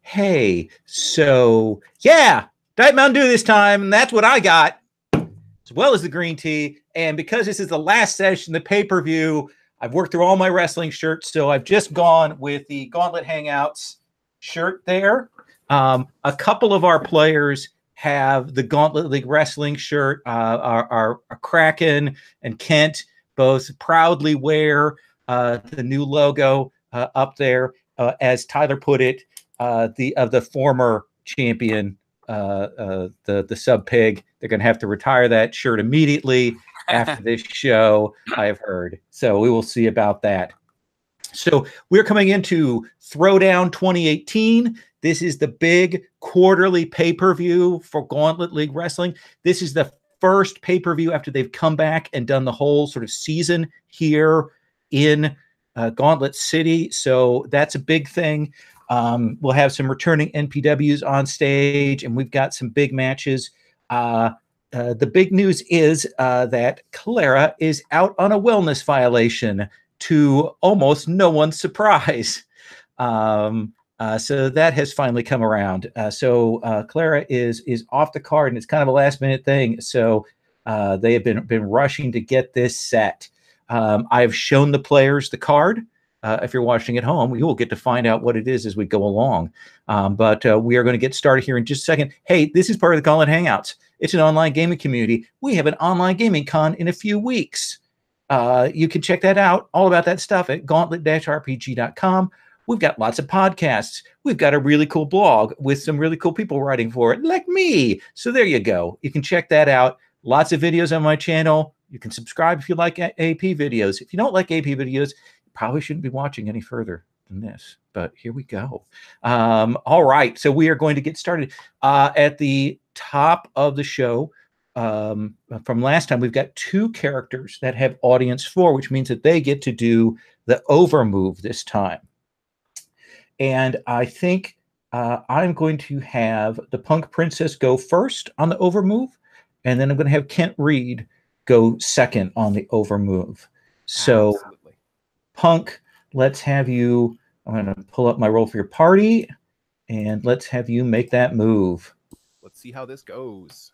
hey, so yeah, Diet Mountain Dew this time, and that's what I got, as well as the green tea. And because this is the last session, the pay-per-view, I've worked through all my wrestling shirts, so I've just gone with the Gauntlet Hangouts shirt there. A couple of our players have the Gauntlet League Wrestling shirt. Our Kraken and Kent both proudly wear the new logo up there, as Tyler put it, the former champion, the Sub Pig. They're going to have to retire that shirt immediately after this show, I have heard. So we will see about that. So we're coming into Throwdown 2018. This is the big quarterly pay-per-view for Gauntlet League Wrestling. This is the first pay-per-view after they've come back and done the whole sort of season here in Gauntlet City. So that's a big thing. We'll have some returning NPWs on stage, and we've got some big matches. The big news is that Clara is out on a wellness violation, to almost no one's surprise. So that has finally come around. So Clara is off the card, and it's kind of a last-minute thing. So they have been rushing to get this set. I've shown the players the card. If you're watching at home, you will get to find out what it is as we go along. But we are going to get started here in just a second. Hey, this is part of the Gauntlet Hangouts. It's an online gaming community. We have an online gaming con in a few weeks. You can check that out, all about that stuff, at gauntlet-rpg.com. We've got lots of podcasts. We've got a really cool blog with some really cool people writing for it, like me. So there you go. You can check that out. Lots of videos on my channel. You can subscribe if you like AP videos. If you don't like AP videos, you probably shouldn't be watching any further than this. But here we go. All right. So we are going to get started. At the top of the show, from last time, we've got two characters that have audience 4, which means that they get to do the over move this time. And I think I'm going to have the Punk Princess go first on the over move, and then I'm going to have Kent Reed go second on the over move. So absolutely. Punk, let's have you, I'm going to pull up my roll for your party, and let's have you make that move. Let's see how this goes.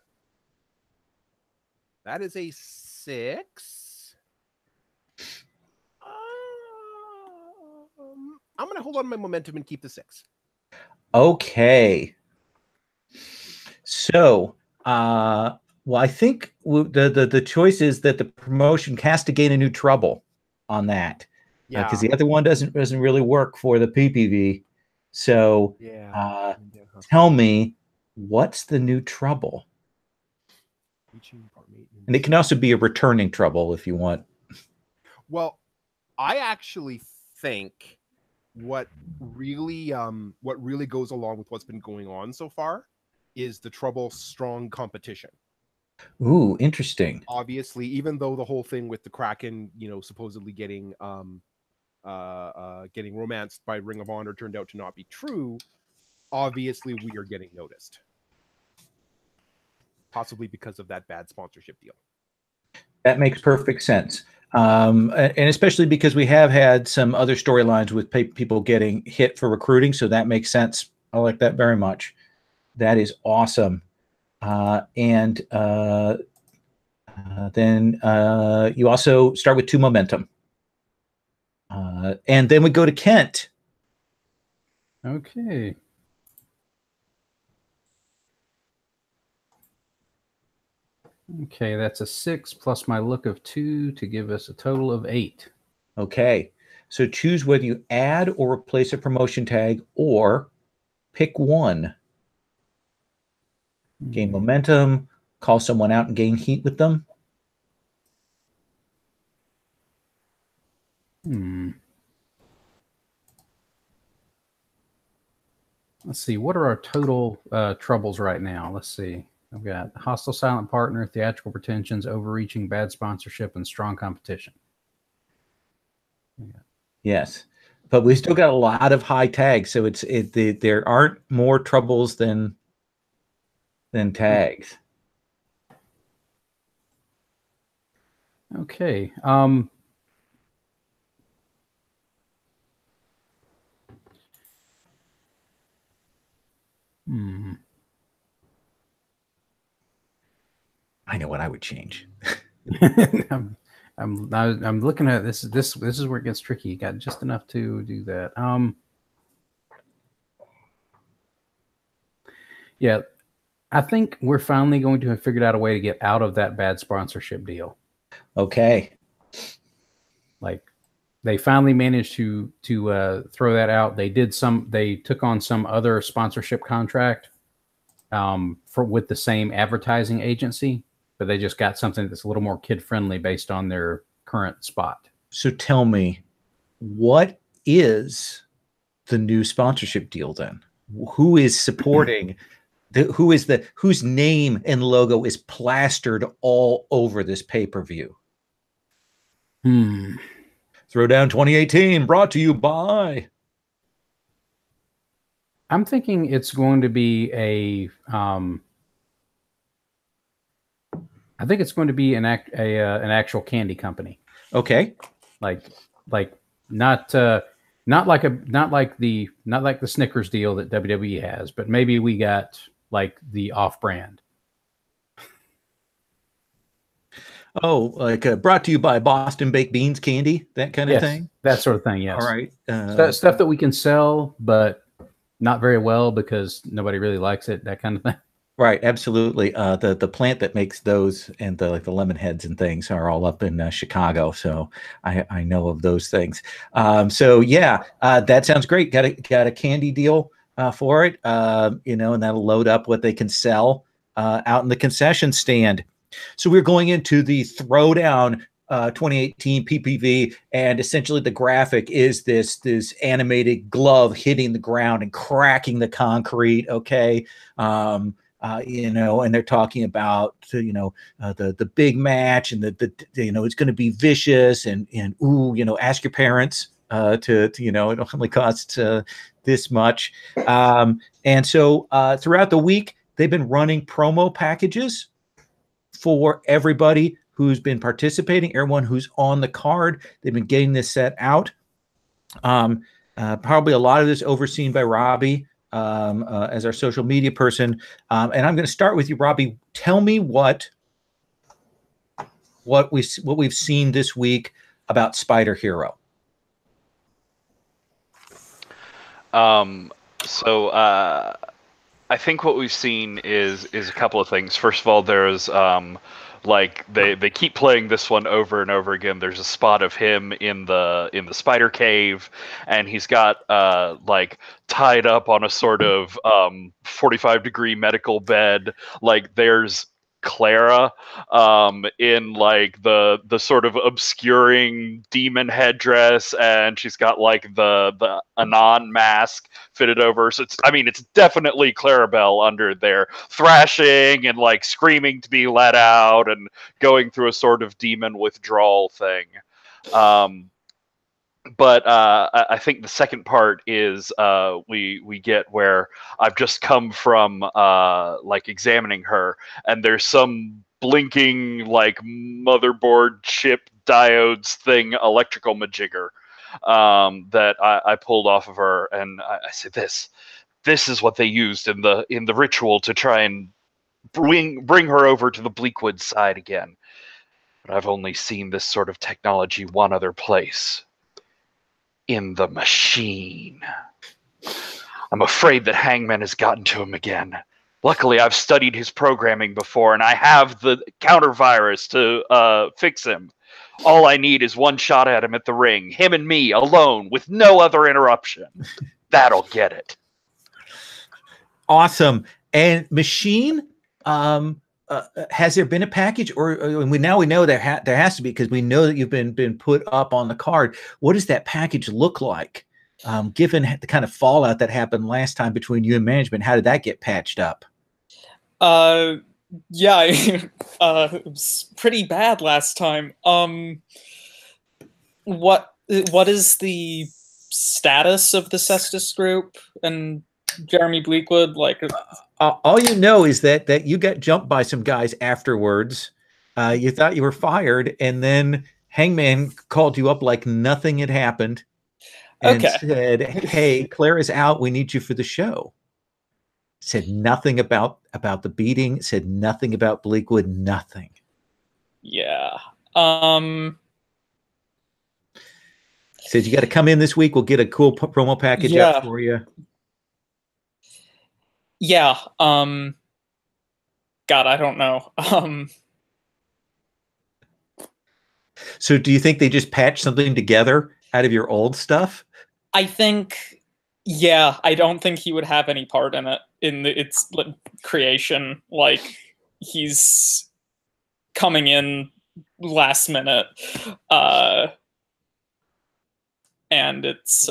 That is a 6. I'm going to hold on to my momentum and keep the 6. Okay. So, well, I think the choice is that the promotion has to gain a new trouble on that. Yeah. Because the other one doesn't really work for the PPV. So, yeah. Tell me, what's the new trouble? And it can also be a returning trouble if you want. Well, I actually think what really goes along with what's been going on so far is the trouble strong competition. Ooh, interesting. Obviously, even though the whole thing with the Kraken, supposedly getting romanced by Ring of Honor turned out to not be true, obviously we are getting noticed. Possibly because of that bad sponsorship deal. That makes perfect sense. And especially because we have had some other storylines with people getting hit for recruiting. So that makes sense. I like that very much. That is awesome. And then you also start with 2 momentum. And then we go to Kent. Okay. Okay, that's a 6 plus my look of 2 to give us a total of 8. Okay, so choose whether you add or replace a promotion tag or pick one. Gain momentum, call someone out and gain heat with them. Let's see, what are our total troubles right now? Let's see. I've got hostile silent partner, theatrical pretensions, overreaching, bad sponsorship, and strong competition. Yeah. Yes, but we still got a lot of high tags, so there aren't more troubles than tags. Okay. I know what I would change. I'm looking at this. This is where it gets tricky. You got just enough to do that. Yeah, I think we're finally going to have figured out a way to get out of that bad sponsorship deal. Okay. Like, they finally managed to throw that out. They took on some other sponsorship contract with the same advertising agency, but they just got something that's a little more kid friendly based on their current spot. So tell me, what is the new sponsorship deal then? Who is supporting whose name and logo is plastered all over this pay-per-view? Throwdown 2018 brought to you by. I'm thinking it's going to be I think it's going to be an actual candy company. Okay. Like not like the Snickers deal that WWE has, but maybe we got like the off-brand. Oh, like brought to you by Boston Baked Beans Candy, that kind of thing? That sort of thing, yes. All right. Stuff that we can sell, but not very well because nobody really likes it, that kind of thing. Right, absolutely. The plant that makes those and the lemon heads and things are all up in Chicago, so I know of those things. So yeah, that sounds great. Got a candy deal for it, and that'll load up what they can sell out in the concession stand. So we're going into the Throwdown 2018 PPV, and essentially the graphic is this animated glove hitting the ground and cracking the concrete. Okay. And they're talking about, the big match and it's going to be vicious and ask your parents it only costs this much. And so throughout the week, they've been running promo packages for everybody who's been participating, everyone who's on the card. They've been getting this set out. Probably a lot of this overseen by Robbie as our social media person. And I'm going to start with you, Robbie. Tell me what we've seen this week about Spider Hero. I think what we've seen is a couple of things. First of all, there's they keep playing this one over and over again. There's a spot of him in the spider cave, and he's got tied up on a sort of 45-degree medical bed. Like, there's Clara in like the sort of obscuring demon headdress, and she's got like the Anon mask fitted over. So it's definitely Clarabelle under there, thrashing and like screaming to be let out and going through a sort of demon withdrawal thing. But I think the second part is we get where I've just come from examining her, and there's some blinking like motherboard chip diodes thing, electrical majigger, that I pulled off of her, and I said, this is what they used in the ritual to try and bring her over to the Bleakwood side again. But I've only seen this sort of technology one other place. In the machine. I'm afraid that Hangman has gotten to him again. Luckily, I've studied his programming before, and I have the counter virus to fix him. All I need is one shot at him at the ring, him and me alone, with no other interruption. That'll get it. Awesome. And Machine, has there been a package, or we know there has to be, because we know that you've been put up on the card. What does that package look like? Given the kind of fallout that happened last time between you and management, how did that get patched up? It was pretty bad last time. What is the status of the Cestus group and Jeremy Bleakwood? All you know is that you got jumped by some guys afterwards. You thought you were fired, and then Hangman called you up like nothing had happened and said, "Hey, Clara's out. We need you for the show." Said nothing about the beating. Said nothing about Bleakwood. Nothing. Yeah. Said you got to come in this week. We'll get a cool promo package up for you. Yeah. God, I don't know. So do you think they just patched something together out of your old stuff? I think, yeah, I don't think he would have any part in it, in its creation. Like, he's coming in last minute. And it's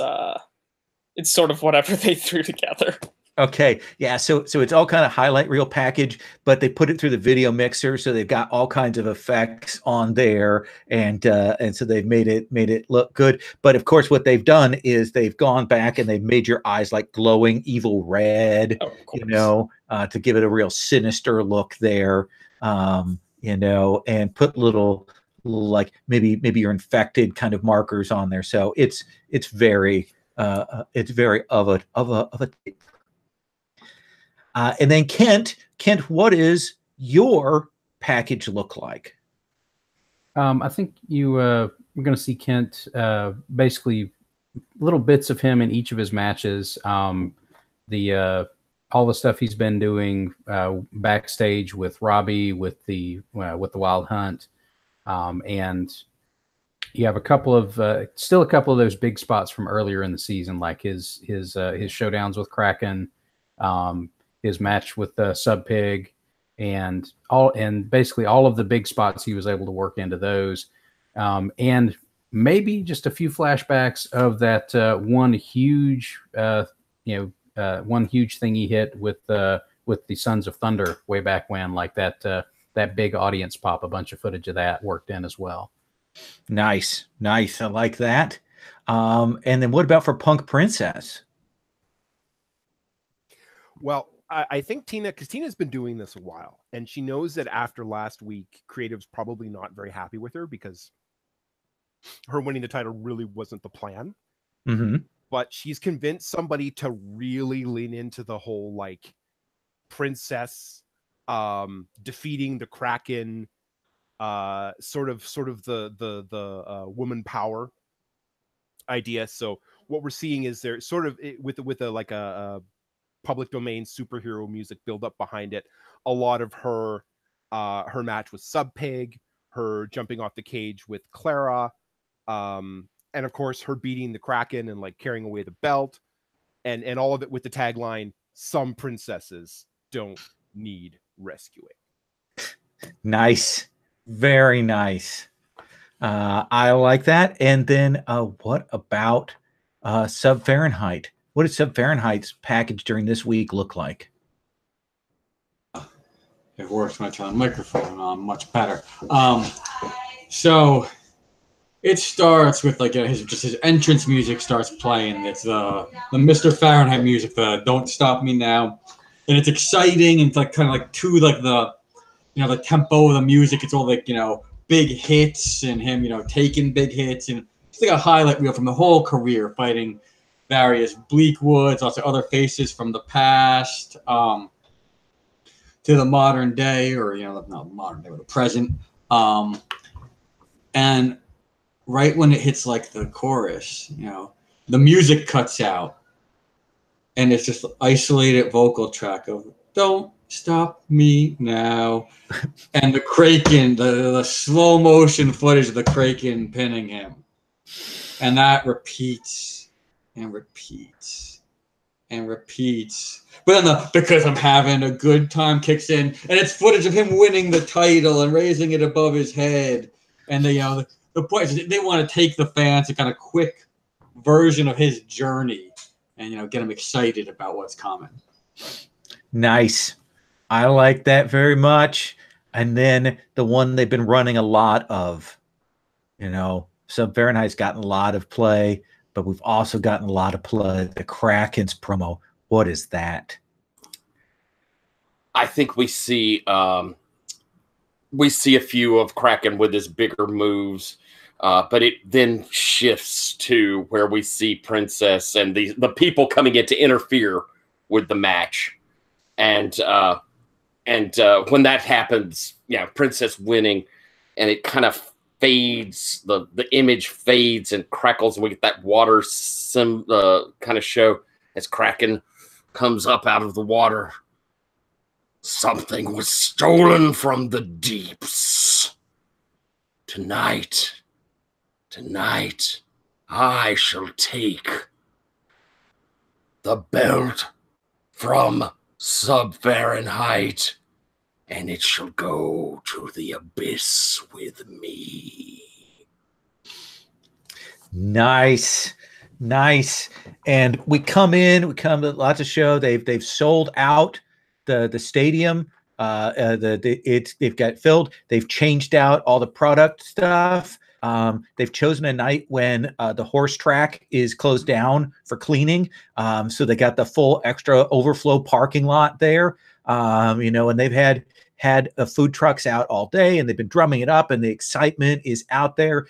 sort of whatever they threw together. Okay, yeah, so it's all kind of highlight reel package, but they put it through the video mixer, so they've got all kinds of effects on there, and so they've made it look good. But of course, what they've done is they've gone back and they've made your eyes like glowing evil red, you know, to give it a real sinister look there, you know, and put little like maybe you're infected kind of markers on there. So it's very of a tape. And then Kent, what is your package look like? I think we're going to see Kent, basically little bits of him in each of his matches. All the stuff he's been doing backstage with Robbie, with the Wild Hunt, and you have still a couple of those big spots from earlier in the season, like his showdowns with Kraken. His match with Sub Pig, and basically all of the big spots he was able to work into those, and maybe just a few flashbacks of that one huge thing he hit with the Sons of Thunder way back when, like that big audience pop. A bunch of footage of that worked in as well. Nice. I like that. And then what about for Punk Princess? Well, I think because Tina's been doing this a while, and she knows that after last week, creative's probably not very happy with her because her winning the title really wasn't the plan. Mm-hmm. But she's convinced somebody to really lean into the whole like princess defeating the Kraken, sort of the woman power idea. So what we're seeing is there sort of with a public domain superhero music build up behind it. A lot of her match with Sub Pig, her jumping off the cage with Clara, and of course her beating the Kraken and like carrying away the belt, and all of it with the tagline, "Some princesses don't need rescuing." Nice, very nice. I like that. And then what about Sub Fahrenheit? What did Sub Fahrenheit's package during this week look like? It works when I turn the microphone much better. So it starts with like his entrance music starts playing. It's the Mr. Fahrenheit music, the "Don't Stop Me Now," and it's exciting and it's like kind of like the tempo of the music. It's all like big hits and him taking big hits, and it's like a highlight reel from the whole career, fighting various Bleakwoods, lots of other faces from the past, to the modern day, or not modern day, but the present. And right when it hits like the chorus, the music cuts out, and it's just isolated vocal track of "Don't Stop Me Now," and the Kraken, the slow motion footage of the Kraken pinning him, and that repeats. And repeats and repeats. But then "Because I'm Having a Good Time" kicks in, and it's footage of him winning the title and raising it above his head. And the point is they want to take the fans a kind of quick version of his journey and get them excited about what's coming. Nice. I like that very much. And then the one they've been running a lot of, Sub Fahrenheit's gotten a lot of play. But we've also gotten a lot of play. The Kraken's promo. What is that? I think we see a few of Kraken with his bigger moves, but it then shifts to where we see Princess and the people coming in to interfere with the match. and when that happens, Princess winning, and it kind of fades, the image fades and crackles, and we get that water kind of show as Kraken comes up out of the water. Something was stolen from the deeps. Tonight, I shall take the belt from Sub-Fahrenheit, and it shall go to the abyss with me. Nice. And we come to lots of show. They've sold out the stadium. They've got filled. They've changed out all the product stuff. They've chosen a night when the horse track is closed down for cleaning. So they got the full extra overflow parking lot there. And they've had food trucks out all day, and they've been drumming it up, and the excitement is out there.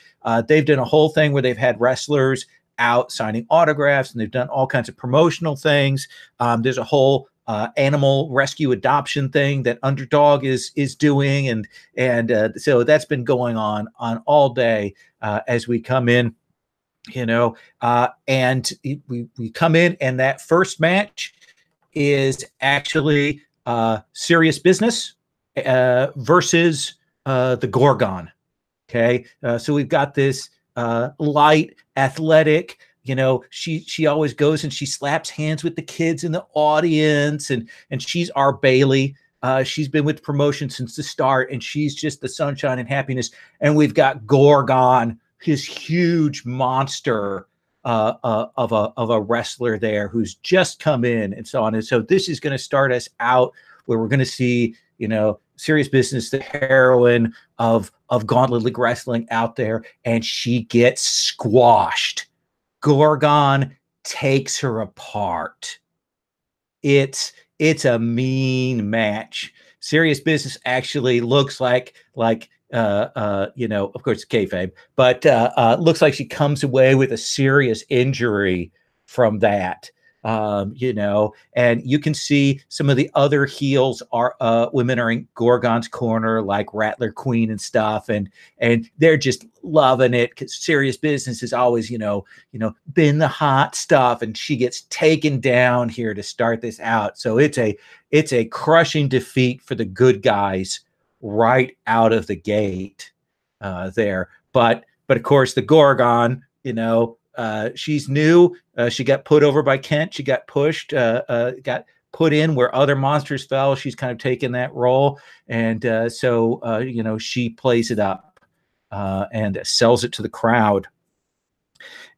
They've done a whole thing where they've had wrestlers out signing autographs, and they've done all kinds of promotional things. There's a whole animal rescue adoption thing that Underdog is doing, and so that's been going on all day as we come in, and we come in, and that first match is actually Serious Business versus the Gorgon. Okay, so we've got this light, athletic. She always goes and she slaps hands with the kids in the audience, and she's our Bailey. She's been with the promotion since the start, and she's just the sunshine and happiness. And we've got Gorgon, his huge monster of a wrestler there who's just come in, and so on. And so this is going to start us out where we're going to see, Serious Business, the heroine of Gauntlet League Wrestling, out there, and she gets squashed. Gorgon takes her apart. It's a mean match. Serious Business actually looks like of course it's kayfabe, but looks like she comes away with a serious injury from that. And you can see some of the other heels are women are in Gorgon's corner, like Rattler Queen and stuff, and they're just loving it because Serious Business has always been the hot stuff, and she gets taken down here to start this out. So it's a crushing defeat for the good guys right out of the gate there. But of course the Gorgon, she's new. She got put over by Kent. She got pushed, got put in where other monsters fell. She's kind of taken that role. And so she plays it up and sells it to the crowd.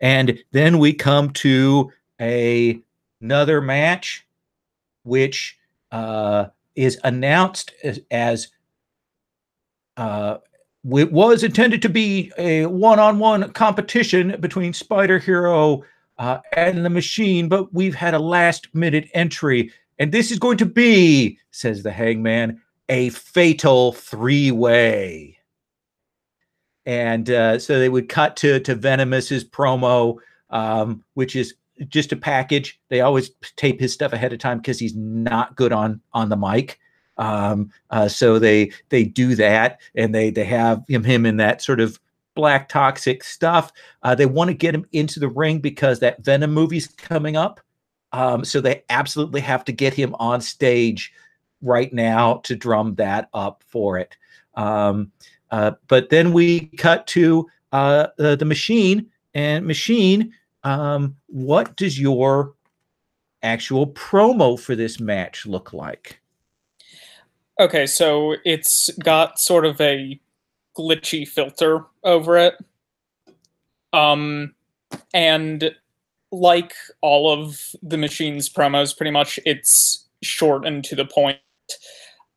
And then we come to another match, which is announced as it was intended to be a one-on-one competition between Spider Hero and the Machine, but we've had a last-minute entry, and this is going to be, says the Hangman, a fatal three-way. And so they would cut to Venomous's promo, which is just a package. They always tape his stuff ahead of time because he's not good on the mic. So they do that, and they have him in that sort of black toxic stuff. They want to get him into the ring because that Venom movie's coming up. So they absolutely have to get him on stage right now to drum that up for it. But then we cut to the Machine, and Machine, what does your actual promo for this match look like? Okay, so it's got sort of a glitchy filter over it. And like all of the Machine's promos, pretty much it's short and to the point.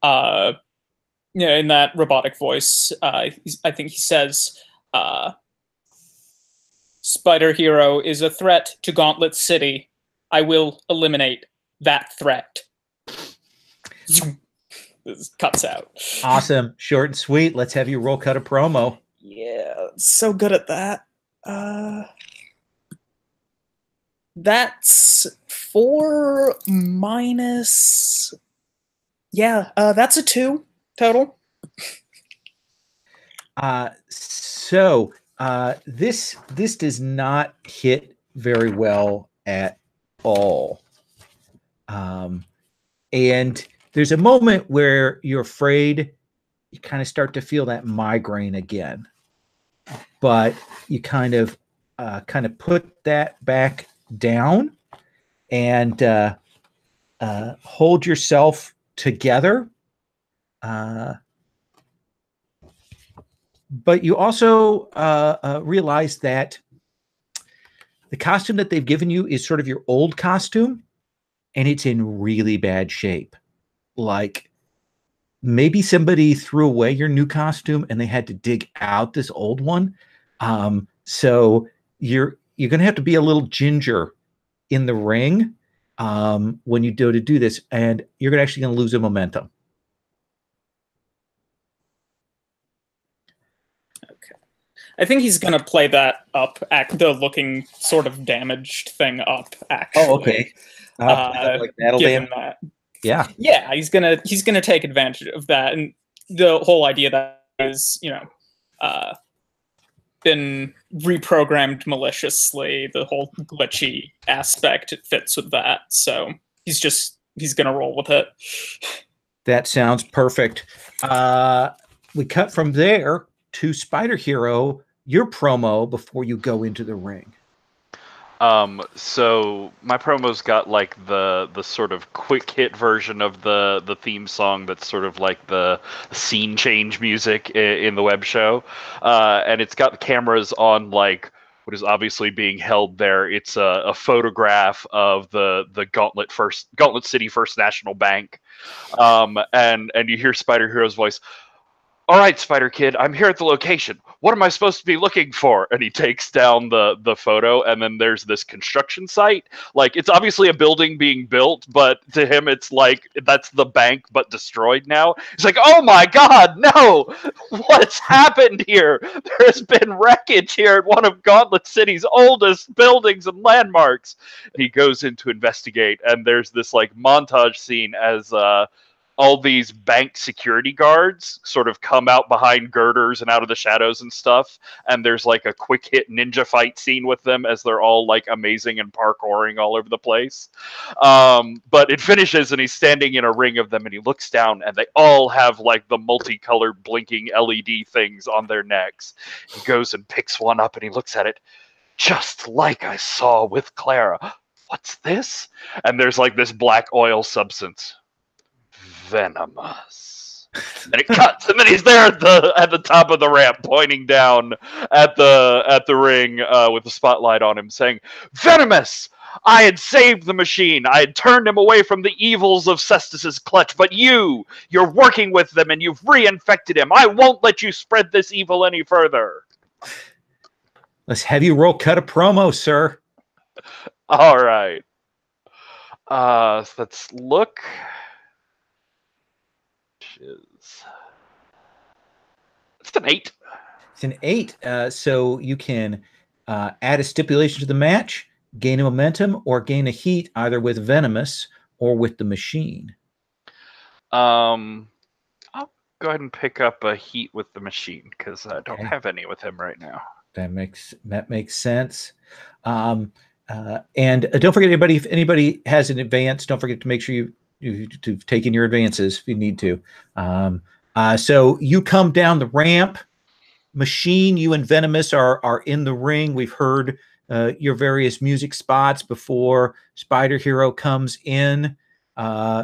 In that robotic voice, I think he says, Spider Hero is a threat to Gauntlet City. I will eliminate that threat. This cuts out. Awesome. Short and sweet. Let's have you roll cut a promo. Yeah, so good at that. That's 4 minus Yeah, that's a 2 total. This does not hit very well at all. And there's a moment where you're afraid, you kind of start to feel that migraine again, but you kind of put that back down and hold yourself together. But you also realize that the costume that they've given you is sort of your old costume, and it's in really bad shape. Like maybe somebody threw away your new costume and they had to dig out this old one. So you're going to have to be a little ginger in the ring when you do this, and you're actually going to lose a momentum. Okay. I think he's going to play that up, the looking sort of damaged thing up, actually. Oh, okay. Like battle given damage? that. Yeah. Yeah, he's gonna take advantage of that, and the whole idea that is, been reprogrammed maliciously, the whole glitchy aspect, it fits with that. So he's gonna roll with it. That sounds perfect. We cut from there to Spider Hero, your promo before you go into the ring. So my promo's got like the sort of quick hit version of the theme song that's sort of like the scene change music in the web show, and it's got the cameras on like what is obviously being held there. It's a photograph of the Gauntlet City First National Bank, and you hear Spider Hero's voice. All right, Spider Kid, I'm here at the location. What am I supposed to be looking for? And he takes down the photo, and then there's this construction site. Like, it's obviously a building being built, but to him, it's like, that's the bank, but destroyed now. He's like, oh my God, no! What's happened here? There has been wreckage here at one of Gauntlet City's oldest buildings and landmarks. He goes in to investigate, and there's this, like, montage scene as, all these bank security guards sort of come out behind girders and out of the shadows and stuff. And there's like a quick hit ninja fight scene with them as they're all like amazing and parkouring all over the place. But it finishes and he's standing in a ring of them and he looks down and they all have like the multicolored blinking LED things on their necks. He goes and picks one up and he looks at it. Just like I saw with Clara. What's this? And there's like this black oil substance. Venomous. And it cuts, and then he's there at the top of the ramp, pointing down at the ring with the spotlight on him, saying, "Venomous! I had saved the machine. I had turned him away from the evils of Cestus's clutch. But you're working with them, and you've reinfected him. I won't let you spread this evil any further." Let's have you cut a promo, sir. All right. Let's look. It's an 8. It's an 8. So you can add a stipulation to the match, gain a momentum, or gain a heat either with Venomous or with the machine. I'll go ahead and pick up a heat with the machine because I don't have any with him right now. That makes sense. And don't forget, if anybody has an advance, don't forget to make sure you've taken your advances if you need to. So you come down the ramp. Machine, you and Venomous are in the ring. We've heard your various music spots before Spider Hero comes in.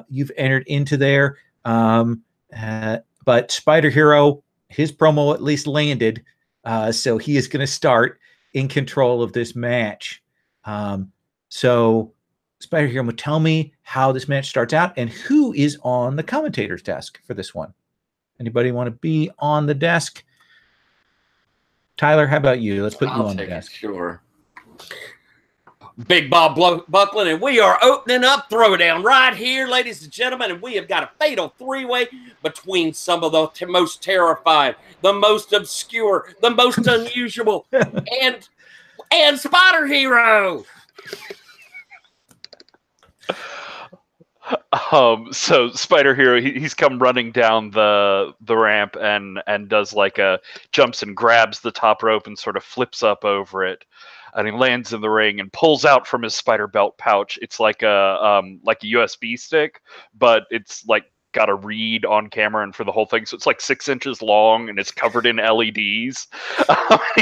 You've entered into there. But Spider Hero, his promo at least landed. So he is going to start in control of this match. So Spider Hero, tell me how this match starts out and who is on the commentator's desk for this one. Anybody want to be on the desk? Tyler, how about you? Let's put you on the desk. Sure. Big Bob Buckland, and we are opening up Throwdown right here, ladies and gentlemen, and we have got a fatal three-way between some of the most terrifying, the most obscure, the most unusual, and Spider Hero. So Spider Hero, he's come running down the ramp and does like a jumps and grabs the top rope and sort of flips up over it, and he lands in the ring and pulls out from his spider belt pouch. It's like a USB stick, but it's like got a read on camera and for the whole thing, so it's like 6 inches long and it's covered in LEDs.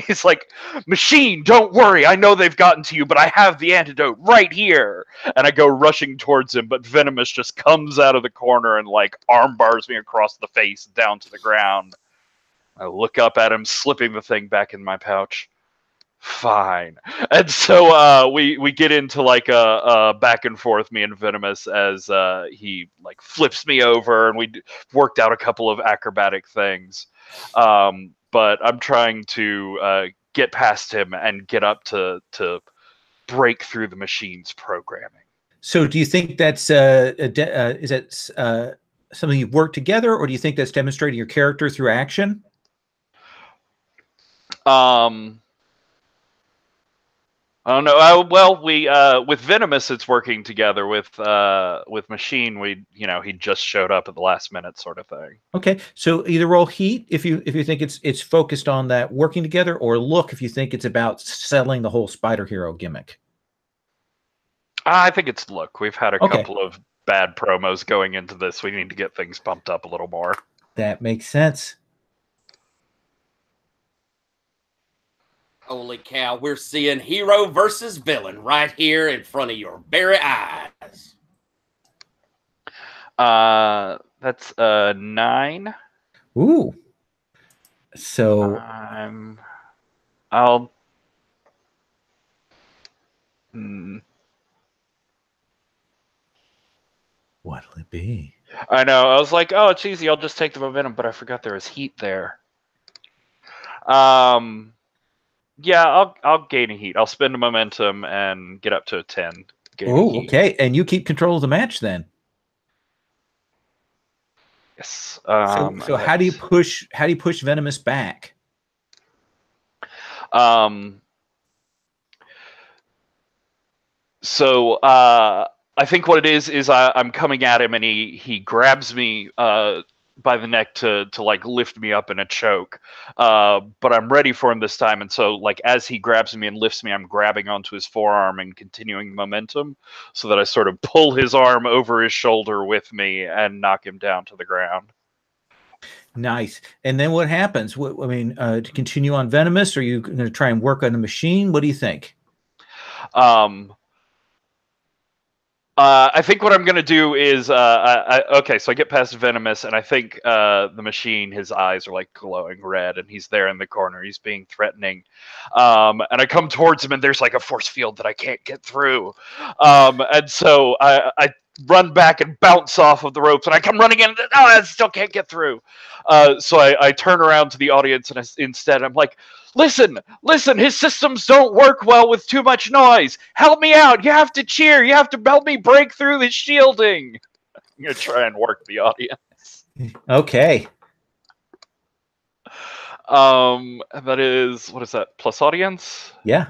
He's like, "Machine, don't worry, I know they've gotten to you, but I have the antidote right here." And I go rushing towards him, but Venomous just comes out of the corner and like arm bars me across the face down to the ground. I look up at him, slipping the thing back in my pouch. Fine. And so we get into like a back and forth, me and Venomous, as he like flips me over, and we worked out a couple of acrobatic things. But I'm trying to get past him and get up to break through the machine's programming. So do you think that's is that something you've worked together, or do you think that's demonstrating your character through action? I don't know. Well, we with Venomous, it's working together. With Machine, he just showed up at the last minute, sort of thing. Okay, so either roll heat if you think it's focused on that working together, or look if you think it's about selling the whole Spider Hero gimmick. I think it's look. We've had a couple of bad promos going into this. We need to get things bumped up a little more. That makes sense. Holy cow, we're seeing hero versus villain right here in front of your very eyes. That's 9. Ooh. So I'll what'll it be? I know. I was like, oh, it's easy. I'll just take the momentum, but I forgot there was heat there. Yeah, I'll gain a heat. I'll spend a momentum and get up to a 10. Oh, okay. And you keep control of the match then. Yes. So how do you push Venomous back? So I think what it is I'm coming at him, and he grabs me by the neck to like lift me up in a choke, but I'm ready for him this time, and so like as he grabs me and lifts me, I'm grabbing onto his forearm and continuing momentum so that I sort of pull his arm over his shoulder with me and knock him down to the ground. Nice. And then what happens? To continue on Venomous, or are you going to try and work on the Machine? What do you think? I think what I'm going to do is, okay, so I get past Venomous, and I think the Machine, his eyes are like glowing red, and he's there in the corner. He's being threatening. And I come towards him, and there's like a force field that I can't get through. And so I run back and bounce off of the ropes, and I come running in, and I still can't get through. So I turn around to the audience, and instead I'm like, Listen, his systems don't work well with too much noise. Help me out. You have to cheer. You have to help me break through the shielding. I'm going to try and work the audience. Okay. That is, what is that? Plus audience? Yeah.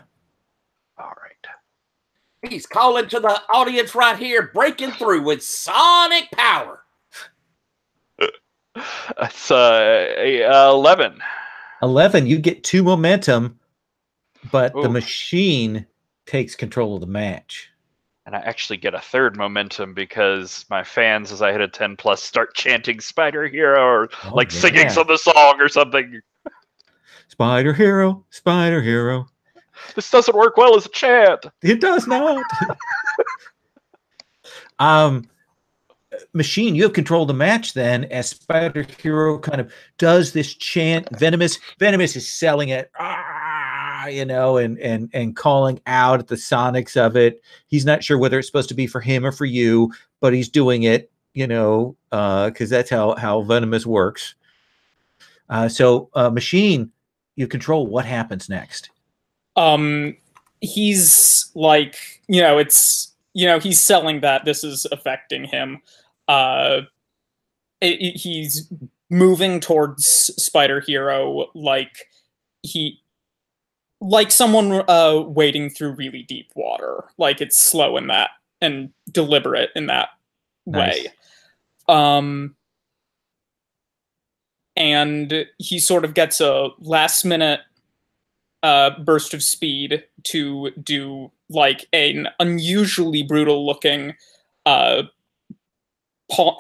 All right. He's calling to the audience right here, breaking through with sonic power. That's 11. 11, you get 2 momentum, but Ooh. The Machine takes control of the match. And I actually get a 3rd momentum because my fans, as I hit a 10 plus, start chanting Spider Hero or singing some of the song or something. Spider Hero, Spider Hero. This doesn't work well as a chant. It does not. Machine, you have control of the match then, as Spider Hero kind of does this chant. Venomous is selling it, and calling out at the sonics of it. He's not sure whether it's supposed to be for him or for you, but he's doing it, because that's how Venomous works. So Machine, you control what happens next. He's like, he's selling that this is affecting him. He's moving towards Spider Hero like someone wading through really deep water. Like it's slow in that and deliberate in that way. And he sort of gets a last-minute burst of speed to do like an unusually brutal-looking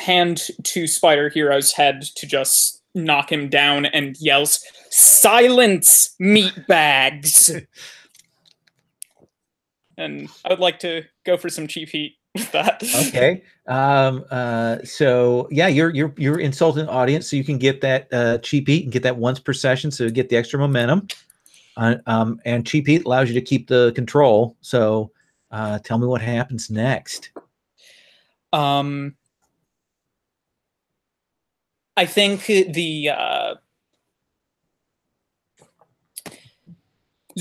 hand to Spider Hero's head to just knock him down, and yells, "Silence, meatbags!" And I would like to go for some cheap heat with that. Okay. So yeah, you're insulting the audience, so you can get that cheap heat and get that once per session, so you get the extra momentum. And cheap heat allows you to keep the control. So tell me what happens next. I think the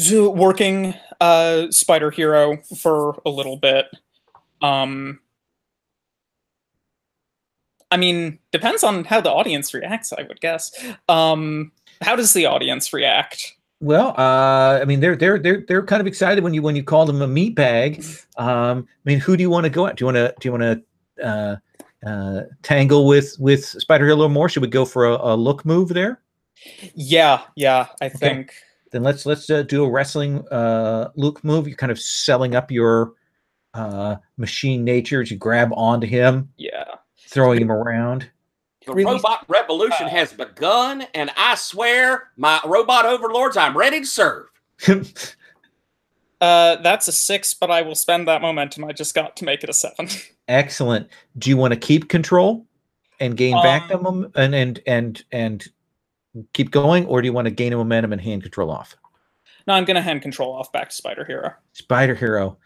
working Spider Hero for a little bit. I mean, depends on how the audience reacts, I would guess. How does the audience react? Well, I mean, they're kind of excited when you call them a meat bag. I mean, who do you want to go at? Do you want to tangle with Spider Hero a little more? Should we go for a look move there? Yeah, I think. Then let's do a wrestling look move. You're kind of selling up your machine nature as you grab onto him. Yeah. Throwing him around. The robot revolution has begun, and I swear, my robot overlords, I'm ready to serve. That's a 6, but I will spend that momentum I just got to make it a 7. Excellent. Do you want to keep control and gain back the momentum and keep going, or do you want to gain a momentum and hand control off? No, I'm going to hand control off back to Spider Hero. Spider Hero.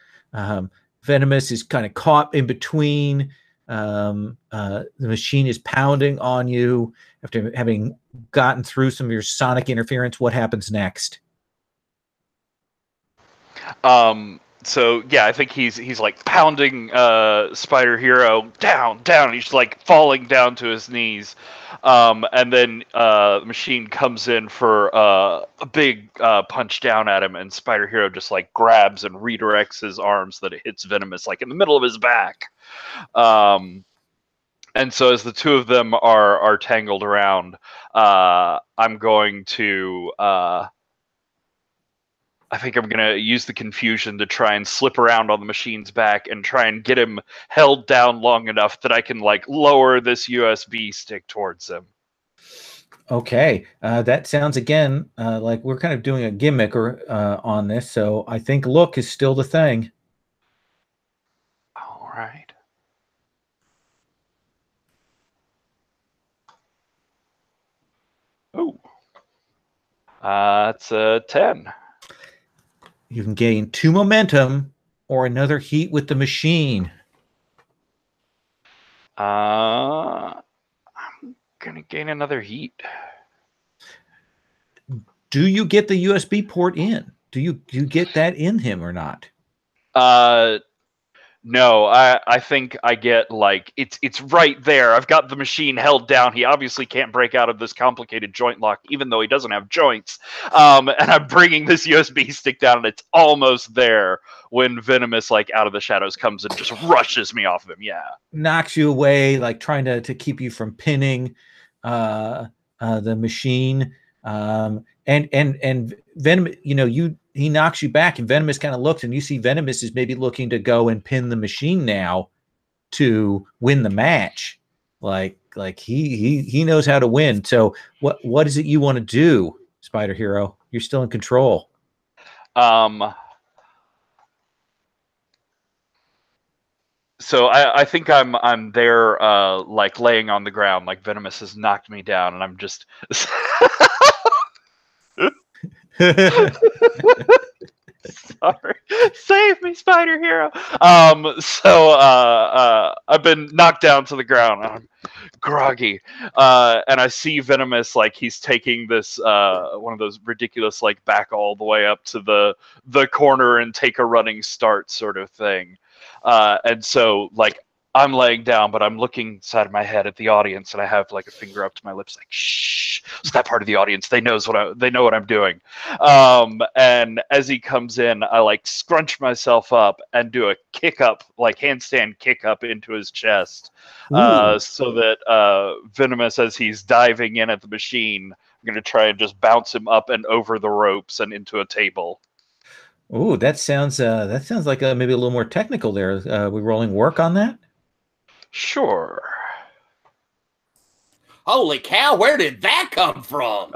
Venomous is kind of caught in between. The machine is pounding on you after having gotten through some of your sonic interference. What happens next? So yeah, I think he's like pounding Spider Hero down. He's like falling down to his knees, and then the machine comes in for a big punch down at him, and Spider Hero just like grabs and redirects his arms so that it hits Venomous like in the middle of his back. And so as the two of them are tangled around, I'm going to. I think I'm going to use the confusion to try and slip around on the machine's back and try and get him held down long enough that I can like lower this USB stick towards him. Okay. That sounds again like we're kind of doing a gimmick on this. So I think look is still the thing. All right. Oh. It's a 10. You can gain 2 momentum or another heat with the machine. I'm gonna gain another heat. Do you get the USB port in? Do you get that in him or not? No, I think I get like it's right there. I've got the machine held down. He obviously can't break out of this complicated joint lock, even though he doesn't have joints. And I'm bringing this USB stick down, and it's almost there when Venomous, like out of the shadows, comes and just rushes me off of him. Yeah, knocks you away, like trying to keep you from pinning the machine. And Venom, he knocks you back, and Venomous kind of looks, and you see Venomous is maybe looking to go and pin the machine now to win the match. Like he knows how to win. So what is it you want to do, Spider Hero? You're still in control. So I think I'm there, like laying on the ground, like Venomous has knocked me down, and I'm just. Sorry, save me, Spider Hero. So I've been knocked down to the ground. I'm groggy, and I see Venomous like he's taking this one of those ridiculous like back all the way up to the corner and take a running start sort of thing. And so like I'm laying down, but I'm looking inside of my head at the audience, and I have like a finger up to my lips, like shh. So that part of the audience, they know what I'm doing. And as he comes in, I like scrunch myself up and do a kick up, like handstand kick up into his chest, so that Venomous, as he's diving in at the machine, I'm gonna try and just bounce him up and over the ropes and into a table. Ooh, that sounds like maybe a little more technical there. We rolling work on that? Sure. Holy cow, where did that come from?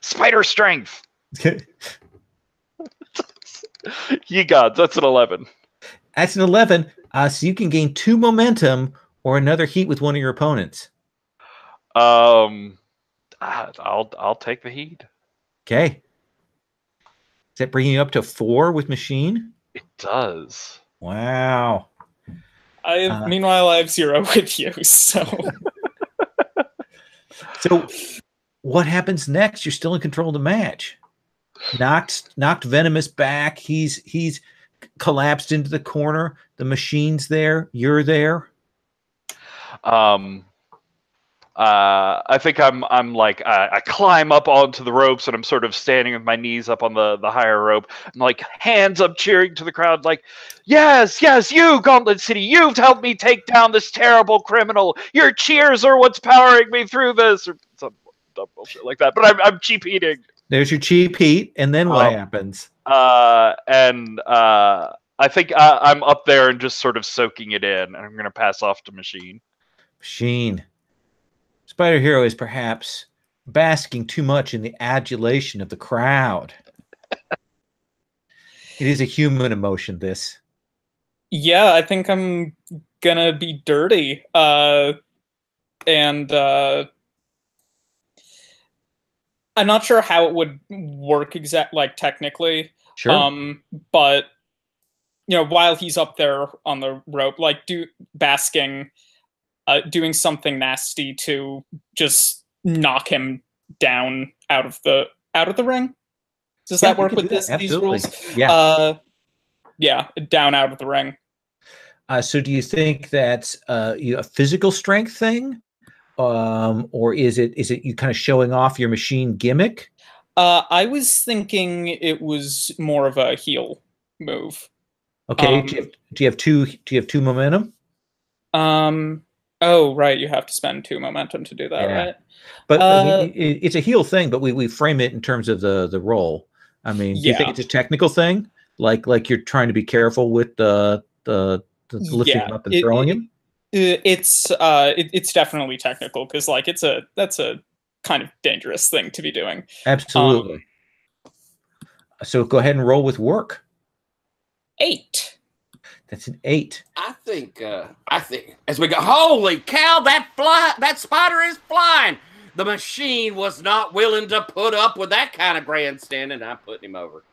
Spider strength. You got that's an 11. That's an 11. So you can gain 2 momentum or another heat with one of your opponents. I'll take the heat. Okay. Is that bringing you up to 4 with machine? It does. Wow. Meanwhile, I have 0 with you. So what happens next? You're still in control of the match. Knocked Venomous back. He's collapsed into the corner. The machine's there. You're there. I think I'm like I climb up onto the ropes, and I'm sort of standing with my knees up on the higher rope, and like hands up, cheering to the crowd, like, yes, you, Gauntlet City, you've helped me take down this terrible criminal. Your cheers are what's powering me through this, or some dumb bullshit like that. But I'm cheap eating. There's your cheap heat, and then what happens? I think I'm up there and just sort of soaking it in, and I'm gonna pass off to Machine. Machine. Spider Hero is perhaps basking too much in the adulation of the crowd. It is a human emotion, this. yeah, I think I'm gonna be dirty. And I'm not sure how it would work technically. Sure. But while he's up there on the rope, like basking, doing something nasty to just knock him down out of the ring. Does that work with these rules? Yeah. Yeah, down out of the ring. So do you think that's a physical strength thing? Or is it you kind of showing off your machine gimmick? I was thinking it was more of a heel move. Okay. Do you have two momentum? Oh, right. You have to spend 2 momentum to do that, right? But I mean, it's a heel thing, but we frame it in terms of the role. I mean, do you think it's a technical thing? Like you're trying to be careful with the lifting him up and throwing him? It's definitely technical, because like that's a kind of dangerous thing to be doing. Absolutely. So go ahead and roll with work. 8. That's an 8. I think as we go, holy cow, that spider is flying. The machine was not willing to put up with that kind of grandstanding. I'm putting him over.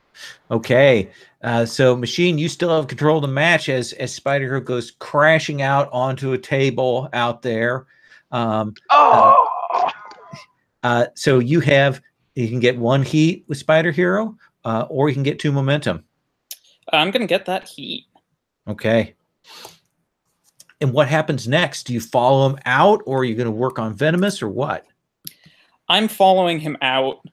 Okay. So Machine, you still have control of the match as Spider Hero goes crashing out onto a table out there. So you can get 1 heat with Spider Hero, or you can get 2 momentum. I'm gonna get that heat. Okay. And what happens next? Do you follow him out, or are you going to work on Venomous, or what? I'm following him out,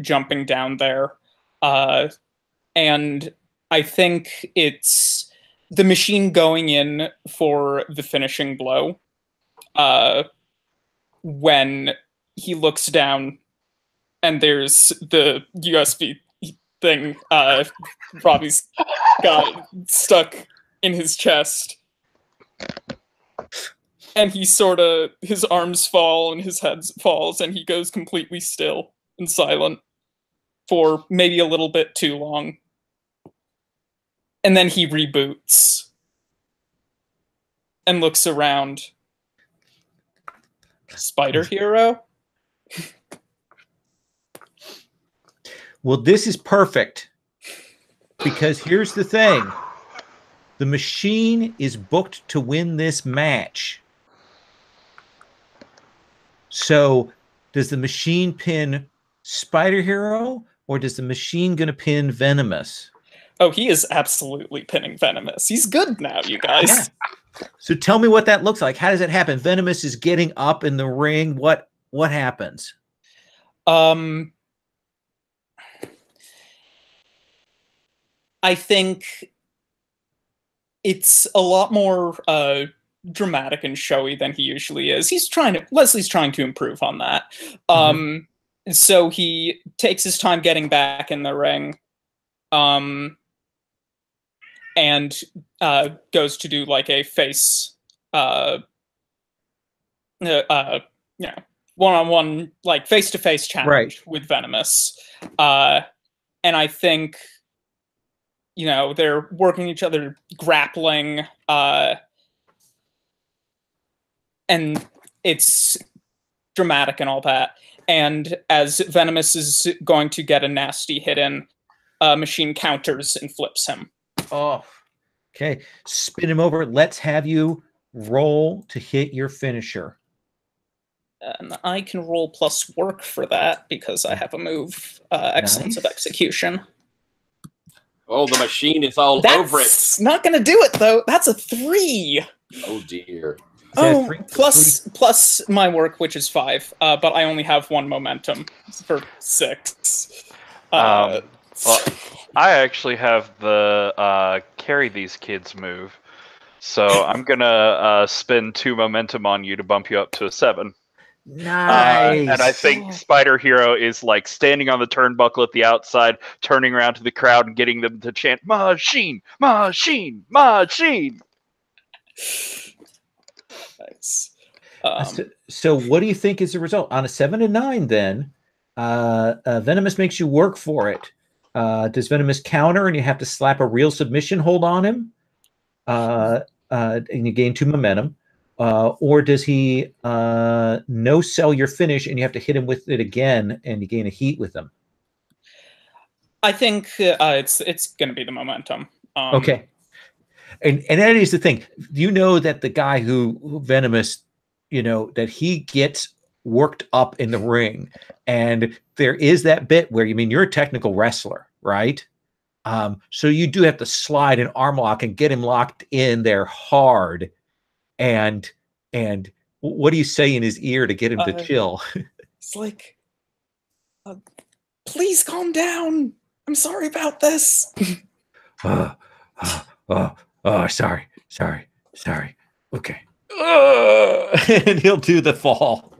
jumping down there. And I think it's the machine going in for the finishing blow. When he looks down and there's the USB thing Robbie's got stuck in his chest. And his arms fall and his head falls, and he goes completely still and silent for maybe a little bit too long. And then he reboots and looks around. Spider Hero? Well, this is perfect, because here's the thing. The machine is booked to win this match. So does the machine pin Spider Hero, or does the machine going to pin Venomous? Oh, he is absolutely pinning Venomous. He's good now, you guys. So tell me what that looks like. How does it happen? Venomous is getting up in the ring. What happens? I think it's a lot more dramatic and showy than he usually is. Leslie's trying to improve on that. So he takes his time getting back in the ring, and goes to do like a face, one-on-one, like face-to-face challenge with Venomous. And I think, they're working each other, grappling, and it's dramatic and all that. And as Venomous is going to get a nasty hit in, Machine counters and flips him. Oh, okay. Spin him over. Let's have you roll to hit your finisher. And I can roll plus work for that because I have a move, Excellence of Execution. Oh, the machine is all over it. That's not going to do it, though. That's a 3. Oh, dear. Oh, plus my work, which is 5. But I only have 1 momentum for 6. Well, I actually have the carry these kids move. So I'm going to spend 2 momentum on you to bump you up to a 7. Nice. And I think Spider Hero is like standing on the turnbuckle at the outside, turning around to the crowd and getting them to chant, "Machine! Machine! Machine!" Nice. So what do you think is the result? On a 7 and 9, then, Venomous makes you work for it. Does Venomous counter and you have to slap a real submission hold on him? And you gain 2 momentum. Or does he no-sell your finish and you have to hit him with it again and you gain a heat with him? I think it's going to be the momentum. Okay. And that is the thing. You know that the guy who Venomous, that he gets worked up in the ring. And there is that bit where, you're a technical wrestler, right? So you do have to slide an arm lock and get him locked in there hard. And what do you say in his ear to get him to chill? It's like, please calm down. I'm sorry about this. Sorry. Okay. And he'll do the fall.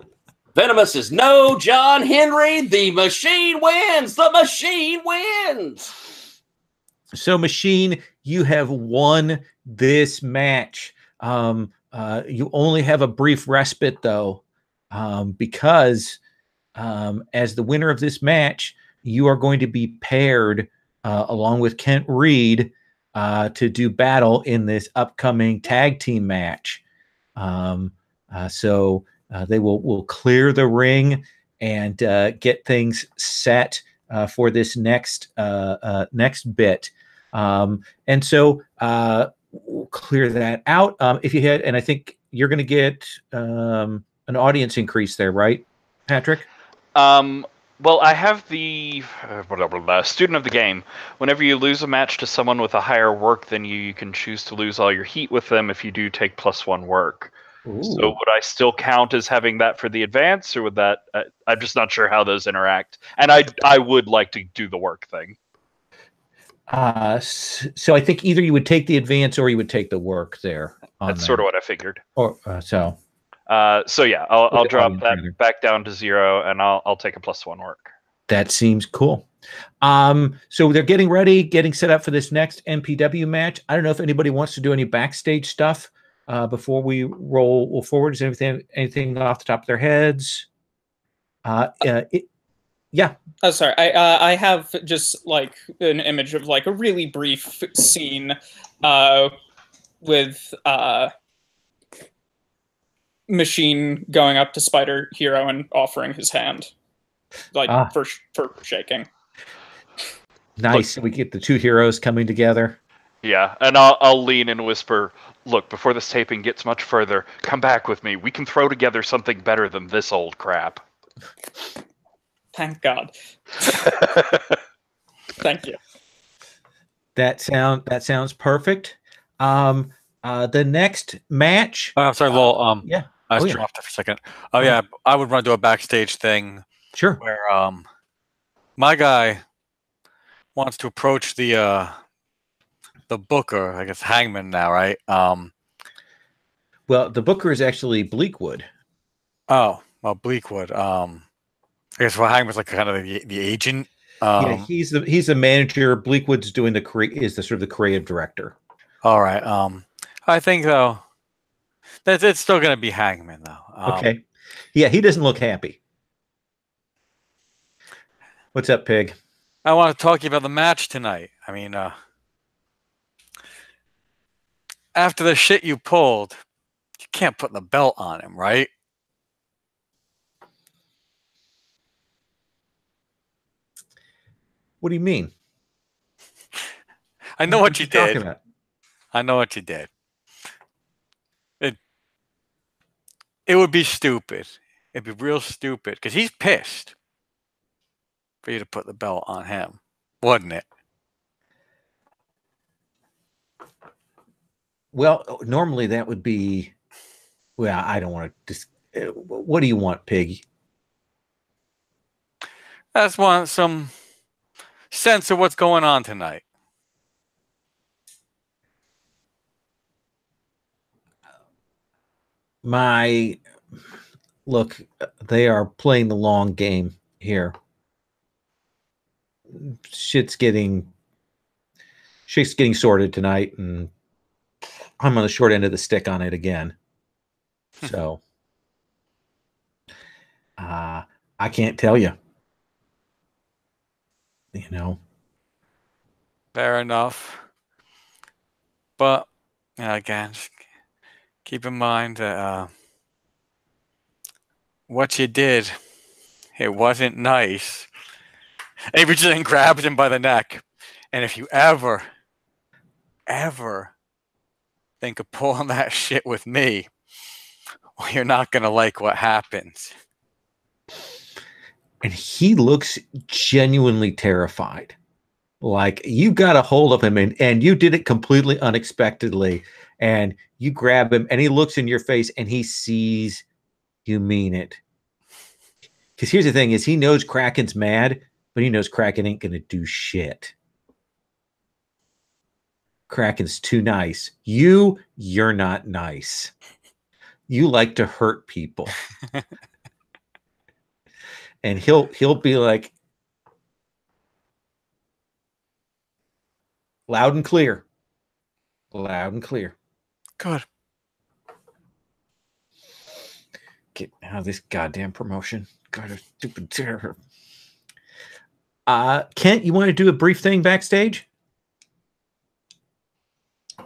Venomous is no John Henry. The machine wins. The machine wins. So, Machine, you have won this match. You only have a brief respite, though, because as the winner of this match, you are going to be paired along with Kent Reed to do battle in this upcoming tag team match. So they will clear the ring and get things set for this next bit. And so we'll clear that out. If you had, and I think you're going to get an audience increase there, right, Patrick? Well, I have the student of the game. Whenever you lose a match to someone with a higher work than you can choose to lose all your heat with them if you do take +1 work. Ooh. So would I still count as having that for the advance, or would that? I'm just not sure how those interact. And I would like to do the work thing. So I think either you would take the advance or you would take the work there. That's sort of what I figured. Or so yeah, I'll drop that back down to 0, and I'll take a +1 work. That seems cool. So they're getting ready, getting set up for this next MPW match. I don't know if anybody wants to do any backstage stuff before we roll forward. Is anything off the top of their heads? Yeah. Oh, sorry. I have just like an image of like a really brief scene with Machine going up to Spider Hero and offering his hand, like for shaking. Nice. Look, we get the 2 heroes coming together. Yeah, and I'll lean and whisper, "Look, before this taping gets much further, come back with me. We can throw together something better than this old crap." Thank God. Thank you. That sounds perfect. The next match. I'm sorry, Lowell. Yeah. I Oh, yeah. dropped it for a second. Oh yeah, I would run to a backstage thing Sure. where my guy wants to approach the booker, I guess Hangman now, right? Well, the booker is actually Bleakwood. Oh, well, Bleakwood. I guess Hangman's like kind of the agent. Yeah, he's the manager. Bleakwood's doing is the sort of the creative director. All right. I think though that it's still going to be Hangman though. Okay. Yeah, he doesn't look happy. What's up, Pig? I want to talk to you about the match tonight. I mean, after the shit you pulled, you can't put the belt on him, right? What do you mean? I know what you did. About? I know what you did. It would be stupid. It'd be real stupid because he's pissed for you to put the belt on him, wouldn't it? Well, normally that would be. Well, I don't want to. What do you want, Pig? I just want some sense of what's going on tonight. Look, they are playing the long game here. Shit's getting sorted tonight, and I'm on the short end of the stick on it again. So I can't tell you. You know. Fair enough. But again, just keep in mind that what you did, it wasn't nice. Avery just grabs him by the neck. And if you ever think of pulling that shit with me, well, you're not going to like what happens. And he looks genuinely terrified. Like you got a hold of him and you did it completely unexpectedly. And you grab him and he looks in your face and he sees you mean it. Because here's the thing is he knows Kraken's mad, but he knows Kraken ain't going to do shit. Kraken's too nice. You're not nice. You like to hurt people. And he'll be like loud and clear. Loud and clear. Good. Get out of this goddamn promotion. God, a stupid terror. Kent, you want to do a brief thing backstage?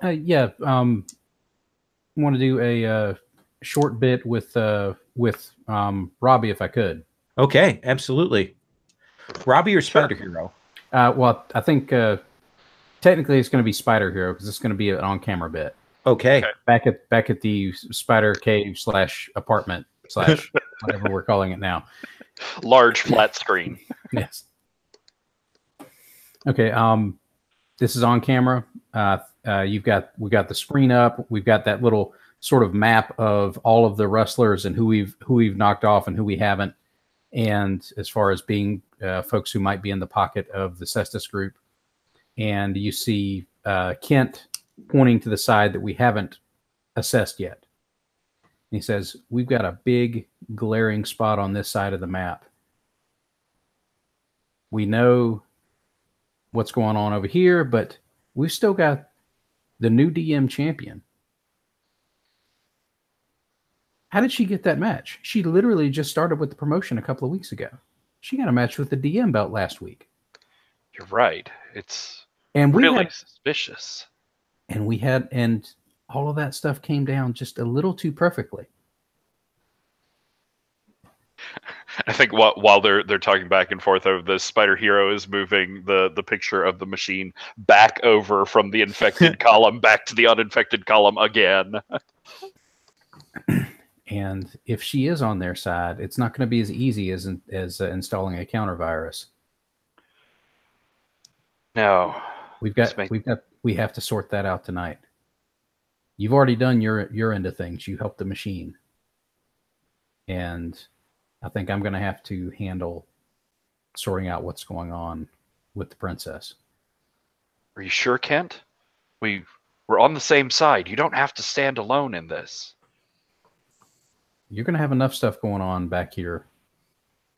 Yeah. Want to do a short bit with Robbie if I could. Okay, absolutely. Robbie or Spider Hero? Well, I think technically it's going to be Spider Hero because it's going to be an on-camera bit. Okay. Back at the Spider Cave / apartment / whatever we're calling it now. Large flat screen. Yes. Okay. This is on camera. We got the screen up. We've got that little sort of map of all of the wrestlers and who we've knocked off and who we haven't. And as far as being folks who might be in the pocket of the Cestus group. And you see Kent pointing to the side that we haven't assessed yet. And he says, we've got a big glaring spot on this side of the map. We know what's going on over here, but we've still got the new DM champion. How did she get that match? She literally just started with the promotion a couple of weeks ago. She got a match with the DM belt last week. You're right. It's we really had, suspicious. And all of that stuff came down just a little too perfectly. I think while they're talking back and forth over this, Spider Hero is moving the picture of the machine back over from the infected column back to the uninfected column again. And if she is on their side, it's not going to be as easy as installing a counter virus. No, we have to sort that out tonight. You've already done your end of things. You helped the machine. And I think I'm going to have to handle sorting out what's going on with the princess. Are you sure, Kent? We're on the same side. You don't have to stand alone in this. You're going to have enough stuff going on back here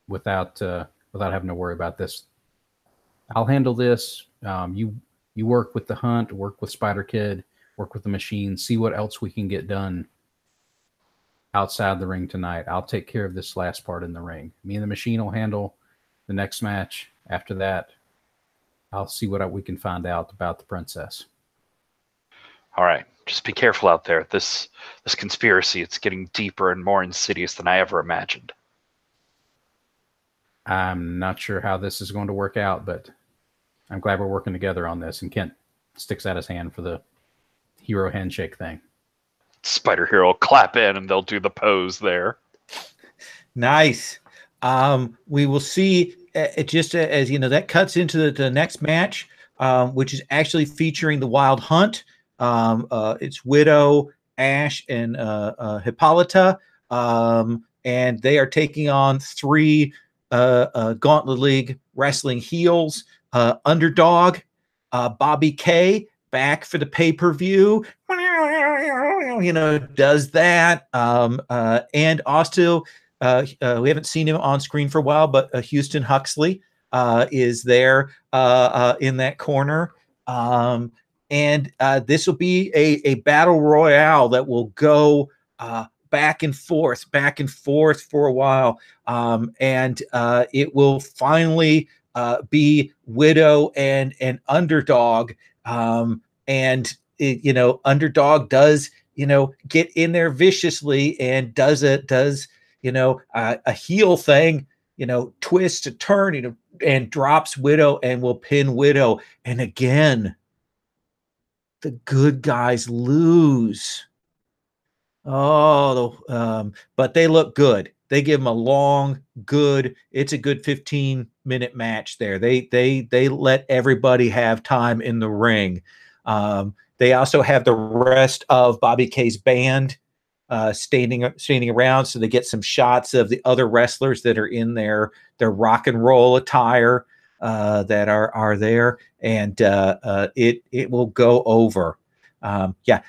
without having to worry about this. I'll handle this. You work with the hunt, work with Spider Kid, work with the machine, see what else we can get done outside the ring tonight. I'll take care of this last part in the ring. Me and the machine will handle the next match. After that, I'll see what we can find out about the princess. All right. Just be careful out there. This conspiracy, it's getting deeper and more insidious than I ever imagined. I'm not sure how this is going to work out, but I'm glad we're working together on this. And Kent sticks out his hand for the hero handshake thing. Spider Hero will clap in and they'll do the pose there. Nice. We will see just as you know, that cuts into the next match, which is actually featuring the Wild Hunt. It's Widow, Ash, and Hippolyta, and they are taking on 3 Gauntlet League wrestling heels. Underdog, Bobby K, back for the pay-per-view, does that. And also, we haven't seen him on screen for a while, but Houston Huxley is there in that corner. And this will be a battle royale that will go back and forth for a while. And it will finally be Widow and Underdog. And Underdog does, get in there viciously and does a heel thing, twist, a turn, and drops Widow and will pin Widow. And again, the good guys lose. But they look good. They give them a long, good. It's a good 15-minute match there. They let everybody have time in the ring. They also have the rest of Bobby K's band standing around, so they get some shots of the other wrestlers that are in their rock and roll attire that are there, and it will go over.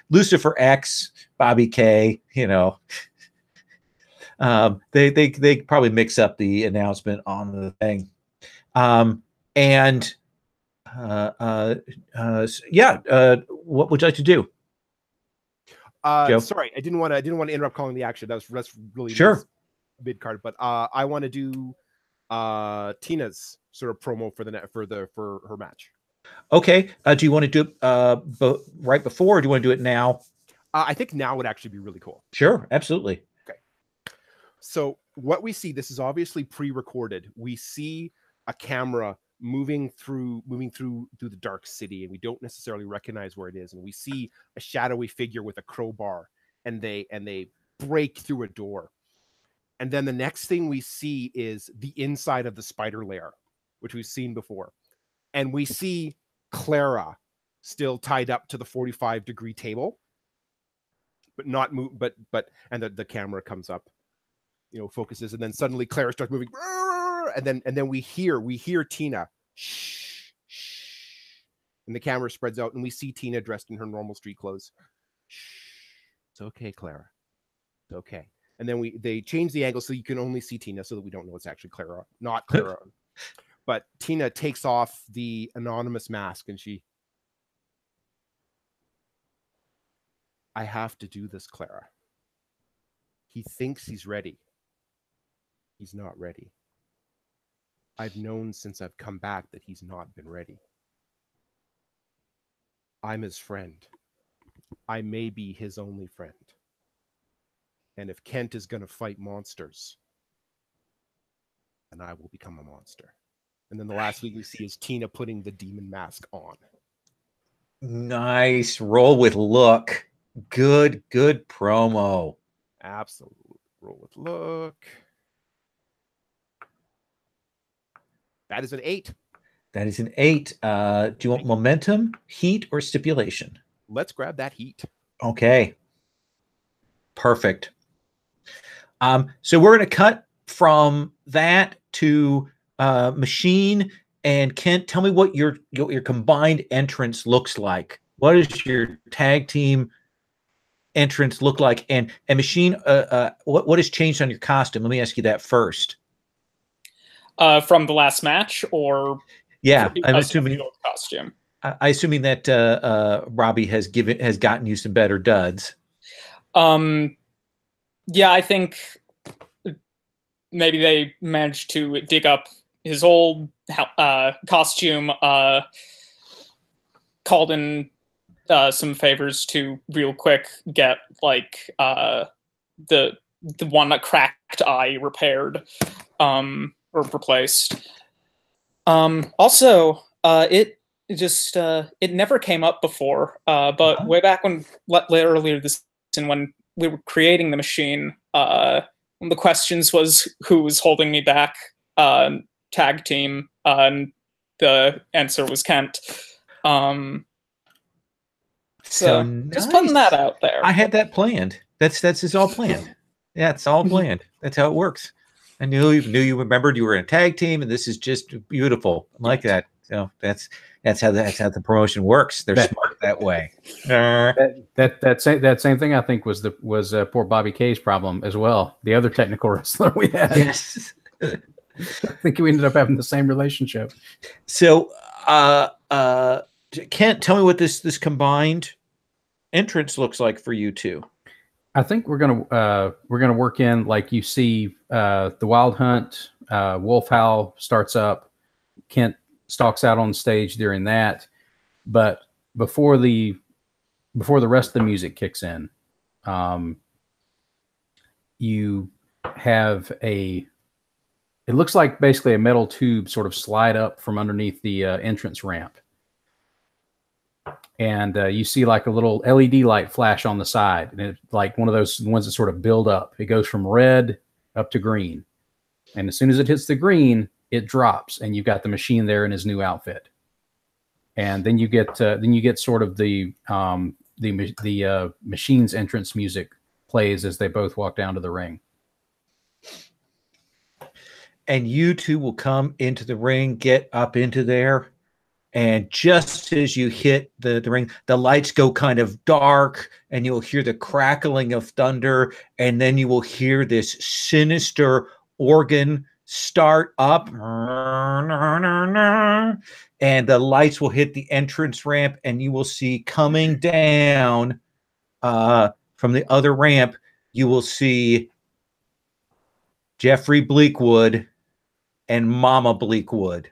Lucifer X, Bobby K, they probably mix up the announcement on the thing. What would you like to do? Joe? Sorry, I didn't want to interrupt calling the action. That's really sure mid card, but I want to do Tina's sort of promo for her match. Okay. Do you want to do it right before, or do you want to do it now? I think now would actually be really cool. Sure, absolutely. Okay. So what we see, this is obviously pre-recorded. We see a camera moving through the dark city, and we don't necessarily recognize where it is. And we see a shadowy figure with a crowbar, and they break through a door. And then the next thing we see is the inside of the spider lair, which we've seen before. And we see Clara still tied up to the 45-degree table, but not move. But and the camera comes up, focuses, and then suddenly Clara starts moving, and then we hear Tina, shh, shh, and the camera spreads out, and we see Tina dressed in her normal street clothes. Shh, it's okay, Clara, it's okay. And then they change the angle so you can only see Tina, so that we don't know it's actually Clara, not Clara. But Tina takes off the anonymous mask, and I have to do this, Clara. He thinks he's ready. He's not ready. I've known since I've come back that he's not been ready. I'm his friend. I may be his only friend. And if Kent is going to fight monsters, then I will become a monster. And then the last thing we see is Tina putting the demon mask on. Nice. Roll with look. Good promo. Absolute roll with look. That is an 8. That is an 8. Do you want momentum, heat, or stipulation? Let's grab that heat. Okay. Perfect. So we're going to cut from that to Machine and Kent. Tell me what your combined entrance looks like. What does your tag team entrance look like? And Machine, what has changed on your costume? Let me ask you that first. From the last match, or yeah, I'm assuming costume. I assuming that Robbie has gotten you some better duds. Yeah, I think maybe they managed to dig up his old costume, called in some favors to real quick get like the one that cracked eye repaired or replaced. Also, it never came up before, but way back when earlier this season when we were creating the machine, one of the questions was who was holding me back, tag team, and the answer was Kent. So nice. Just putting that out there. I had that planned. That's just all planned. Yeah, it's all planned. That's how it works. I knew you remembered you were in a tag team, and this is just beautiful. I like that. So that's how the promotion works. They're smart that way. That same thing I think was poor Bobby K's problem as well. The other technical wrestler we had. Yes. I think we ended up having the same relationship. So Kent, tell me what this combined entrance looks like for you two. I think we're gonna work in, like, you see the Wild Hunt, Wolf Howl starts up, Kent stalks out on stage during that, but before the rest of the music kicks in, you have it looks like basically a metal tube sort of slide up from underneath the entrance ramp. And you see like a little LED light flash on the side, and it's like one of those ones that sort of build up. It goes from red up to green, and as soon as it hits the green, it drops, and you've got the machine there in his new outfit. And then you get sort of the machine's entrance music plays as they both walk down to the ring. And you two will come into the ring, get up into there. And just as you hit the ring, the lights go kind of dark, and you'll hear the crackling of thunder, and then you will hear this sinister organ start up, and the lights will hit the entrance ramp, and you will see coming down from the other ramp, you will see Jeffrey Bleakwood and Mama Bleakwood.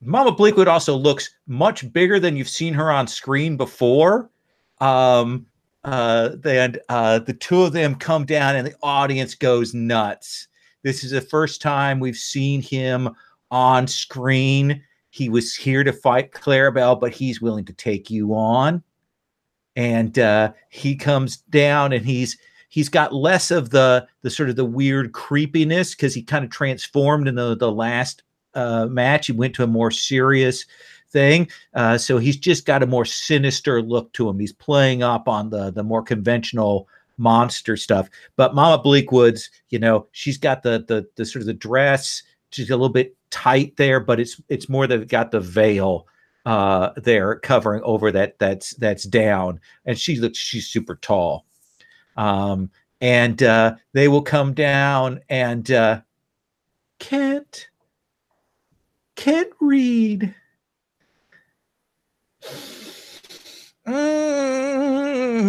Mama Bleakwood also looks much bigger than you've seen her on screen before. Then the two of them come down, and the audience goes nuts. This is the first time we've seen him on screen. He was here to fight Clarabelle, but he's willing to take you on. And he comes down, and he's got less of the sort of the weird creepiness, because he kind of transformed in the last match. He went to a more serious thing, so he's just got a more sinister look to him. He's playing up on the more conventional monster stuff. But Mama Bleakwood's, she's got the sort of the dress. She's a little bit tight there, but it's more that got the veil there covering over that's down, and she's super tall. And they will come down, and Kent Reed.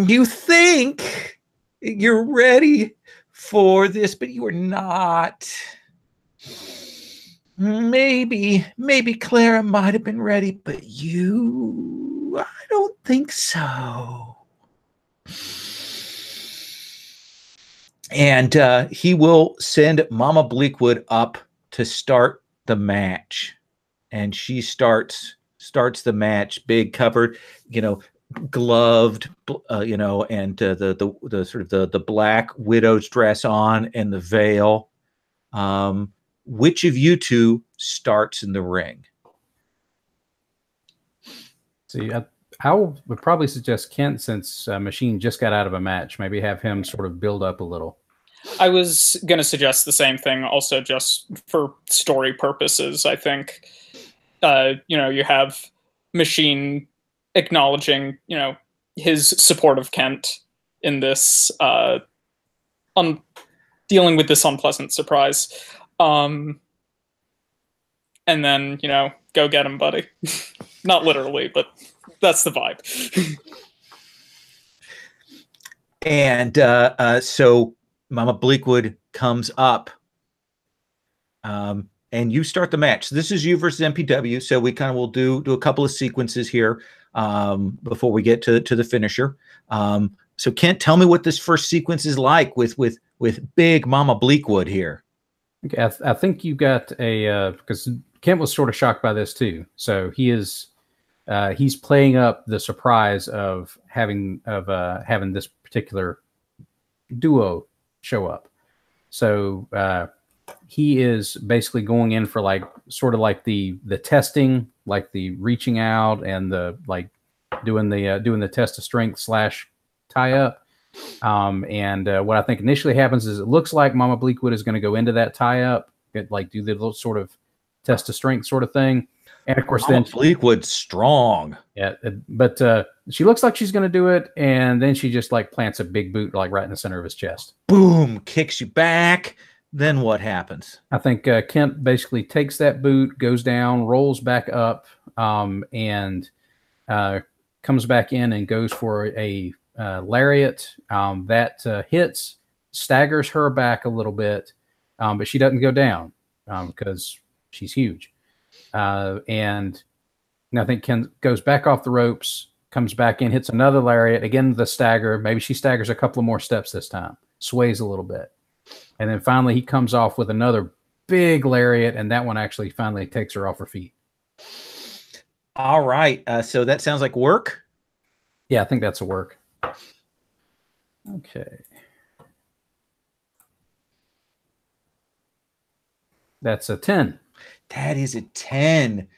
You think you're ready for this, but you are not. Maybe Clara might have been ready, but I don't think so. And he will send Mama Bleakwood up to start the match, and she starts the match, big covered, gloved, and the sort of the black widow's dress on and the veil. Which of you two starts in the ring? See, would probably suggest Kent, since Machine just got out of a match, maybe have him sort of build up a little. I was going to suggest the same thing, also just for story purposes. I think, you have Machine acknowledging, his support of Kent in this, dealing with this unpleasant surprise. And then, go get him, buddy. Not literally, but that's the vibe. And so Mama Bleakwood comes up, and you start the match. So this is you versus MPW. So we kind of will do a couple of sequences here before we get to the finisher. So Kent, tell me what this first sequence is like with big Mama Bleakwood here. Okay, I think you got a because Kent was sort of shocked by this too. So he's playing up the surprise of having this particular duo show up. So he is basically going in for sort of like the testing, like the reaching out and the doing the test of strength / tie up. And what I think initially happens is it looks like Mama Bleakwood is going to go into that tie up, do the little sort of test of strength sort of thing. And of course, Mama Bleakwood's strong. Yeah, but she looks like she's going to do it, and then she just plants a big boot right in the center of his chest. Boom! Kicks you back. Then what happens? I think Kent basically takes that boot, goes down, rolls back up, and comes back in and goes for a lariat that hits, staggers her back a little bit, but she doesn't go down because she's huge. And I think Ken goes back off the ropes, comes back in, hits another lariat, again the stagger. Maybe she staggers a couple of more steps this time, sways a little bit. And then finally he comes off with another big lariat, and that one actually finally takes her off her feet. All right. So that sounds like work? Yeah, I think that's a work. Okay. That's a 10. That is a 10.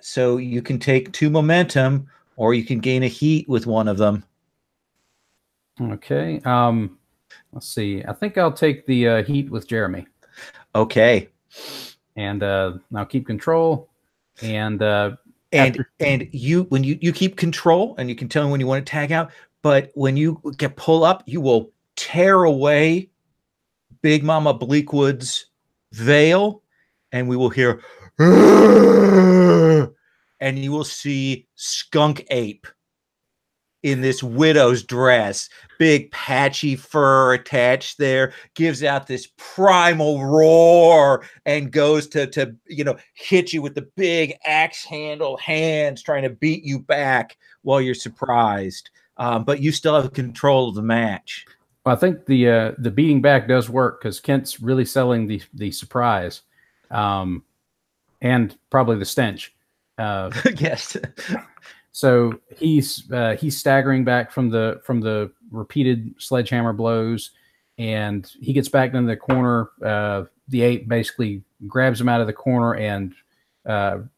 So you can take 2 momentum, or you can gain a heat with one of them. Okay. Let's see. I think I'll take the heat with Jeremy. Okay. And I'll keep control. And you when you keep control, and you can tell me when you want to tag out, but when you pull up, you will tear away Big Mama Bleakwood's veil, and we will hear, and you will see Skunk Ape in this widow's dress, big patchy fur attached there, gives out this primal roar and goes to hit you with the big axe handle hands, trying to beat you back while you're surprised. But you still have control of the match. Well, I think the beating back does work because Kent's really selling the surprise, and probably the stench. Yes. So he's staggering back from the repeated sledgehammer blows, and he gets back into the corner. The ape basically grabs him out of the corner and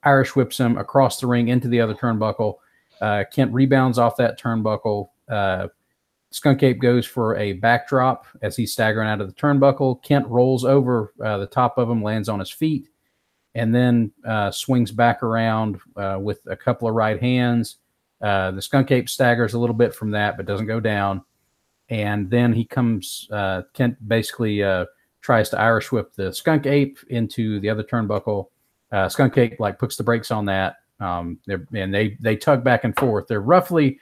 Irish whips him across the ring into the other turnbuckle. Kent rebounds off that turnbuckle. Skunk Ape goes for a backdrop as he's staggering out of the turnbuckle. Kent rolls over the top of him, lands on his feet, and then swings back around with a couple of right hands. The Skunk Ape staggers a little bit from that, but doesn't go down. And then he comes, Kent basically tries to Irish whip the Skunk Ape into the other turnbuckle. Skunk Ape puts the brakes on that. And they tug back and forth. They're roughly,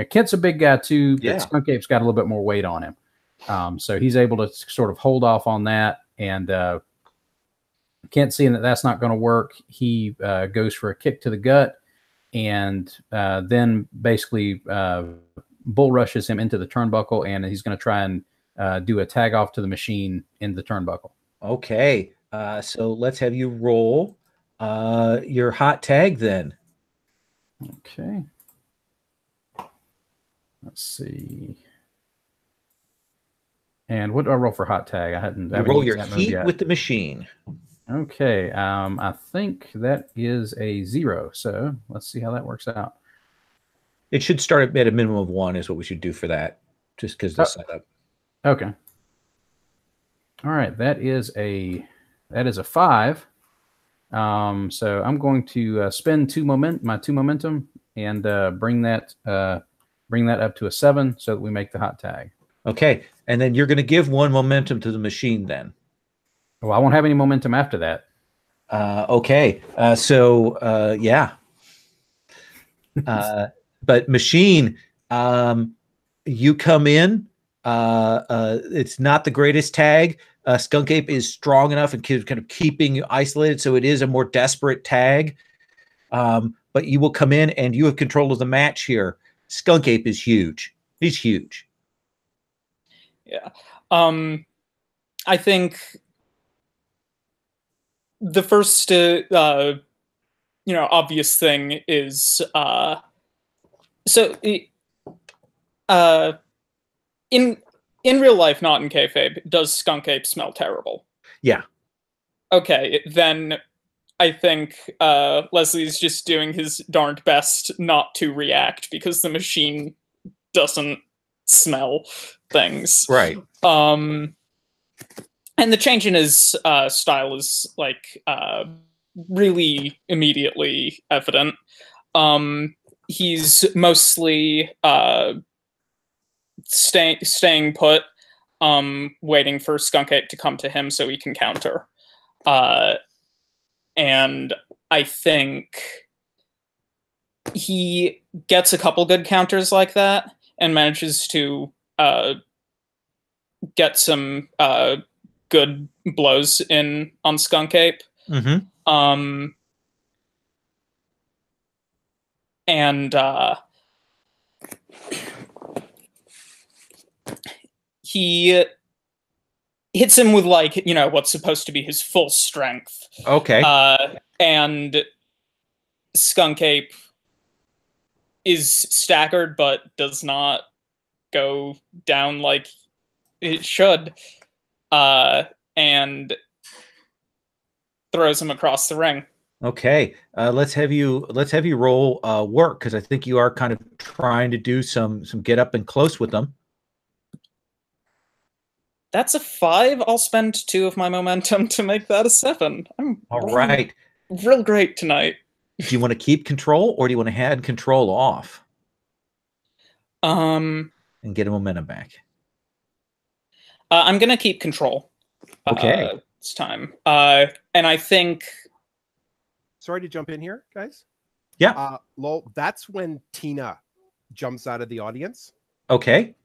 Kent's a big guy too, but Skunk Ape's got a little bit more weight on him. So he's able to sort of hold off on that. And Kent, seeing that that's not going to work, he goes for a kick to the gut, and then basically bull rushes him into the turnbuckle, and he's going to try and do a tag off to the machine in the turnbuckle. Okay. So let's have you roll your hot tag then. Okay. Let's see. And what do I roll for hot tag? I hadn't. You roll your heat with the machine. Okay. I think that is a 0. So let's see how that works out. It should start at a minimum of 1 is what we should do for that, just because the setup. Okay. All right, that is a 5. So I'm going to spend my 2 momentum and bring that up to a 7 so that we make the hot tag. Okay, and then you're going to give 1 momentum to the machine then. Well, I won't have any momentum after that. Okay, so yeah. But machine, you come in. It's not the greatest tag. Skunk Ape is strong enough and kind of keeping you isolated, so it is a more desperate tag. But you will come in and you have control of the match here. Skunk Ape is huge. He's huge. Yeah. I think the first, obvious thing is, in real life, not in kayfabe, does Skunk Ape smell terrible? Yeah. Okay, then I think Leslie's just doing his darned best not to react because the machine doesn't smell things. Right. And the change in his style is like really immediately evident. He's mostly staying put, waiting for Skunk Ape to come to him so he can counter. And I think he gets a couple good counters like that and manages to get some good blows in on Skunk Ape. Mm-hmm. And he hits him with, like, what's supposed to be his full strength. Okay. And Skunk Ape is staggered, but does not go down like it should. And throws him across the ring. Okay. Let's have you roll work, because I think you are kind of trying to do some get up and close with them. That's a 5. I'll spend 2 of my momentum to make that a 7. I'm all right. Real great tonight. Do you want to keep control, or do you want to hand control off? And get a momentum back. I'm gonna keep control. Okay. It's time. And I think. Sorry to jump in here, guys. Yeah. Lol. That's when Tina jumps out of the audience. Okay.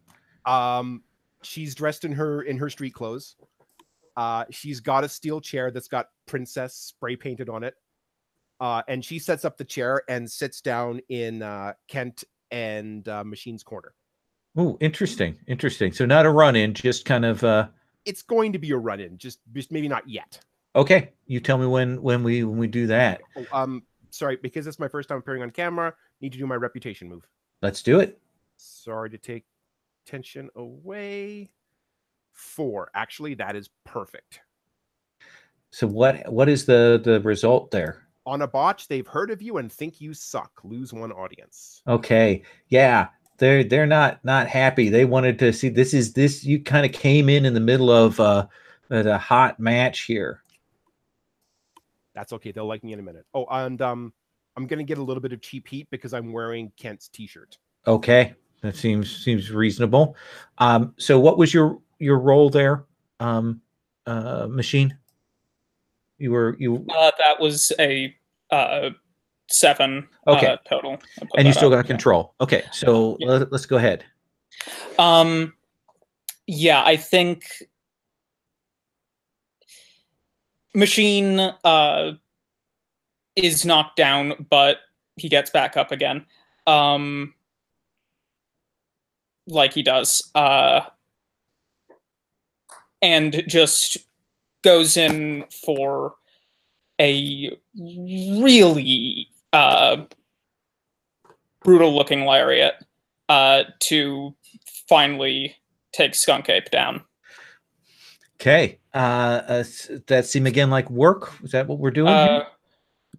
She's dressed in her street clothes. She's got a steel chair that's got Princess spray painted on it. And she sets up the chair and sits down in Kent and Machine's corner. Oh, interesting. So not a run-in, just kind of. It's going to be a run-in, just maybe not yet. Okay, you tell me when we do that. Sorry, because it's my first time appearing on camera. Need to do my reputation move. Let's do it. Sorry to take tension away. 4. Actually, that is perfect. So what is the result there? On a botch, they've heard of you and think you suck. Lose 1 audience. Okay. Yeah. They're not happy. They wanted to see this. You kind of came in the middle of the hot match here. That's okay. They'll like me in a minute. Oh, and I'm gonna get a little bit of cheap heat because I'm wearing Kent's t-shirt. Okay, that seems reasonable. So what was your role there, Machine? That was a 7. Okay. Total. And you still got control. Okay, so yeah. Let's go ahead. Yeah, I think Machine is knocked down, but he gets back up again. Like he does. And just goes in for a really brutal looking lariat to finally take Skunk Ape down. Okay. That seem again like work? Is that what we're doing here?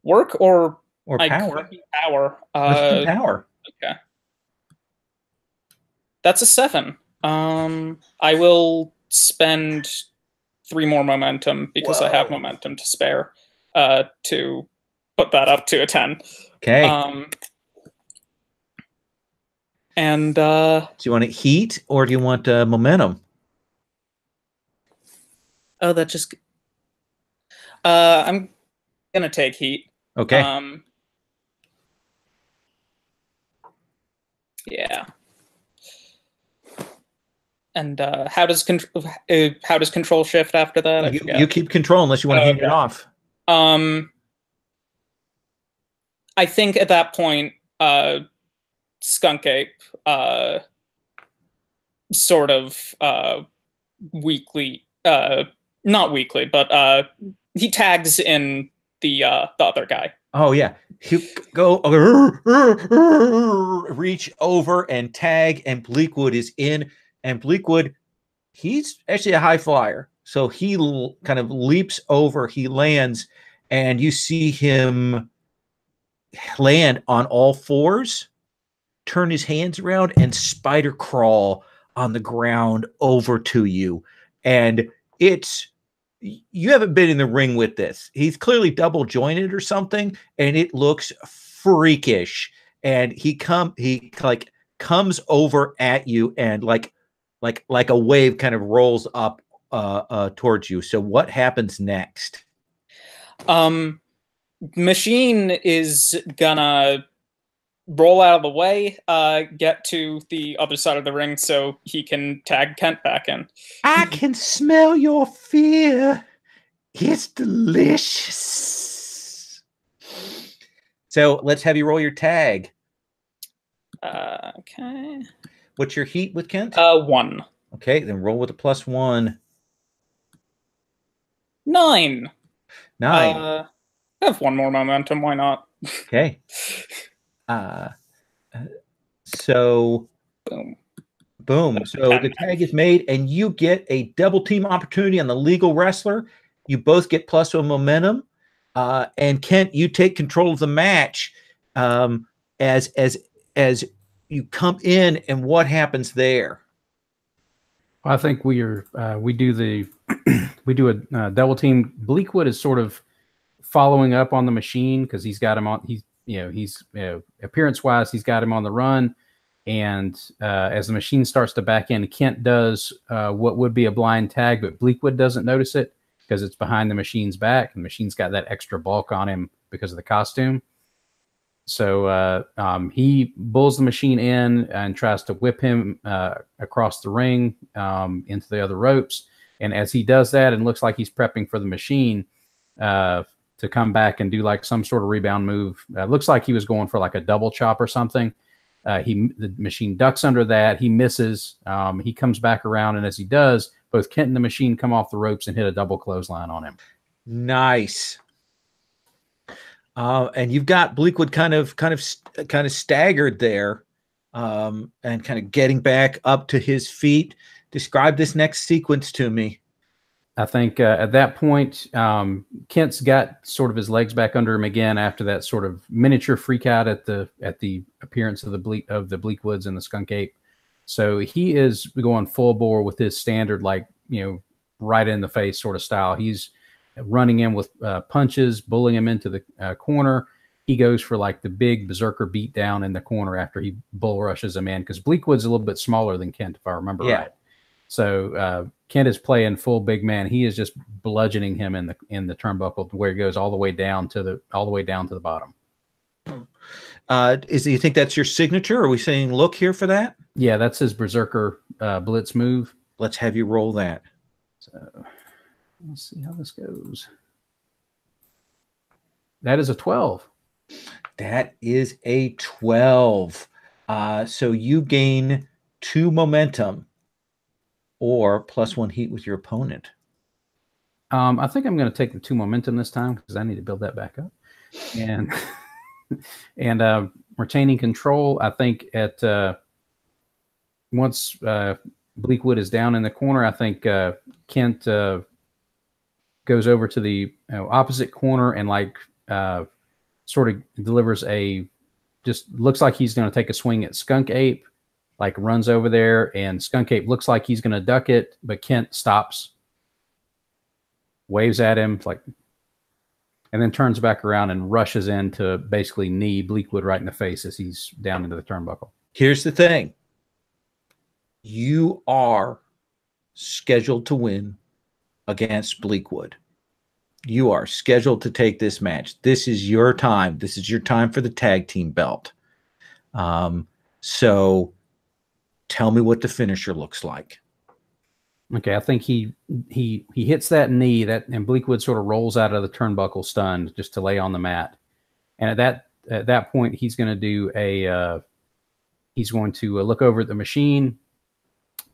Work or power? Power. Let's do power. Okay. That's a 7. I will spend 3 more momentum because I have momentum to spare to put that up to a 10. Okay. And do you want it heat or do you want momentum? oh, that just I'm gonna take heat. Okay. Yeah. And how does control shift after that? I forget. You keep control unless you want to hand it off. I think at that point, Skunk Ape sort of weekly, not weekly, but he tags in the other guy. Oh yeah, he go reach over and tag, and Bleakwood is in, and Bleakwood, he's actually a high flyer, so he kind of leaps over, he lands, and you see him land on all fours, turn his hands around, and spider crawl on the ground over to you, and it's. You haven't been in the ring with this. He's clearly double jointed or something, and it looks freakish. And he comes over at you, and like a wave kind of rolls up towards you. So what happens next? Machine is gonna roll out of the way, get to the other side of the ring so he can tag Kent back in. I can smell your fear. It's delicious. So let's have you roll your tag. Okay. What's your heat with Kent? 1. Okay, then roll with a +1. 9. 9. I have 1 more momentum. Why not? Okay. So boom. So the tag is made, and you get a double team opportunity on the legal wrestler. You both get +1 momentum. And Kent, you take control of the match as you come in, and what happens there? I think we do a double team. Bleakwood is sort of following up on the machine because he's got him on. He's appearance wise, he's got him on the run. And as the machine starts to back in, Kent does what would be a blind tag, but Bleakwood doesn't notice it because it's behind the machine's back. And the machine's got that extra bulk on him because of the costume. So he bulls the machine in and tries to whip him across the ring into the other ropes. And as he does that, and looks like he's prepping for the machine to come back and do like some sort of rebound move. Looks like he was going for like a double chop or something. The machine ducks under that. He misses. He comes back around, and as he does, both Kent and the machine come off the ropes and hit a double clothesline on him. Nice. And you've got Bleakwood kind of staggered there, and kind of getting back up to his feet. Describe this next sequence to me. I think at that point, Kent's got sort of his legs back under him again after that sort of miniature freak out at the appearance of the Bleakwoods and the Skunk Ape. So he is going full bore with his standard, like, right in the face sort of style. He's running in with punches, bullying him into the corner. He goes for like the big berserker beat down in the corner after he bull rushes him in, because Bleakwood's a little bit smaller than Kent, if I remember right. So Kent is playing full big man. He is just bludgeoning him in the turnbuckle to where he goes all the way down to the bottom. Do you think that's your signature? Are we saying look here for that? Yeah, that's his berserker blitz move. Let's have you roll that. So let's see how this goes. That is a 12. That is a 12. So you gain 2 momentum, or +1 heat with your opponent. I think I'm going to take the 2 momentum this time because I need to build that back up. And and retaining control, I think at once Bleakwood is down in the corner, I think Kent goes over to the opposite corner and like sort of delivers just looks like he's going to take a swing at Skunk Ape. like runs over there, and Skunk Ape looks like he's going to duck it, but Kent stops, waves at him, like, and then turns back around and rushes in to basically knee Bleakwood right in the face as he's down into the turnbuckle. Here's the thing. You are scheduled to win against Bleakwood. You are scheduled to take this match. This is your time. This is your time for the tag team belt. So tell me what the finisher looks like. Okay, I think he hits that knee, and Bleakwood sort of rolls out of the turnbuckle stunned just to lay on the mat. And at that point, he's going to do he's going to look over at the machine,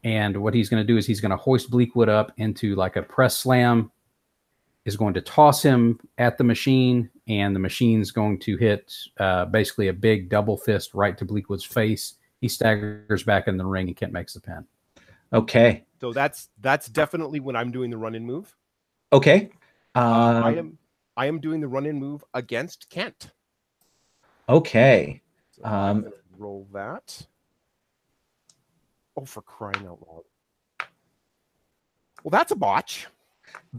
and what he's going to do is he's going to hoist Bleakwood up into like a press slam, is going to toss him at the machine, and the machine's going to hit basically a big double fist right to Bleakwood's face. He staggers back in the ring, and Kent makes the pin. Okay. So that's definitely when I'm doing the run-in move. Okay. I am doing the run-in move against Kent. Okay. So I'm gonna roll that. Oh, for crying out loud! Well, that's a botch.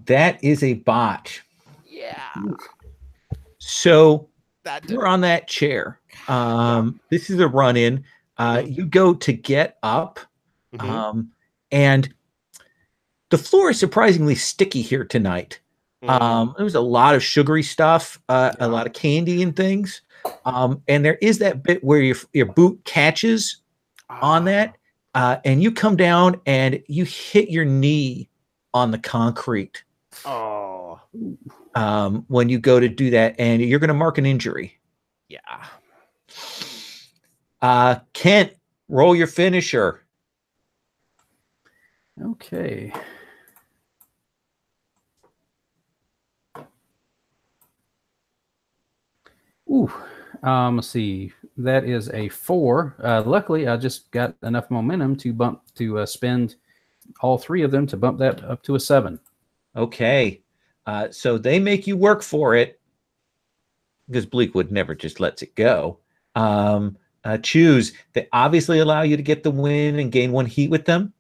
That is a botch. Yeah. So That you're on that chair. This is a run-in. You go to get up, and the floor is surprisingly sticky here tonight. There was a lot of sugary stuff, a lot of candy and things. And there is that bit where your boot catches on that, and you come down and you hit your knee on the concrete. Oh. When you go to do that, and you're going to mark an injury. Yeah. Kent, roll your finisher. Okay. Ooh, let's see. That is a 4. Luckily, I just got enough momentum to spend all 3 of them to bump that up to a 7. Okay. So they make you work for it because Bleakwood never just lets it go. Choose. They obviously allow you to get the win and gain 1 heat with them.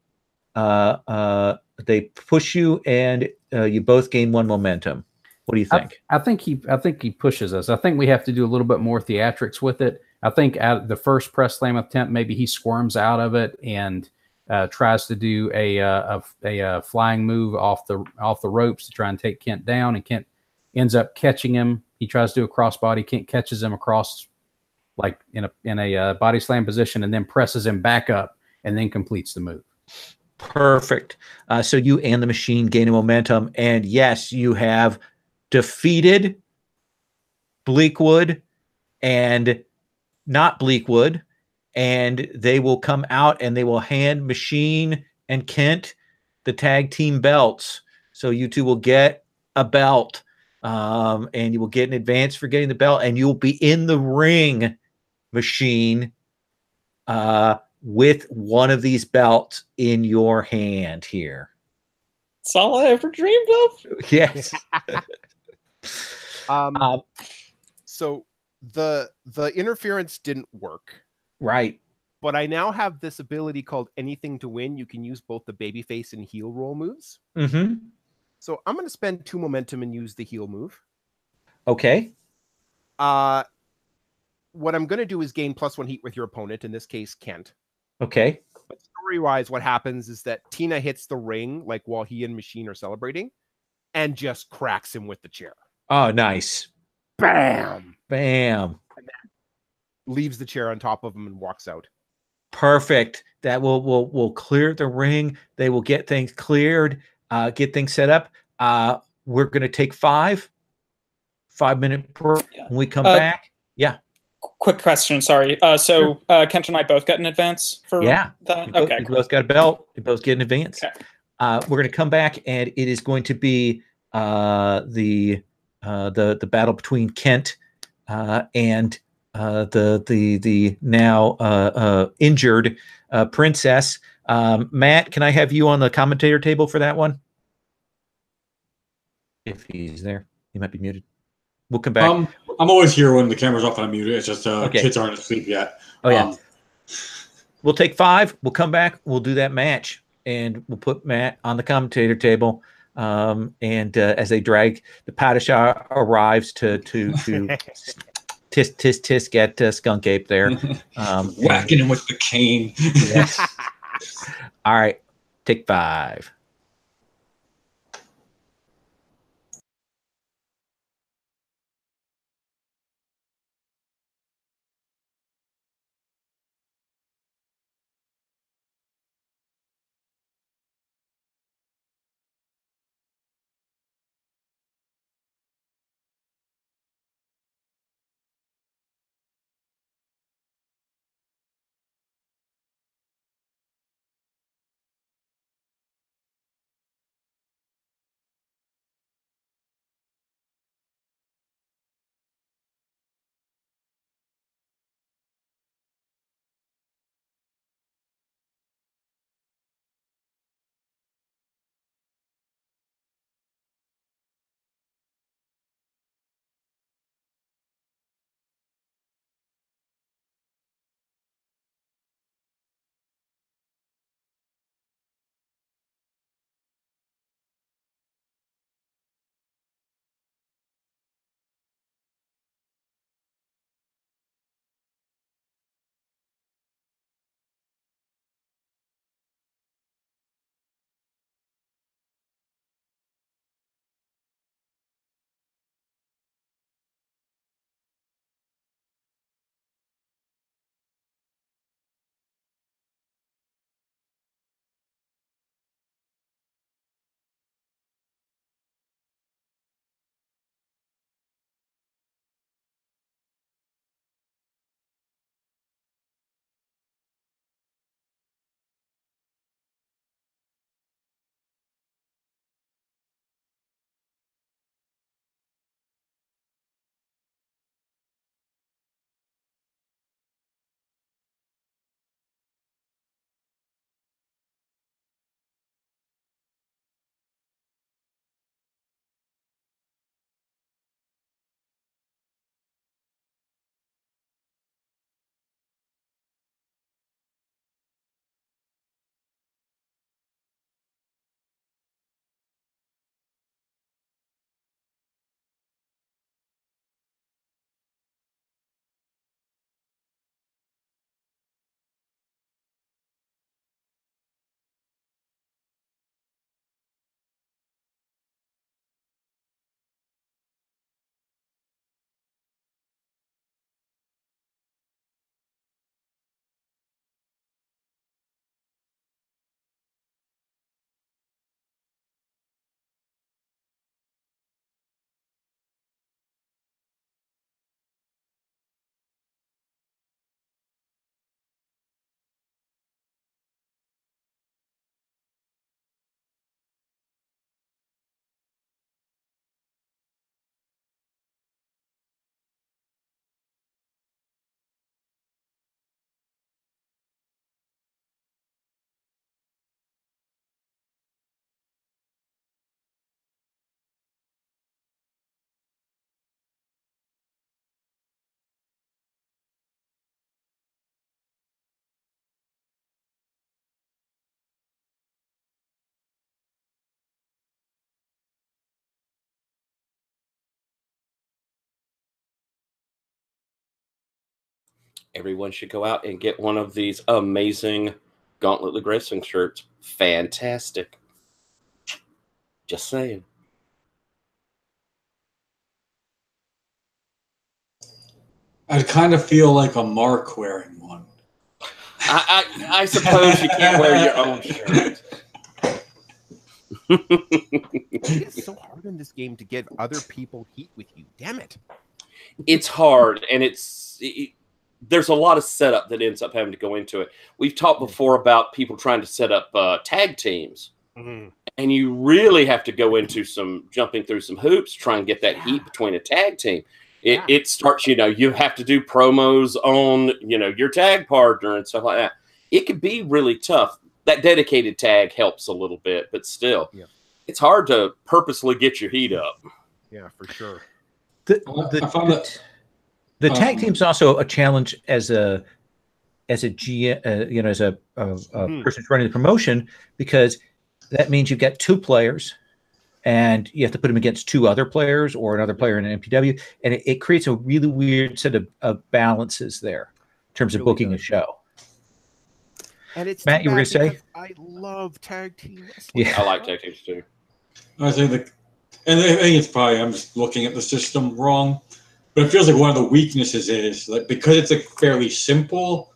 They push you, and you both gain 1 momentum. What do you think? I think he pushes us. I think we have to do a little bit more theatrics with it. I think at the first press slam attempt, maybe he squirms out of it and tries to do a flying move off the ropes to try and take Kent down, and Kent ends up catching him. He tries to do a crossbody. Kent catches him across, like in a body slam position, and then presses him back up, and then completes the move. Perfect. So you and the machine gain a momentum, and yes, you have defeated Bleakwood and not Bleakwood, and they will come out and they will hand Machine and Kent the tag team belts. So you two will get a belt, and you will get an advance for getting the belt, and you'll be in the ring, Machine, with one of these belts in your hand here. It's all I ever dreamed of. Yes. So the interference didn't work. Right. But I now have this ability called Anything to Win. You can use both the babyface and heel roll moves. Mm-hmm. So I'm going to spend 2 momentum and use the heel move. Okay. What I'm going to do is gain +1 heat with your opponent, in this case, Kent. Okay. But story-wise, what happens is that Tina hits the ring, like while he and Machine are celebrating, and just cracks him with the chair. Oh, nice. Bam! Bam. And then leaves the chair on top of him and walks out. Perfect. That will clear the ring. They will get things cleared, get things set up. We're going to take 5-minute break. When we come back. Yeah. Quick question. Sorry. So Sure. Kent and I both got an advance for that? Okay. You both got a belt. You both get an advance. Okay. We're going to come back, and it is going to be the battle between Kent and the now injured Princess. Matt, can I have you on the commentator table for that one? If he's there, he might be muted. We'll come back. I'm always here when the camera's off and I'm muted. It's just Okay. kids aren't asleep yet. Oh yeah. we'll take 5. We'll come back. We'll do that match, and we'll put Matt on the commentator table. And as they drag, the Padishah arrives to tisk get Skunk Ape there, whacking him with the cane. Yes. All right, take 5. Everyone should go out and get one of these amazing Gauntlet Wrestling shirts. Fantastic. Just saying. I kind of feel like a Mark wearing one. I suppose you can't wear your own shirt. It is so hard in this game to give other people heat with you. Damn it. It's hard, and there's a lot of setup that ends up having to go into it. We've talked before about people trying to set up tag teams, and you really have to go into jumping through some hoops to try and get that heat between a tag team. It starts, you have to do promos on, your tag partner and stuff like that. It could be really tough. That dedicated tag helps a little bit, but still, it's hard to purposely get your heat up. Yeah, for sure. The tag team's also a challenge as as a G, as a person who's running the promotion, because that means you've got 2 players, and you have to put them against 2 other players or another player in an MPW, and it creates a really weird set of balances there in terms of booking a show. And it's Matt, you were going to say? I love tag team wrestling. Yeah. I like tag teams too. I think and I think it's probably, I'm just looking at the system wrong, but it feels like one of the weaknesses is like, because it's like fairly simple,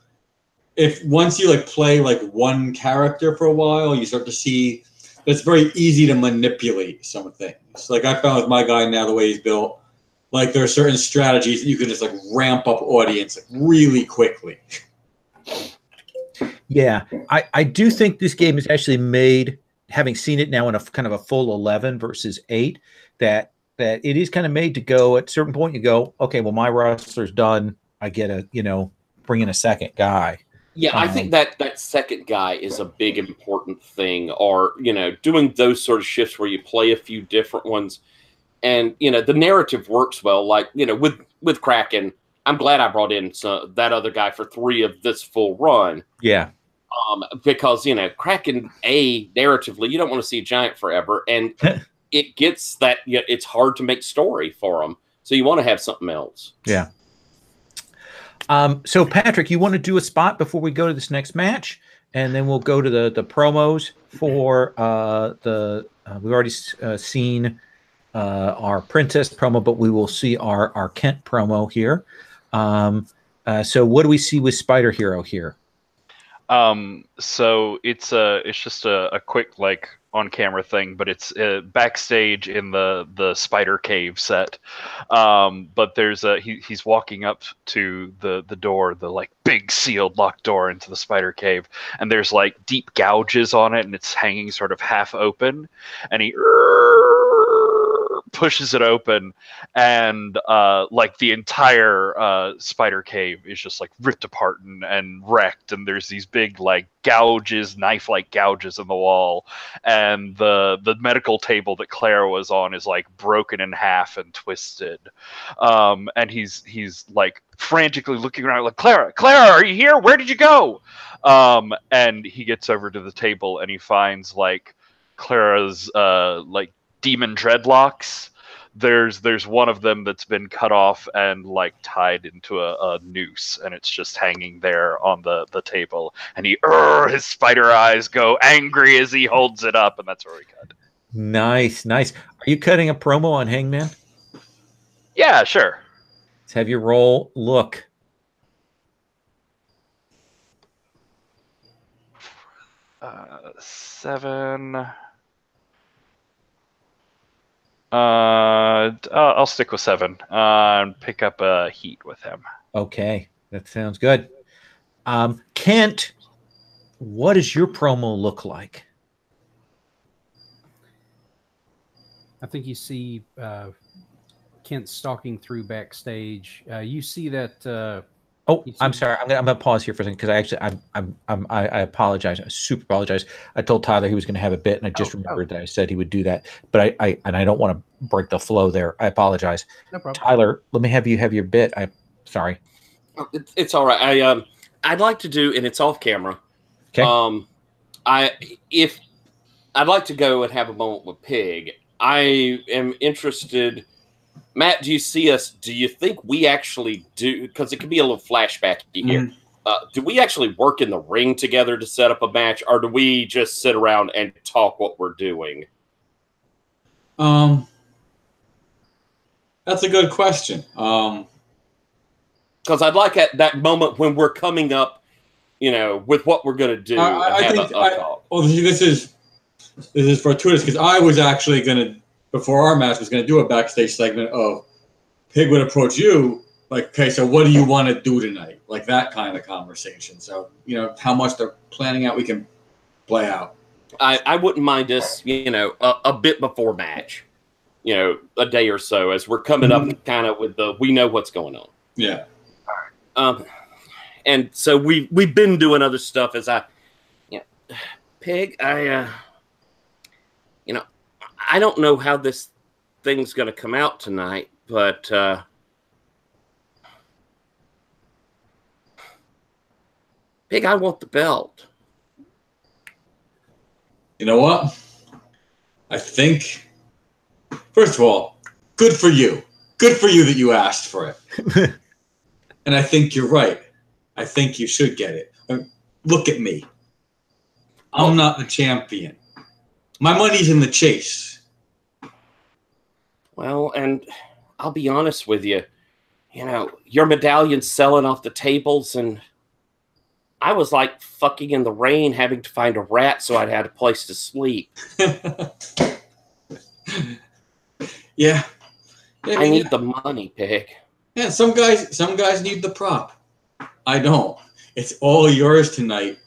if once you like play like one character for a while, you start to see that it's very easy to manipulate some things. Like I found with my guy now, the way he's built, like there are certain strategies that you can just like ramp up audience like really quickly. Yeah, I do think this game is actually made, having seen it now in a kind of a full 11 versus 8, that it is kind of made to go at a certain point. You go, okay, well, my roster's done. I get a, bring in a second guy. Yeah, I think that second guy is a big important thing, or doing those sort of shifts where you play a few different ones, and the narrative works well. Like with Kraken, I'm glad I brought in that other guy for 3 of this full run. Yeah. Because Kraken narratively, you don't want to see a giant forever, and it gets that it's hard to make story for them, so you want to have something else. Yeah. So Patrick, you want to do a spot before we go to this next match, and then we'll go to the promos for we've already seen our Princess promo, but we will see our Kent promo here. So what do we see with Spider Hero here? So it's just a quick like on camera thing, but it's backstage in the spider cave set. But there's he's walking up to the door, the like big sealed locked door into the spider cave, and there's like deep gouges on it, and it's hanging sort of half open, and he pushes it open, and like the entire spider cave is just like ripped apart and wrecked, and there's these big like gouges, knife-like gouges in the wall, and the medical table that Clara was on is like broken in half and twisted, and he's like frantically looking around like, Clara, are you here? Where did you go? And he gets over to the table and he finds like Clara's like demon dreadlocks. There's one of them that's been cut off and like tied into a noose, and it's just hanging there on the table, and his spider eyes go angry as he holds it up, and that's where we cut. Nice. Are you cutting a promo on Hangman? Yeah, sure. Let's have your roll look. Seven. I'll stick with 7 and pick up a heat with him. Okay, that sounds good. Kent, what does your promo look like? I think you see Kent stalking through backstage. You see that. I'm sorry. I'm gonna pause here for a second because I apologize. I super apologize. I told Tyler he was gonna have a bit, and I just remembered that I said he would do that. But I don't want to break the flow there. I apologize. No problem. Tyler, let me have you have your bit. I'm sorry. It's all right. I'd like to do, and it's off camera. Okay. I'd like to go and have a moment with Pig. I am interested. Matt, do you see us? Do you think we actually do? Because it could be a little flashback here. Do we actually work in the ring together to set up a match, or do we just sit around and talk what we're doing? That's a good question. Because I'd like at that moment when we're coming up, with what we're going to do. I think. This is fortuitous because I was actually going to, before our match, was going to do a backstage segment of Pig would approach you like, okay, so what do you want to do tonight? Like that kind of conversation. So, how much they're planning out, we can play out. I wouldn't mind us, a bit before match, a day or so as we're coming up kind of with we know what's going on. Yeah. And so we've been doing other stuff as Pig, I don't know how this thing's going to come out tonight, but Pig, I want the belt. You know what? I think, first of all, good for you. Good for you that you asked for it. And I think you're right. I think you should get it. Look at me. I'm not the champion. My money's in the chase. Well, and I'll be honest with you. You know, your medallion's selling off the tables, and I was like fucking in the rain having to find a rat so I'd had a place to sleep. Yeah. I need the money, Pig. Yeah, some guys need the prop. I don't. It's all yours tonight,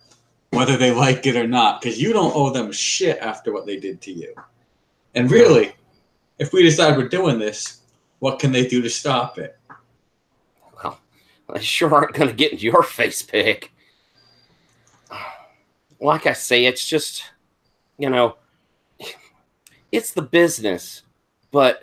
whether they like it or not, because you don't owe them shit after what they did to you. And really, if we decide we're doing this, what can they do to stop it? Well, they sure aren't going to get into your face, Pig. Like I say, it's just, you know, it's the business, but,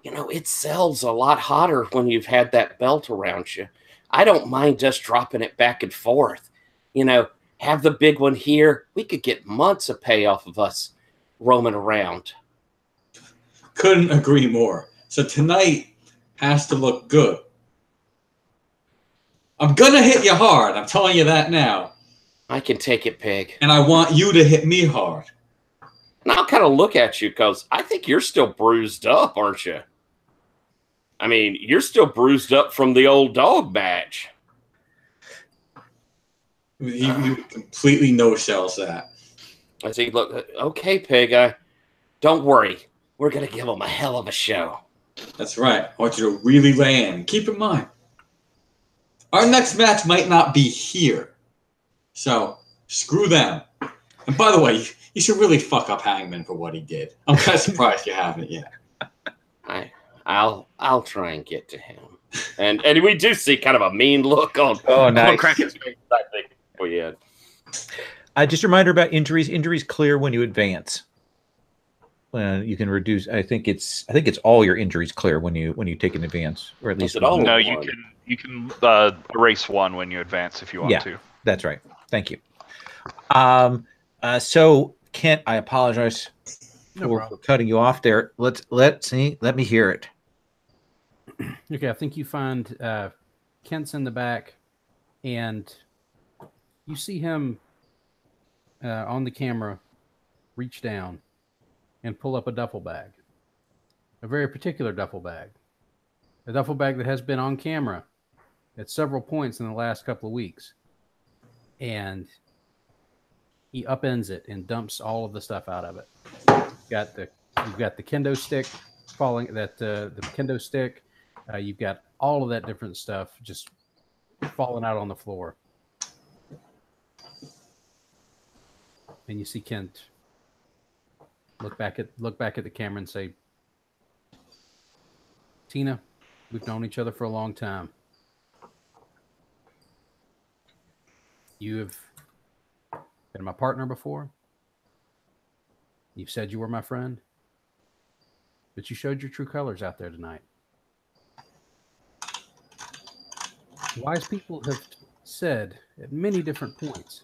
you know, it sells a lot hotter when you've had that belt around you. I don't mind just dropping it back and forth. You know, have the big one here. We could get months of payoff of us roaming around. Couldn't agree more. So tonight has to look good. I'm going to hit you hard. I'm telling you that now. I can take it, Pig. And I want you to hit me hard. And I'll kind of look at you because I think you're still bruised up, aren't you? I mean, you're still bruised up from the old dog match. He completely no-sells that. I see, look, okay, Pig, don't worry. We're going to give him a hell of a show. That's right. I want you to really lay in. Keep in mind, our next match might not be here. So, screw them. And by the way, you should really fuck up Hangman for what he did. I'm kind of surprised you haven't yet. I'll try and get to him. And we do see kind of a mean look on nice. Kraken's face, I think. We had. Just a reminder about injuries. Injuries clear when you advance. You can reduce. I think it's all your injuries clear when you take an advance, or at least all. No, you can erase one when you advance if you want to. That's right. Thank you. So Kent, I apologize for cutting you off there. Let me hear it. Okay, I think you find Kent's in the back, and you see him on the camera reach down and pull up a duffel bag, a very particular duffel bag, a duffel bag that has been on camera at several points in the last couple of weeks, and he upends it and dumps all of the stuff out of it. You've got the kendo stick falling. The kendo stick. You've got all of that different stuff just falling out on the floor. And you see Kent look back at the camera and say, "Tina, we've known each other for a long time. You have been my partner before. You've said you were my friend, but you showed your true colors out there tonight. Wise people have said at many different points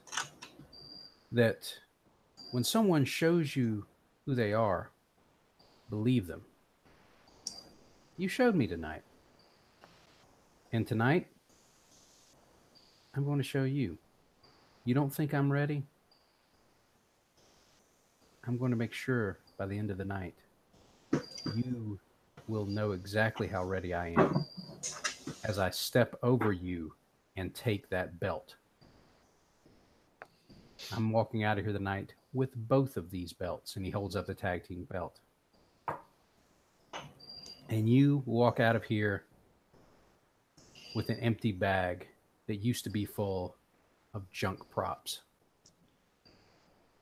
that when someone shows you who they are, believe them. You showed me tonight. And tonight, I'm going to show you. You don't think I'm ready? I'm going to make sure by the end of the night, you will know exactly how ready I am as I step over you and take that belt. I'm walking out of here tonight with both of these belts." And he holds up the tag team belt. "And you walk out of here with an empty bag that used to be full of junk props."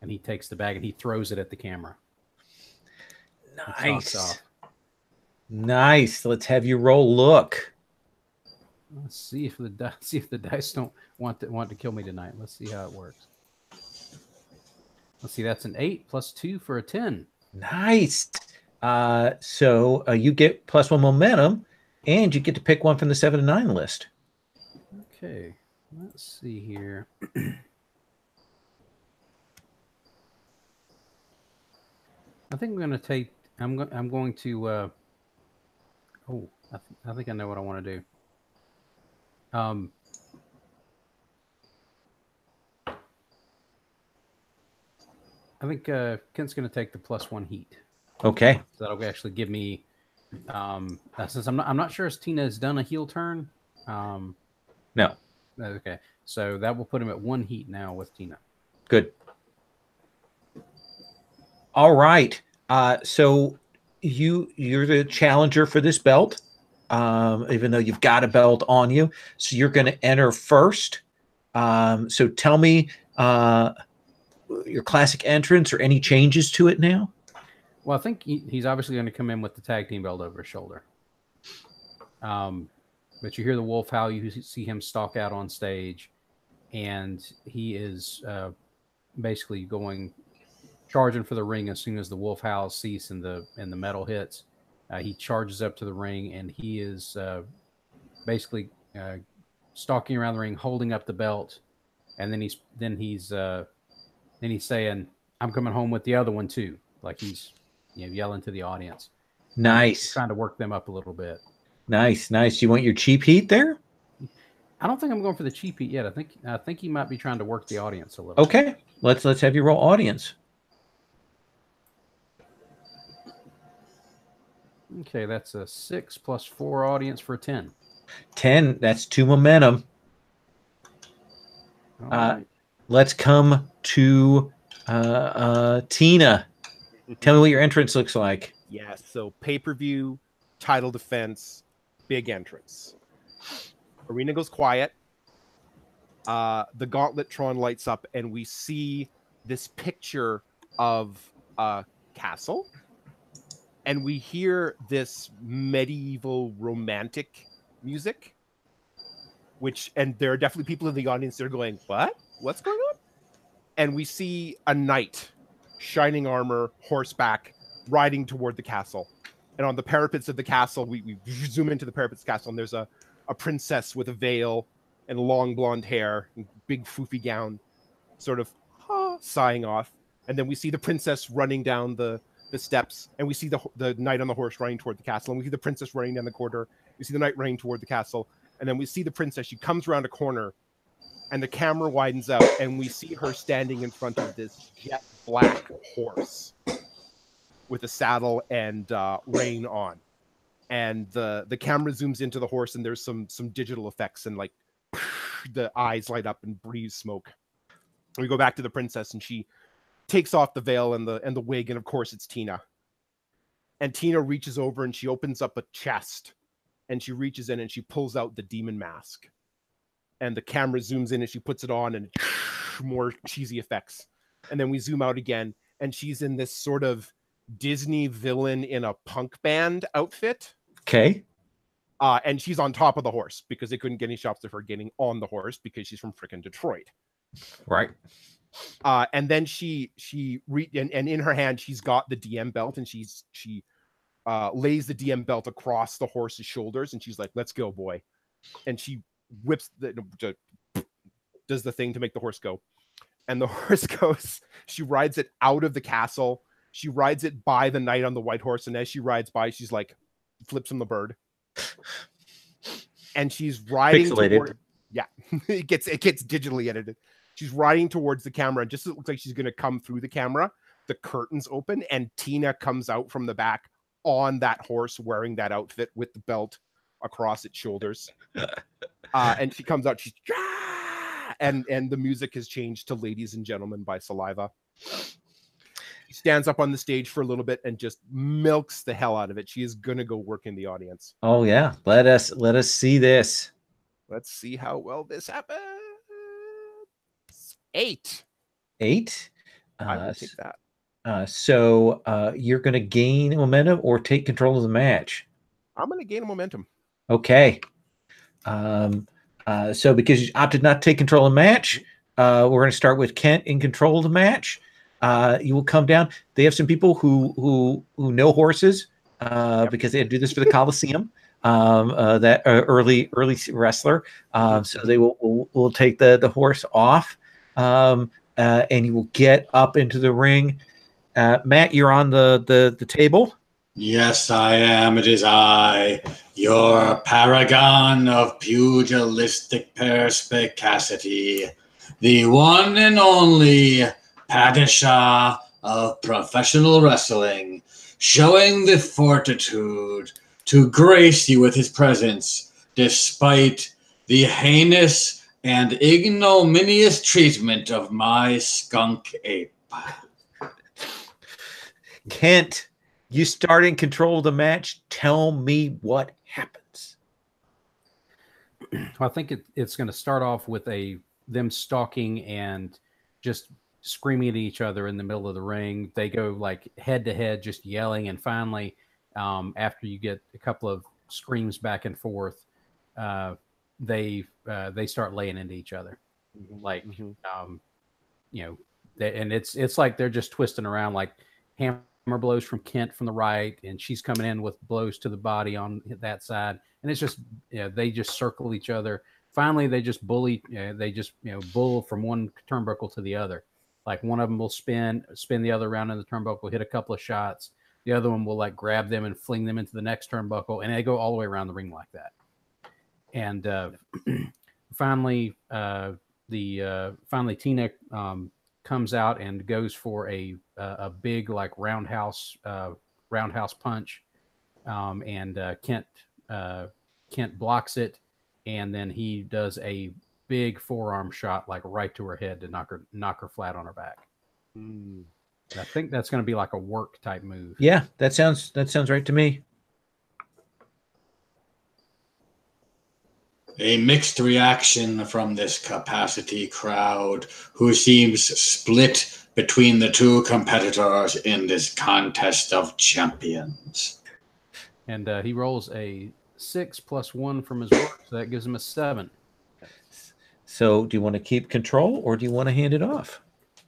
And he takes the bag and he throws it at the camera. Nice. Nice. Let's have you roll look. Let's see if the dice don't want to kill me tonight. Let's see how it works. Let's see. That's an 8 plus 2 for a 10. Nice. So you get +1 momentum, and you get to pick one from the 7 to 9 list. Okay. Let's see here. I think I'm going to take. I'm going to. Oh, I think I know what I want to do. I think Kent's going to take the +1 heat. Okay. So that'll actually give me. Since I'm not sure if Tina has done a heel turn. No. Okay, so that will put him at 1 heat now with Tina. Good. All right. So you're the challenger for this belt, even though you've got a belt on you. So you're going to enter first. So tell me your classic entrance or any changes to it now. Well, I think he's obviously going to come in with the tag team belt over his shoulder. But you hear the wolf howl. You see him stalk out on stage, and he is basically charging for the ring as soon as the wolf howls cease and the metal hits. He charges up to the ring, and he is basically stalking around the ring, holding up the belt, and then he's saying, "I'm coming home with the other one too," like he's yelling to the audience. Nice. Trying to work them up a little bit. Nice. You want your cheap heat there? I don't think I'm going for the cheap heat yet. I think he might be trying to work the audience a little. Okay, let's have you roll audience. Okay, that's a 6 + 4 audience for 10. 10. That's 2 momentum. Right. Let's come to Tina. Tell me what your entrance looks like. Yeah, so pay-per-view, title defense, big entrance. Arena goes quiet. The Gauntlet Tron lights up, and we see this picture of a castle. And we hear this medieval romantic music, and there are definitely people in the audience that are going, "What? What's going on?" And we see a knight, shining armor, horseback, riding toward the castle. And on the parapets of the castle, we zoom into the parapets of the castle, and there's a princess with a veil and long blonde hair and big foofy gown, sort of sighing off. And then we see the princess running down the steps, and we see the knight on the horse running toward the castle, and we see the princess running down the corridor. We see the knight running toward the castle, and then we see the princess. She comes around a corner, and the camera widens out, and we see her standing in front of this jet black horse with a saddle and rein on. And the camera zooms into the horse, and there's some digital effects, and like the eyes light up and breathe smoke. We go back to the princess, and she takes off the veil and the wig, and of course it's Tina. And Tina reaches over and she opens up a chest, and she reaches in and she pulls out the demon mask. And the camera zooms in and she puts it on, and more cheesy effects. And then we zoom out again, and she's in this sort of Disney villain in a punk band outfit. Okay. And she's on top of the horse because they couldn't get any shots of her getting on the horse because she's from frickin' Detroit. Right. And then she in her hand she's got the DM belt, and she lays the DM belt across the horse's shoulders, and she's like, "Let's go, boy." And she whips does the thing to make the horse go, and the horse goes. She rides it out of the castle. She rides it by the knight on the white horse, and as she rides by, she's like, flips him the bird, and she's riding toward, yeah, it gets digitally edited. She's riding towards the camera, and just as it looks like she's going to come through the camera, the curtains open, and Tina comes out from the back on that horse wearing that outfit with the belt across its shoulders. And she comes out, she's and the music has changed to Ladies and Gentlemen by Saliva. She stands up on the stage for a little bit and just milks the hell out of it. She is going to go work in the audience. Oh yeah. Let us see this. Let's see how well this happens. 8. I will take that. So you're going to gain momentum or take control of the match. I'm going to gain a momentum. Okay. So because you opted not to take control of the match, we're going to start with Kent in control of the match. You will come down. They have some people who know horses because they had to do this for the Coliseum. that early wrestler. So they will take the horse off, and you will get up into the ring. Matt, you're on the table. Yes, I am. It is I, your paragon of pugilistic perspicacity, the one and only Padishah of professional wrestling, showing the fortitude to grace you with his presence, despite the heinous and ignominious treatment of my skunk ape. Kent, you start in control of the match. Tell me what happens. I think it's going to start off with them stalking and just screaming at each other in the middle of the ring. They go like head to head, just yelling, and finally, after you get a couple of screams back and forth, they start laying into each other, like and it's like they're just twisting around, like hammer blows from Kent from the right, and she's coming in with blows to the body on that side, and it's just they just circle each other. Finally, they just bully. They just bull from one turnbuckle to the other. Like one of them will spin the other around in the turnbuckle, hit a couple of shots. The other one will like grab them and fling them into the next turnbuckle, and they go all the way around the ring like that. And finally, Tina comes out and goes for a big like roundhouse punch, and Kent blocks it, and then he does a big forearm shot like right to her head to knock her flat on her back. I think that's going to be like a work type move. Yeah, that sounds right to me. A mixed reaction from this capacity crowd, who seems split between the two competitors in this contest of champions. And he rolls a 6 + 1 from his work, so that gives him a 7. So, do you want to keep control, or do you want to hand it off?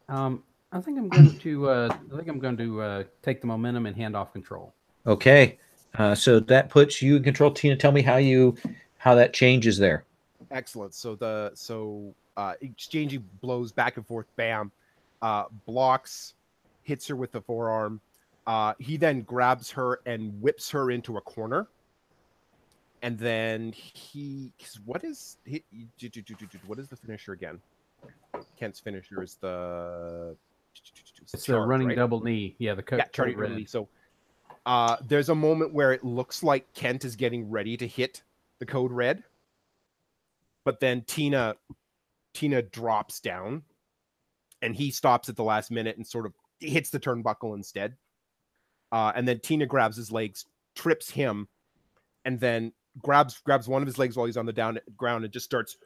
I think I'm going to take the momentum and hand off control. Okay, so that puts you in control. Tina, tell me how that changes there. Excellent. So exchanging blows back and forth. Bam, blocks, hits her with the forearm. He then grabs her and whips her into a corner. And then what is the finisher again? Kent's finisher is it's the running right? Double knee. Yeah, the charting double knee. So there's a moment where it looks like Kent is getting ready to hit the code red, but then Tina drops down, and he stops at the last minute and sort of hits the turnbuckle instead. And then Tina grabs his legs, trips him, and then grabs one of his legs while he's on the ground and just starts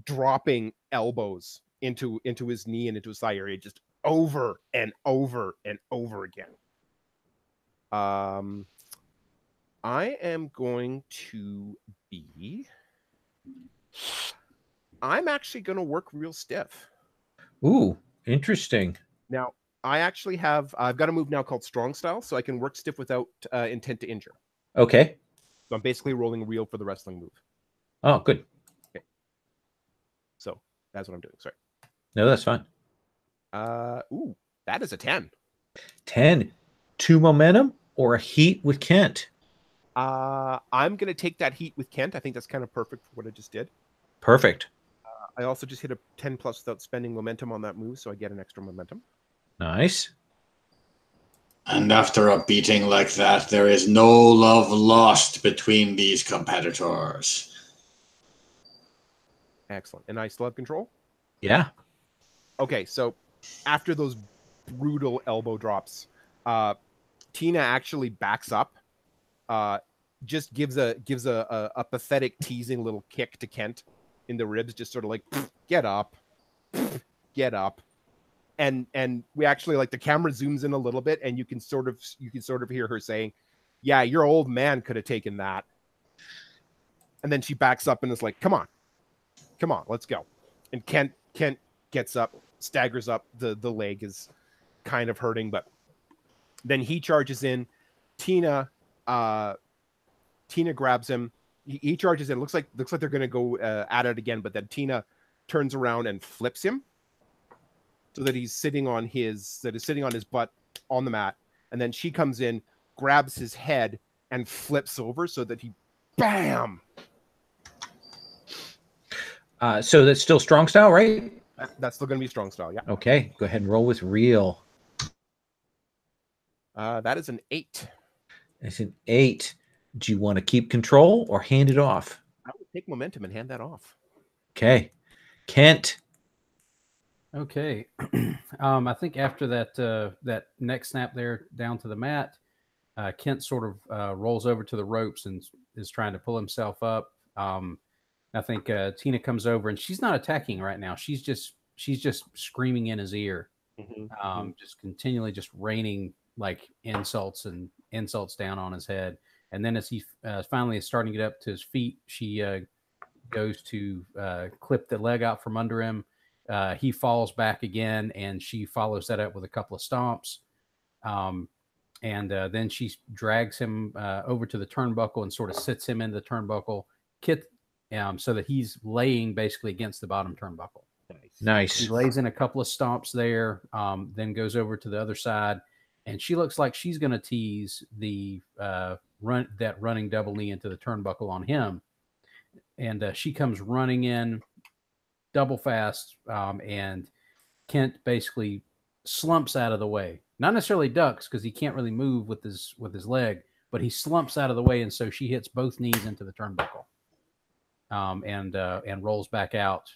dropping elbows into his knee and into his thigh area, just over and over and over again. I am going to be... I'm actually going to work real stiff. Ooh, interesting. Now, I've got a move now called Strong Style, so I can work stiff without intent to injure. Okay. So I'm basically rolling real for the wrestling move. Oh, good. Okay. So that's what I'm doing. Sorry. No, that's fine. Ooh, that is a 10. 10. 2 momentum or a heat with Kent? I'm going to take that heat with Kent. I think that's kind of perfect for what I just did. Perfect. I also just hit a 10 plus without spending momentum on that move, so I get an extra momentum. Nice. And after a beating like that, there is no love lost between these competitors. Excellent. And I still have control? Yeah. Okay, so after those brutal elbow drops, Tina actually backs up, just gives a pathetic teasing little kick to Kent in the ribs, just sort of like, get up, get up. And we actually, like, the camera zooms in a little bit, and you can sort of hear her saying, yeah, your old man could have taken that. And then she backs up and is like, come on, let's go. And Kent gets up, staggers up. The leg is kind of hurting, but then he charges in. Tina Tina grabs him. He charges in. Looks like they're gonna go at it again, but then Tina turns around and flips him so that he's sitting on his butt on the mat, and then she comes in, grabs his head, and flips over so that he, bam. So that's still strong style, right? That's still gonna be strong style, yeah. Okay, go ahead and roll with real. That is an 8. It's an 8. Do you want to keep control or hand it off? I would take momentum and hand that off. Okay. Kent. Okay. I think after that neck snap there down to the mat, Kent sort of rolls over to the ropes and is trying to pull himself up. I think Tina comes over and she's not attacking right now. She's just screaming in his ear, just continually just raining like insults down on his head. And then as he finally is starting to get up to his feet, she goes to clip the leg out from under him. He falls back again, and she follows that up with a couple of stomps. And then she drags him over to the turnbuckle and sort of sits him into the turnbuckle, so that he's laying basically against the bottom turnbuckle. Nice. He lays in a couple of stomps there, then goes over to the other side, and she looks like she's going to tease the running double knee into the turnbuckle on him. And she comes running in double fast, and Kent basically slumps out of the way. Not necessarily ducks because he can't really move with his leg, but he slumps out of the way, and so she hits both knees into the turnbuckle, and rolls back out.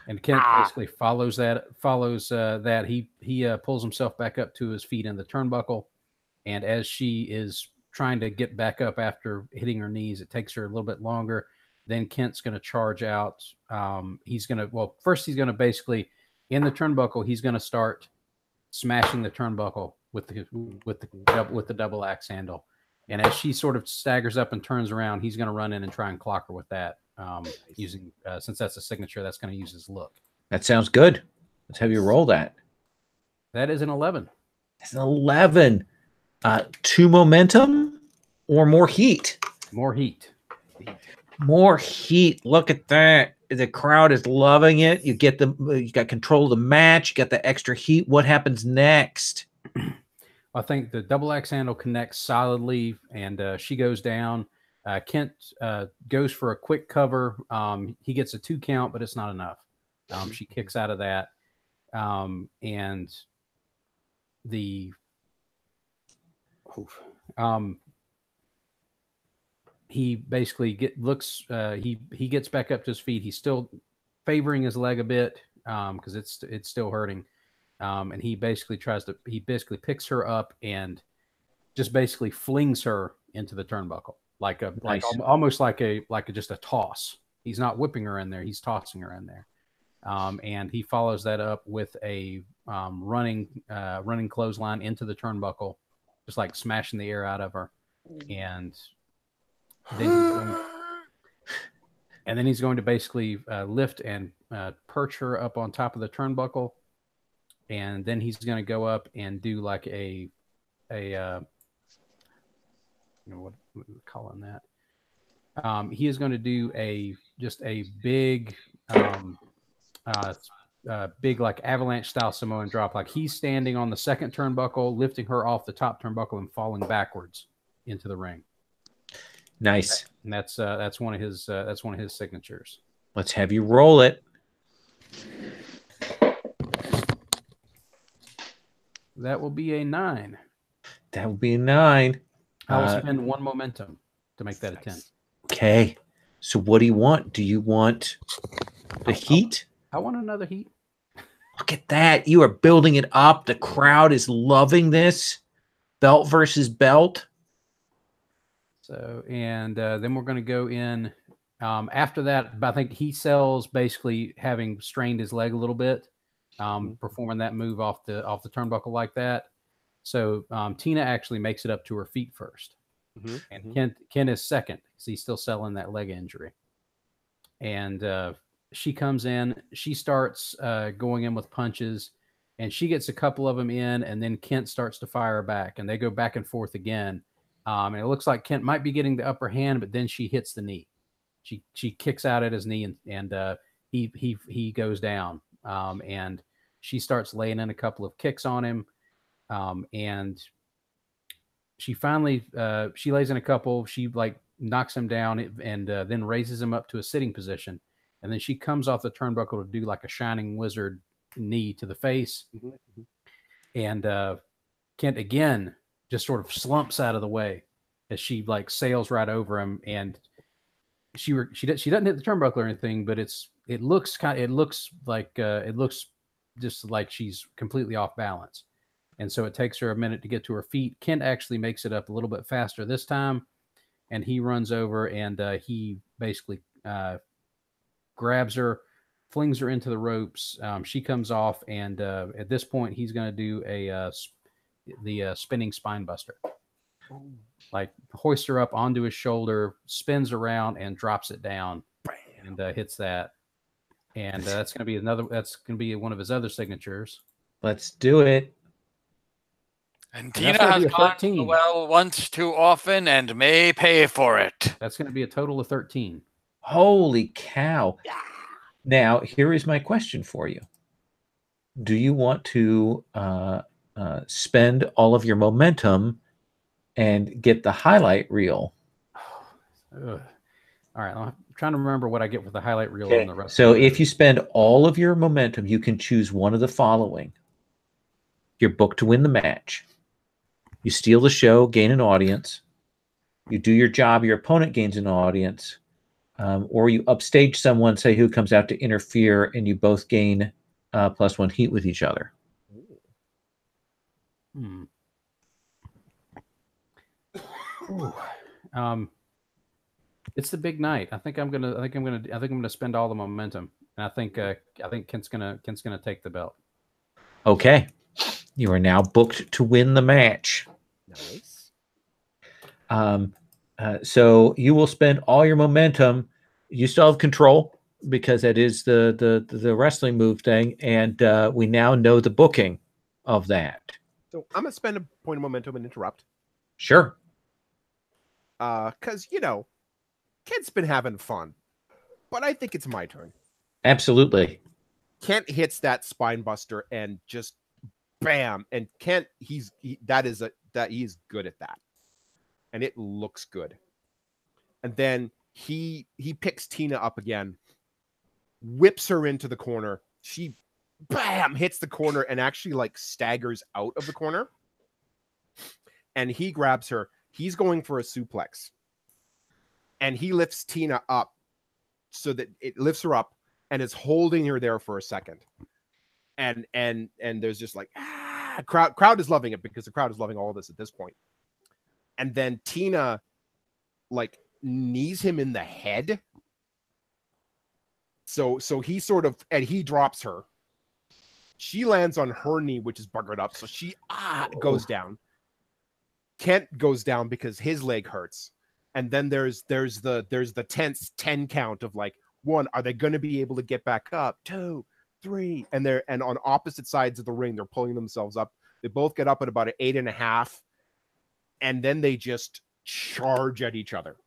And Kent basically follows that. He pulls himself back up to his feet in the turnbuckle, and as she is trying to get back up after hitting her knees, it takes her a little bit longer. Then Kent's going to charge out. First he's going to basically in the turnbuckle. He's going to start smashing the turnbuckle with the double axe handle. And as she sort of staggers up and turns around, he's going to run in and try and clock her with that. Using since that's a signature, that's going to use his look. That sounds good. Let's have you roll that. That is an 11. It's an 11. 2 momentum or more heat? More heat. More heat. Look at that. The crowd is loving it. You got control of the match. You got the extra heat. What happens next? I think the double axe handle connects solidly, and she goes down. Kent goes for a quick cover. He gets a 2 count, but it's not enough. She kicks out of that, and he basically he gets back up to his feet. He's still favoring his leg a bit because it's still hurting, and he basically picks her up and just basically flings her into the turnbuckle almost like just a toss. He's not whipping her in there; he's tossing her in there, and he follows that up with a running clothesline into the turnbuckle, just like smashing the air out of her, and then he's going to basically lift and perch her up on top of the turnbuckle, and then he's going to go up and do like a what are we calling that? He is going to do just a big like avalanche style Samoan drop. Like he's standing on the second turnbuckle, lifting her off the top turnbuckle and falling backwards into the ring. Nice. And that's one of his signatures. Let's have you roll it. That will be a 9. That will be a 9. I will spend 1 momentum to make that a 10. Okay. So what do you want? Do you want the heat? I want another heat. Look at that. You are building it up. The crowd is loving this. Belt versus belt. So, and then we're going to go in after that. I think he sells basically having strained his leg a little bit, performing that move off the turnbuckle like that. So Tina actually makes it up to her feet first, and Ken is second because he's still selling that leg injury. And she comes in. She starts going in with punches, and she gets a couple of them in, and then Kent starts to fire back, and they go back and forth again. And it looks like Kent might be getting the upper hand, but then she hits the knee. She kicks out at his knee, and he goes down. And she starts laying in a couple of kicks on him, and she finally she lays in a couple. She like knocks him down and then raises him up to a sitting position, and then she comes off the turnbuckle to do like a shining wizard knee to the face. And Kent again just sort of slumps out of the way as she like sails right over him, and she doesn't hit the turnbuckle or anything, but it looks just like she's completely off balance, and so it takes her a minute to get to her feet. Kent actually makes it up a little bit faster this time, and he runs over and he basically grabs her, flings her into the ropes. She comes off, and at this point, he's going to do the spinning spine buster. Like hoists her up onto his shoulder, spins around, and drops it down, and hits that. And that's going to be one of his other signatures. Let's do it. And Tina has gone well once too often and may pay for it. That's going to be a total of 13. Holy cow. Yeah. Now, here is my question for you. Do you want to spend all of your momentum and get the highlight reel? All right, I'm trying to remember what I get with the highlight reel okay. on the rest. So if you spend all of your momentum, you can choose one of the following. You're booked to win the match. You steal the show, gain an audience. You do your job, your opponent gains an audience. Or you upstage someone, say who comes out to interfere, and you both gain +1 heat with each other. It's the big night. I think I'm gonna spend all the momentum, and I think Kent's gonna take the belt. Okay, you are now booked to win the match. Nice. So you will spend all your momentum. You still have control because that is the wrestling move thing, and we now know the booking of that. So I'm gonna spend a point of momentum and interrupt. Sure. Because Kent's been having fun, but I think it's my turn. Absolutely. Kent hits that spine buster and just bam, and Kent he is good at that, and it looks good. And then he picks Tina up again, whips her into the corner. She bam hits the corner and actually like staggers out of the corner. And he grabs her. He's going for a suplex. And he lifts Tina up so that it lifts her up and is holding her there for a second. And there's just like crowd is loving it because the crowd is loving all this at this point. And then Tina like knees him in the head. So he sort of, and he drops her. She lands on her knee, which is buggered up. So she goes down. Kent goes down because his leg hurts. And then there's the tense 10 count of like, 1, are they going to be able to get back up? 2, 3, and on opposite sides of the ring, they're pulling themselves up. They both get up at about an 8.5, and then they just charge at each other.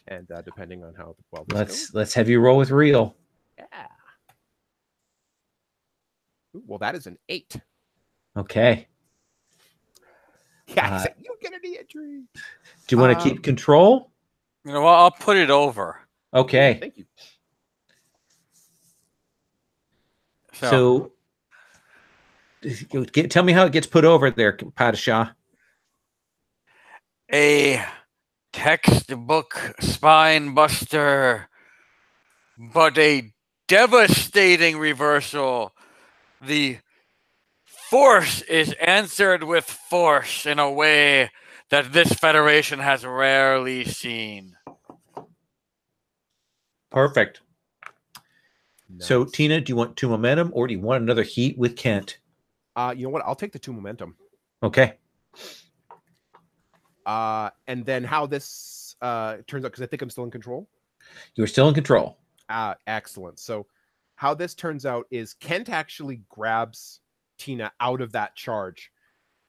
And depending on how well this goes. Let's have you roll with real. Yeah. Ooh, well, that is an 8. Okay. Yeah, you get any injury. Do you want to keep control? You know what? I'll put it over. Okay. Thank you. So tell me how it gets put over there, PbtA. A textbook spine buster, but a devastating reversal. The force is answered with force in a way that this federation has rarely seen. Perfect. Nice. So, Tina, do you want 2 momentum or do you want another heat with Kent? You know what? I'll take the 2 momentum. Okay. And then how this turns out, because I think I'm still in control. You're still in control. Excellent. So how this turns out is Kent actually grabs Tina out of that charge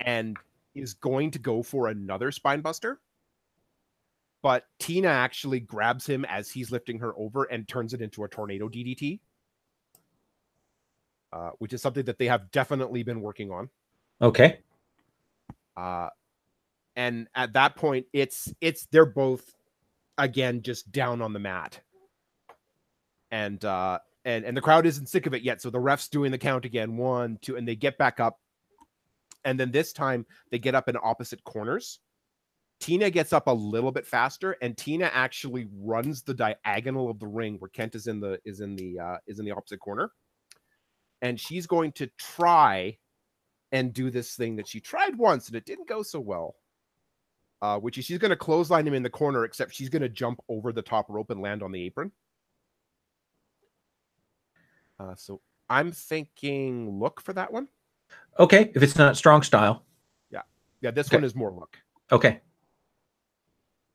and is going to go for another spinebuster. But Tina actually grabs him as he's lifting her over and turns it into a tornado DDT, which is something that they have definitely been working on. Okay. And at that point, they're both again just down on the mat, and the crowd isn't sick of it yet. So the ref's doing the count again, 1, 2, and they get back up, and then this time they get up in opposite corners. Tina gets up a little bit faster, and Tina actually runs the diagonal of the ring where Kent is in the opposite corner, and she's going to try and do this thing that she tried once and it didn't go so well. Which is she's going to clothesline him in the corner, except she's going to jump over the top rope and land on the apron. So I'm thinking look for that one. Okay. If it's not strong style. Yeah, this Okay. one is more look. Okay.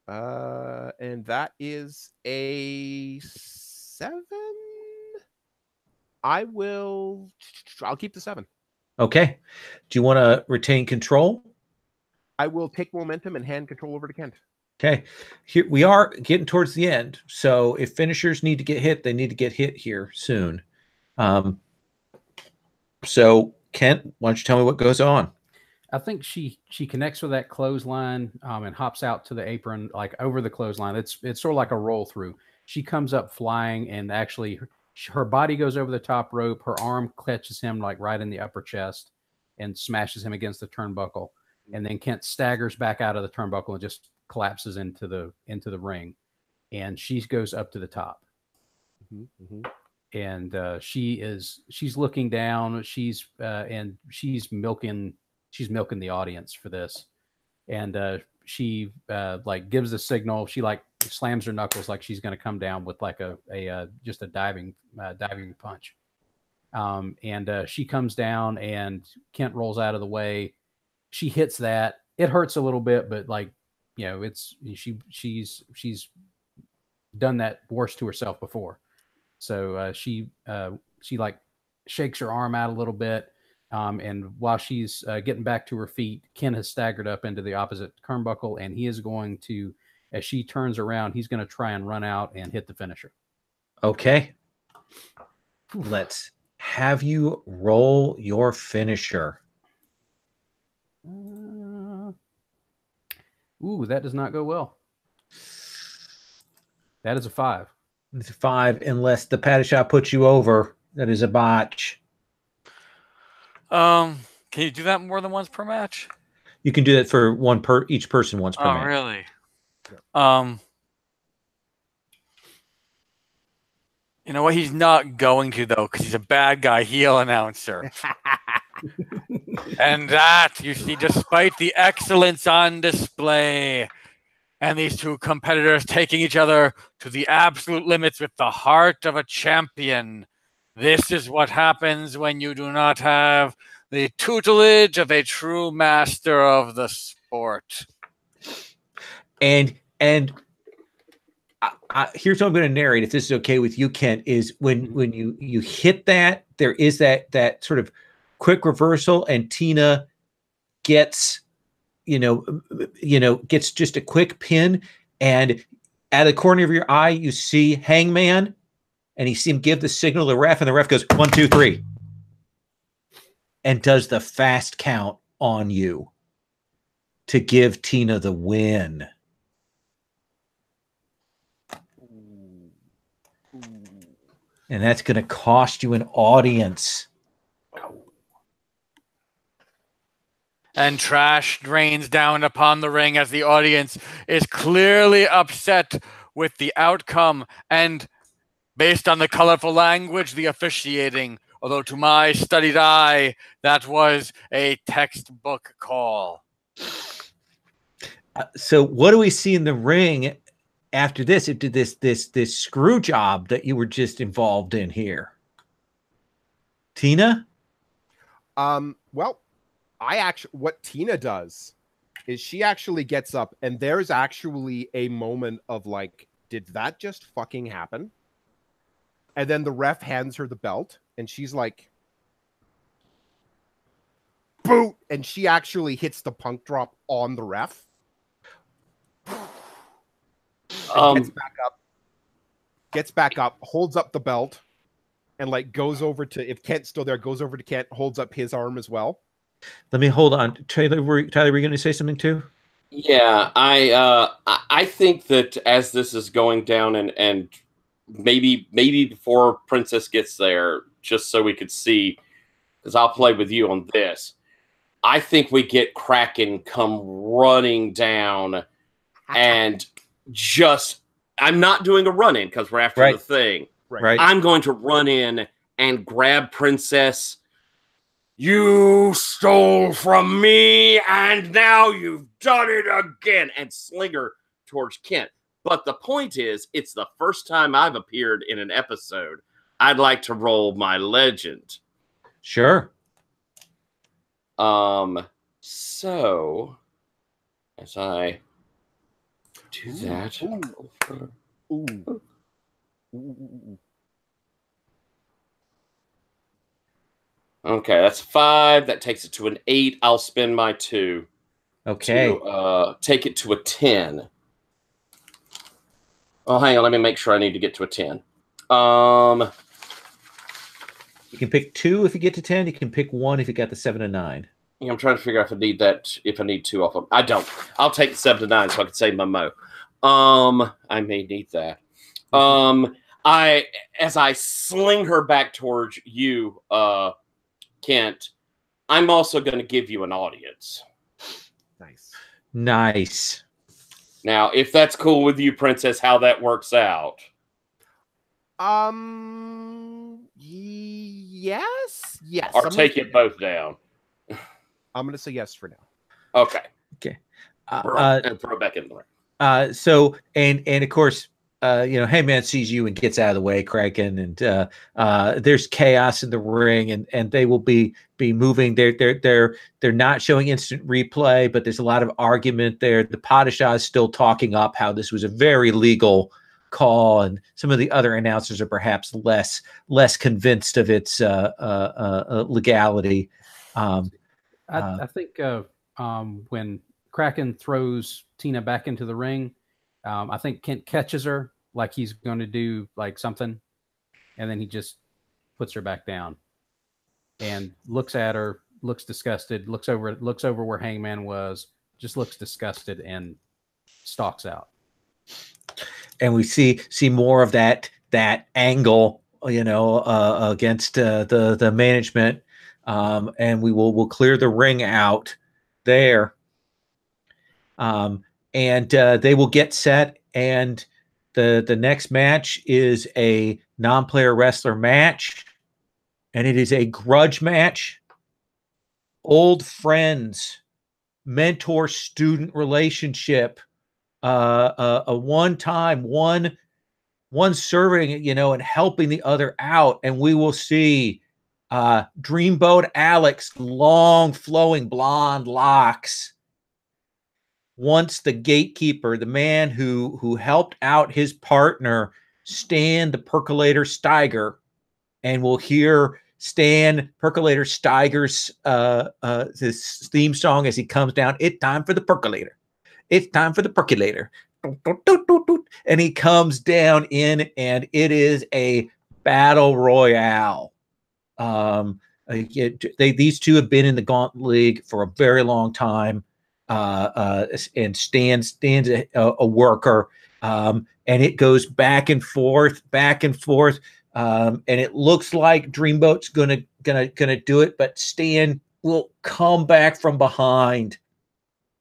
And that is a 7. I'll keep the 7. Okay. Do you want to retain control? I will take momentum and hand control over to Kent. Okay. Here we are getting towards the end. So if finishers need to get hit, they need to get hit here soon. So Kent, why don't you tell me what goes on? I think she connects with that clothesline and hops out to the apron, like over the clothesline. It's sort of like a roll through. She comes up flying, and actually her body goes over the top rope. Her arm catches him like right in the upper chest and smashes him against the turnbuckle. And then Kent staggers back out of the turnbuckle and just collapses into the ring. And she goes up to the top. And she's looking down. She's milking the audience for this. And she like gives the signal. She like slams her knuckles like she's going to come down with like just a diving punch. And she comes down, and Kent rolls out of the way. She hits that. It hurts a little bit, but like, you know, she's done that worse to herself before. So she like shakes her arm out a little bit. And while she's getting back to her feet, Ken has staggered up into the opposite turnbuckle, and he is going to, as she turns around, he's going to try and run out and hit the finisher. Okay. Let's have you roll your finisher. That does not go well. That is a 5. It's a 5, unless the patty shot puts you over. That is a botch. Can you do that more than once per match? You can do that for each person once per match. Oh, really? You know what? He's not going to, though, because he's a bad guy heel announcer. And that, you see, despite the excellence on display and these two competitors taking each other to the absolute limits with the heart of a champion, this is what happens when you do not have the tutelage of a true master of the sport. And here's what I'm going to narrate, if this is okay with you, Kent, is when you hit that, there is that sort of quick reversal, and Tina gets gets just a quick pin, and at the corner of your eye you see Hangman, and you see him give the signal to the ref, and the ref goes 1, 2, 3 and does the fast count on you to give Tina the win. And that's going to cost you an audience. And trash drains down upon the ring as the audience is clearly upset with the outcome and, based on the colorful language, the officiating, although to my studied eye, that was a textbook call. So what do we see in the ring after this? It did this screw job that you were just involved in here. Tina? Well, what Tina does is she actually gets up, and there's actually a moment of like, did that just fucking happen? And then the ref hands her the belt, and she's like, boot! And she actually hits the punk drop on the ref. Gets back up, holds up the belt, and like goes over to, if Kent's still there, goes over to Kent, holds up his arm as well. Let me hold on. Tyler, were you going to say something too? Yeah, I think that as this is going down, and maybe before Princess gets there, just so we could see, because I'll play with you on this. I think we get Kraken come running down, and just, I'm not doing a run in because we're after the thing. Right. I'm going to run in and grab Princess. You stole from me, and now you've done it again, and sling her towards Kent. But the point is, it's the first time I've appeared in an episode. I'd like to roll my legend. Sure. So as I do that. Okay, that's 5. That takes it to an 8. I'll spend my 2. Okay. To take it to a 10. Oh, hang on. Let me make sure I need to get to a 10. You can pick 2 if you get to 10. You can pick 1 if you got the 7 and 9. I'm trying to figure out if I need that, if I need 2 off of. I don't. I'll take the 7 to 9 so I can save my mo. I may need that. As I sling her back towards you, Kent, I'm also going to give you an audience. Nice. Now, if that's cool with you, Princess, how that works out. Yes. Or take it both down. I'm going to say yes for now. Okay. And throw back in the ring. So, and of course, Hangman sees you and gets out of the way, Kraken, and there's chaos in the ring, and they will be moving. They're not showing instant replay, but there's a lot of argument there. The PbtA is still talking up how this was a very legal call, and some of the other announcers are perhaps less convinced of its legality. I think when Kraken throws Tina back into the ring, I think Kent catches her like he's going to do like something, and then he just puts her back down and looks at her, looks disgusted, looks over where Hangman was, just looks disgusted and stalks out. And we see more of that angle, against the management, and we'll clear the ring out there. And they will get set, and the next match is a non-player wrestler match, and it is a grudge match. Old friends, mentor-student relationship, a one-time, one serving, and helping the other out, and we will see Dreamboat Alex, long flowing blonde locks, once the gatekeeper, the man who helped out his partner, Stan the Percolator Steiger, and we'll hear Stan Percolator Steiger's his theme song as he comes down. It's time for the percolator. It's time for the percolator. And he comes down in, and it is a battle royale. These two have been in the Gauntlet League for a very long time. And Stan's a worker, and it goes back and forth, and it looks like Dreamboat's gonna do it, but Stan will come back from behind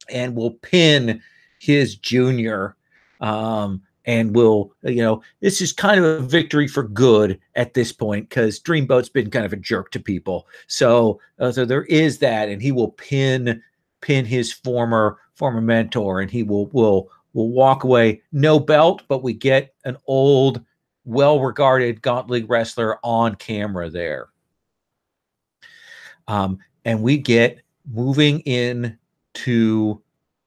and will pin his junior, and will, this is kind of a victory for good at this point, because Dreamboat's been kind of a jerk to people, so there is that, and he will pin his former mentor, and he will walk away, no belt, but we get an old, well-regarded Gauntlet League wrestler on camera there. And we get moving in to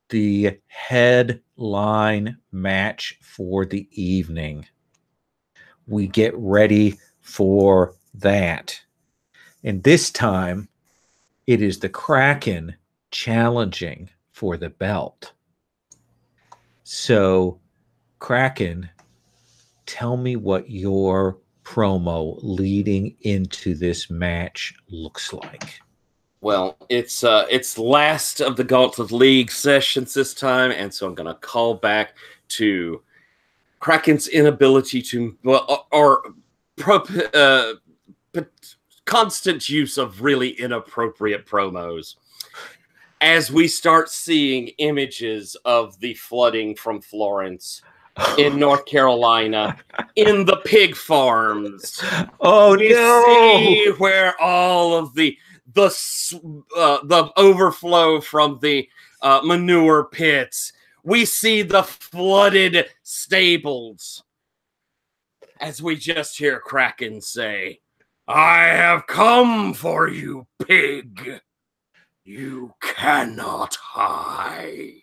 the headline match for the evening. we get ready for that. And this time, it is the Kraken challenging for the belt. So, Kraken, tell me what your promo leading into this match looks like. Well, it's last of the Gauntlet League sessions this time, and so I'm going to call back to Kraken's inability to, constant use of really inappropriate promos. As we start seeing images of the flooding from Florence in North Carolina, in the pig farms. Oh, we see where all of the overflow from the manure pits. We see the flooded stables. As we just hear Kraken say, "I have come for you, pig. You cannot hide."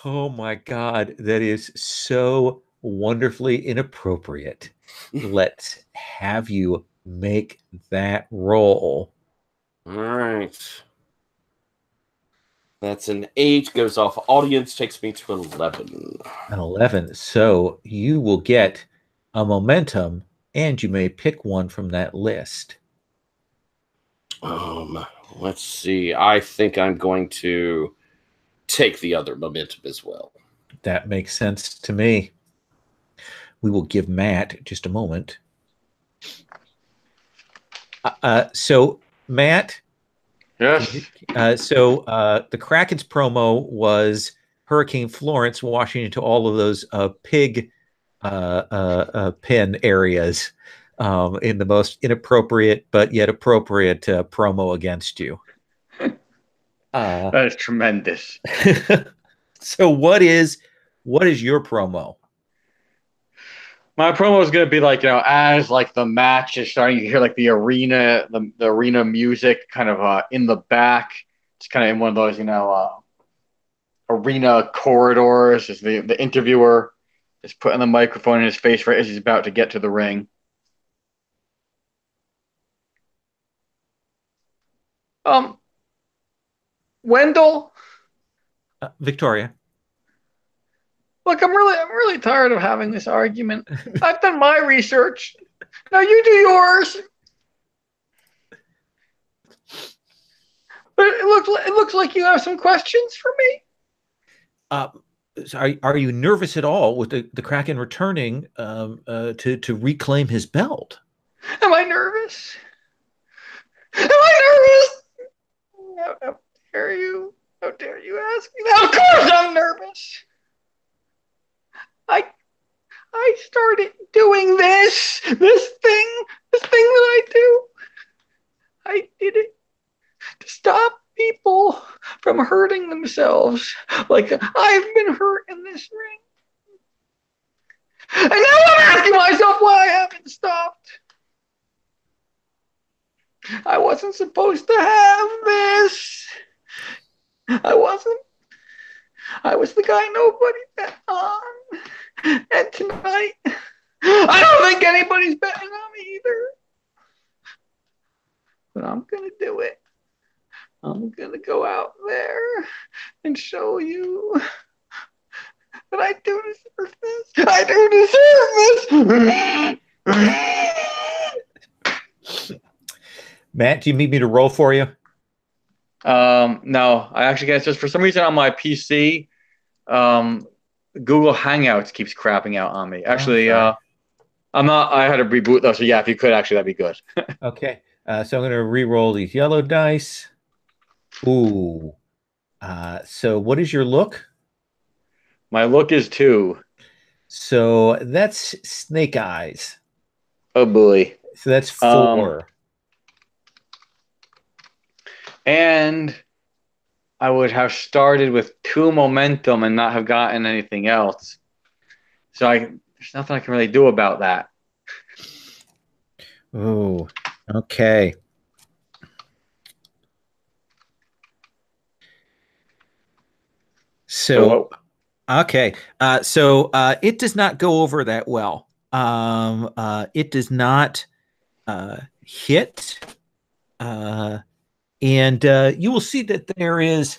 Oh my God, that is so wonderfully inappropriate. Let's have you make that roll. All right. That's an 8, goes off audience, takes me to 11. An 11. So you will get a momentum, and you may pick one from that list. Let's see. I think I'm going to take the other momentum as well. That makes sense to me. We will give Matt just a moment. So, Matt. Yes. The Kraken's promo was Hurricane Florence washing into all of those pig pen areas in the most inappropriate but yet appropriate promo against you. That is tremendous. So what is your promo? My promo is going to be like, as like the match is starting, you hear like the arena music kind of in the back. It's kind of in one of those, arena corridors. As the interviewer is putting the microphone in his face right as he's about to get to the ring. Wendell, Victoria. look, I'm really tired of having this argument. I've done my research. Now you do yours. But it looks like you have some questions for me. Are you nervous at all with the Kraken returning to reclaim his belt? Am I nervous? How dare you? How dare you ask me that? Of course I'm nervous. I started doing this thing that I do. I did it to stop people from hurting themselves like I've been hurt in this ring. And now I'm asking myself why I haven't stopped. I wasn't supposed to have this. I wasn't. I was the guy nobody bet on. And tonight, I don't think anybody's betting on me either. But I'm going to do it. I'm going to go out there and show you that I do deserve this. I do deserve this. Matt, do you need me to roll for you? No, I actually guess just for some reason on my PC, Google Hangouts keeps crapping out on me. Actually, I'm not. I had to reboot though, so yeah, if you could, actually, that'd be good. Okay, so I'm going to re-roll these yellow dice. Ooh. So what is your look? My look is 2. So that's snake eyes. Oh boy. So that's 4. And I would have started with 2 momentum and not have gotten anything else. So there's nothing I can really do about that. Oh, okay. So, okay. So it does not go over that well. It does not hit. And you will see that there is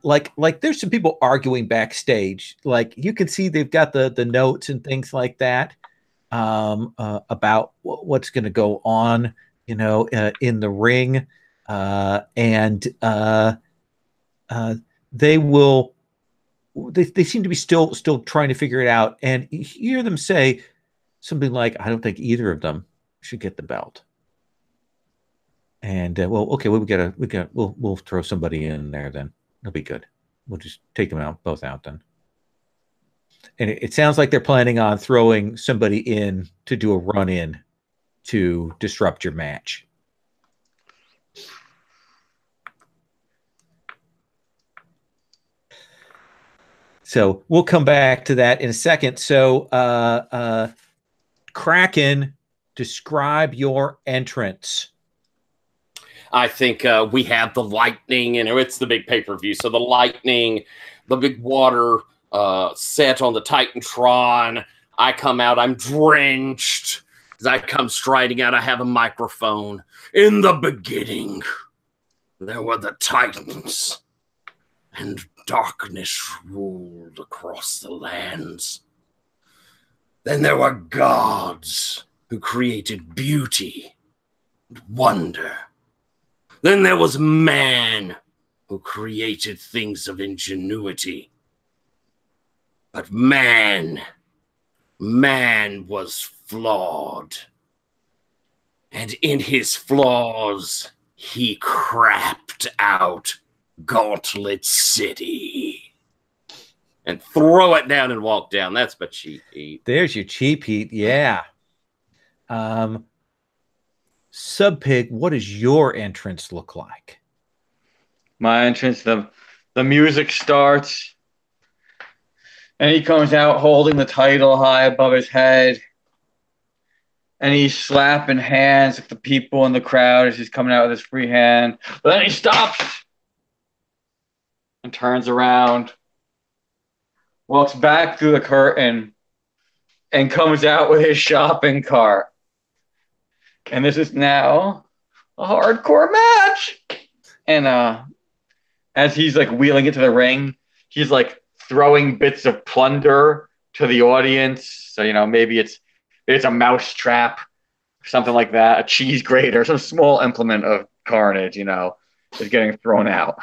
like there's some people arguing backstage. Like you can see they've got the notes and things like that about what's going to go on, in the ring, and they will. They seem to be still trying to figure it out, and you hear them say something like, "I don't think either of them should get the belt." And well, okay, we'll throw somebody in there then. It'll be good. We'll just take them both out then. And it sounds like they're planning on throwing somebody in to do a run in to disrupt your match. So we'll come back to that in a second. So Kraken, describe your entrance. I think we have the lightning, it's the big pay-per-view. So the lightning, the big water set on the Titantron. I come out, I'm drenched. As I come striding out, I have a microphone. In the beginning, there were the Titans, and darkness ruled across the lands. Then there were gods who created beauty and wonder. Then there was man who created things of ingenuity. But man was flawed. And in his flaws, he crapped out Gauntlet City. And throw it down and walk down. That's my cheap heat. There's your cheap heat, yeah. Subpig, what does your entrance look like? My entrance, the music starts, and he comes out holding the title high above his head, and he's slapping hands with the people in the crowd as he's coming out with his free hand. But then he stops and turns around, walks back through the curtain, and comes out with his shopping cart. And this is now a hardcore match. And as he's like wheeling it to the ring, he's like throwing bits of plunder to the audience. So, maybe it's a mouse trap, something like that, a cheese grater, some small implement of carnage, is getting thrown out.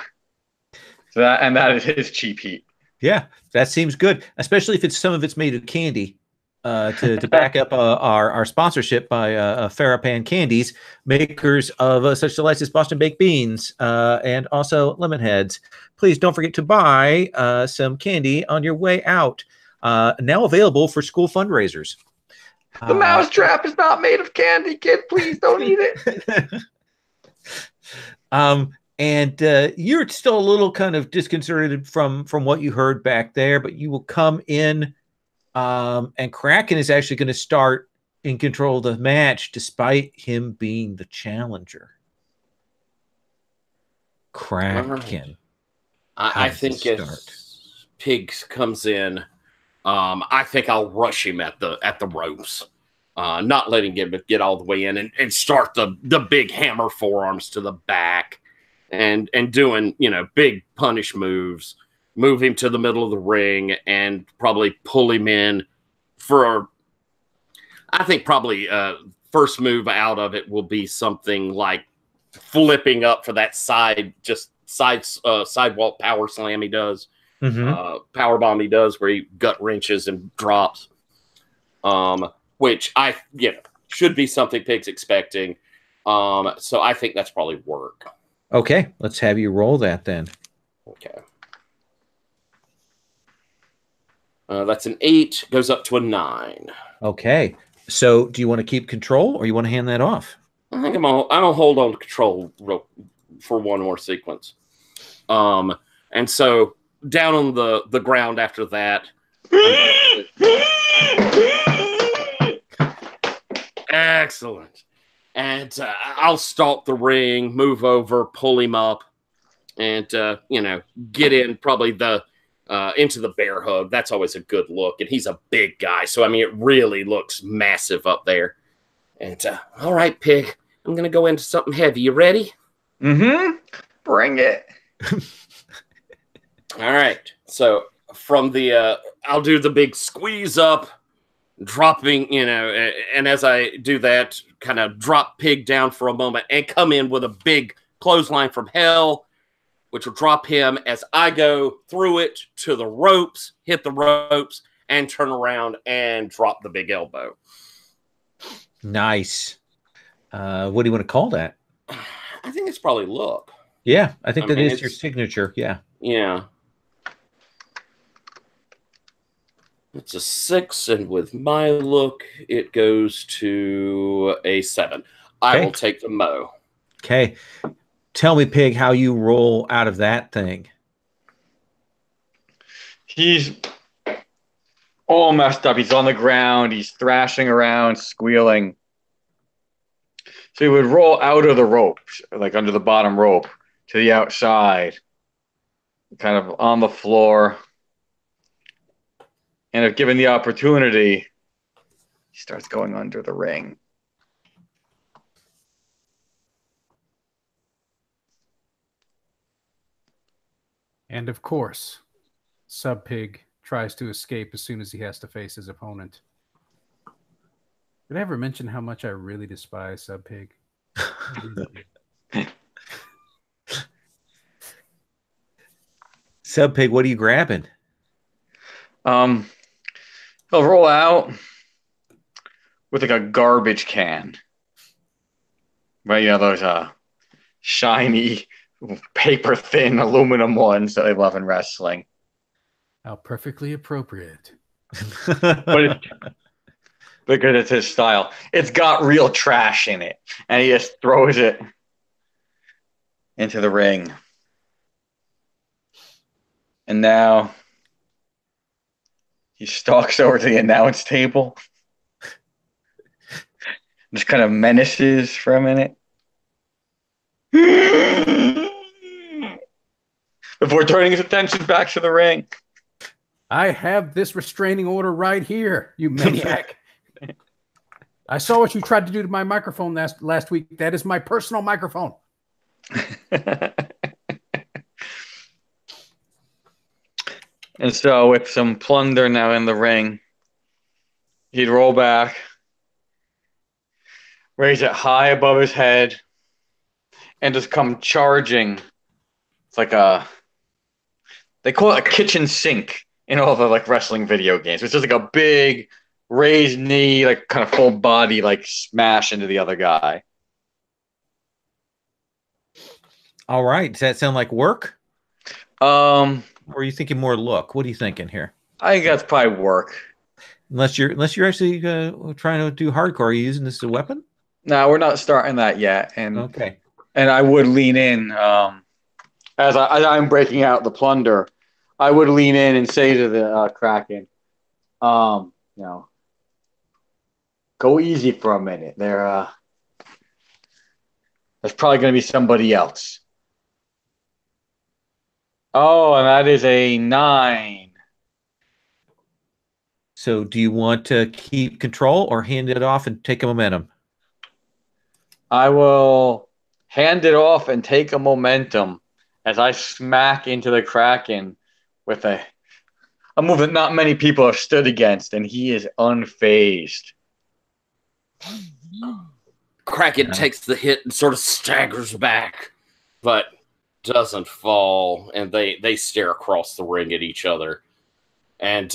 So that is his cheap heat. Yeah, that seems good, especially if some of it's made of candy. To back up our sponsorship by Farrapan Candies, makers of such delights as Boston Baked Beans and also Lemon Heads. Please don't forget to buy some candy on your way out. Now available for school fundraisers. The mousetrap is not made of candy, kid. Please don't eat it. And you're still a little kind of disconcerted from what you heard back there, but you will come in. And Kraken is actually going to start in control of the match despite him being the challenger. Kraken. I think as Pigs comes in, I think I'll rush him at the ropes, not letting him get all the way in and start the big hammer forearms to the back and doing, big punish moves. Move him to the middle of the ring and probably pull him in for, I think probably first move out of it will be something like flipping up for that sidewalk power slam he does, power bomb he does where he gut wrenches and drops, which should be something Pig's expecting. So I think that's probably work. Okay, let's have you roll that then. Okay. That's an 8, goes up to a 9. Okay. So do you want to keep control or you want to hand that off? I think I'm gonna hold on to control for one more sequence. And so down on the ground after that. Excellent. And I'll stalk the ring, move over, pull him up, and get in probably into the bear hug. That's always a good look. And he's a big guy. So, I mean, it really looks massive up there. And, all right, Pig, I'm going to go into something heavy. You ready? Mm-hmm. Bring it. All right. So from the, I'll do the big squeeze up, dropping, and as I do that, kind of drop Pig down for a moment and come in with a big clothesline from hell, which will drop him as I go through it to the ropes, hit the ropes, and turn around and drop the big elbow. Nice. What do you want to call that? I think it's probably look. Yeah, I think that is your signature. Yeah. Yeah. It's a 6, and with my look, it goes to a 7. I will take the Mo. Okay. Tell me, Pig, how you roll out of that thing. He's all messed up. He's on the ground. He's thrashing around, squealing. So he would roll out of the ropes, like under the bottom rope, to the outside, kind of on the floor. And if given the opportunity, he starts going under the ring. And of course, Sub Pig tries to escape as soon as he has to face his opponent. Did I ever mention how much I really despise Sub Pig? Sub Pig, what are you grabbing? He'll roll out with like a garbage can. Right, those shiny, paper thin aluminum ones that they love in wrestling. How perfectly appropriate. But because it's his style. It's got real trash in it. And he just throws it into the ring. And now he stalks over to the announce table. Just kind of menaces for a minute. Before turning his attention back to the ring. I have this restraining order right here, you maniac. I saw what you tried to do to my microphone last week. That is my personal microphone. And so with some plunder now in the ring, he'd roll back, raise it high above his head, and just come charging. It's like they call it a kitchen sink in all the like wrestling video games. It's just like a big raised knee, like kind of full body, like smash into the other guy. All right. Does that sound like work? Or are you thinking more look? What are you thinking here? I think that's probably work. Unless you're actually trying to do hardcore. Are you using this as a weapon? No, we're not starting that yet. And okay. And I would lean in as I'm breaking out the plunder. I would lean in and say to the Kraken, go easy for a minute. There's probably going to be somebody else. Oh, and that is a 9. So do you want to keep control or hand it off and take a momentum? I will hand it off and take a momentum as I smack into the Kraken with a move that not many people have stood against, and he is unfazed. Kraken takes the hit and sort of staggers back, but doesn't fall, and they stare across the ring at each other. And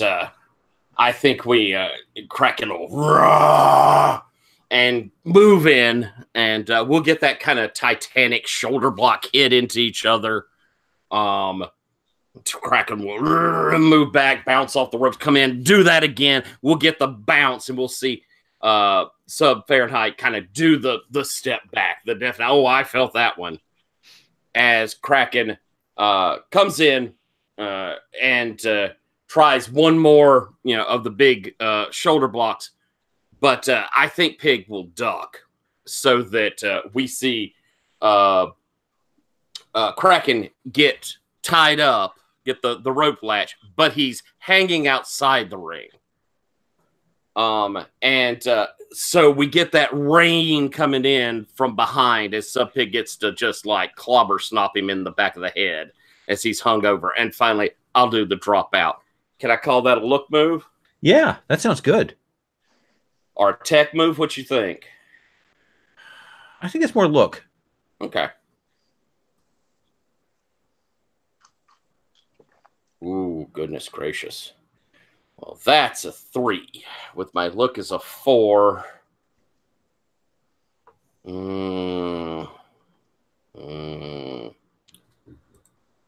I think Kraken will roar and move in, and we'll get that kind of Titanic shoulder block hit into each other. Kraken will move back, bounce off the ropes, come in, do that again. We'll get the bounce, and we'll see Sub Fahrenheit kind of do the step back. I felt that one. As Kraken comes in and tries one more, of the big shoulder blocks. But I think Pig will duck so that we see Kraken get tied up, get the rope latch, but he's hanging outside the ring. So we get that rain coming in from behind as Sub Pig gets to just like clobber snop him in the back of the head as he's hung over. And finally, I'll do the drop out. Can I call that a look move? Yeah, that sounds good. Or a tech move? What you think? I think it's more look. Okay. Ooh, goodness gracious. Well, that's a 3. With my look as a 4. I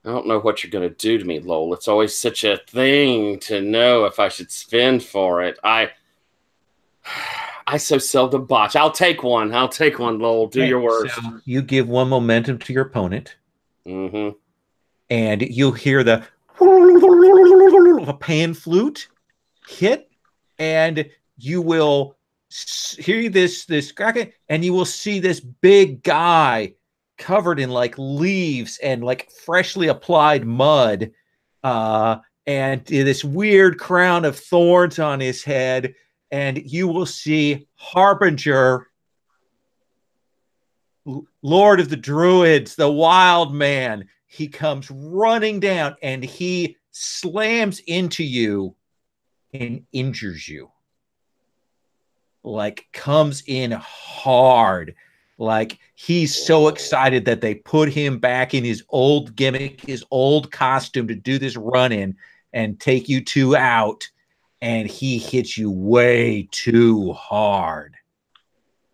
don't know what you're going to do to me, Lowell. It's always such a thing to know if I should spin for it. I so seldom botch. I'll take one. Lowell. Do your worst. So you give 1 momentum to your opponent. Mm-hmm. And you'll hear the a pan flute hit, and you will hear this cracking, and you will see this big guy covered in like leaves and like freshly applied mud, and this weird crown of thorns on his head, and you will see Harbinger, Lord of the Druids, the wild man. He comes running down and he slams into you and injures you. Like, comes in hard. Like, he's so excited that they put him back in his old gimmick, his old costume to do this run in and take you 2 out. And he hits you way too hard.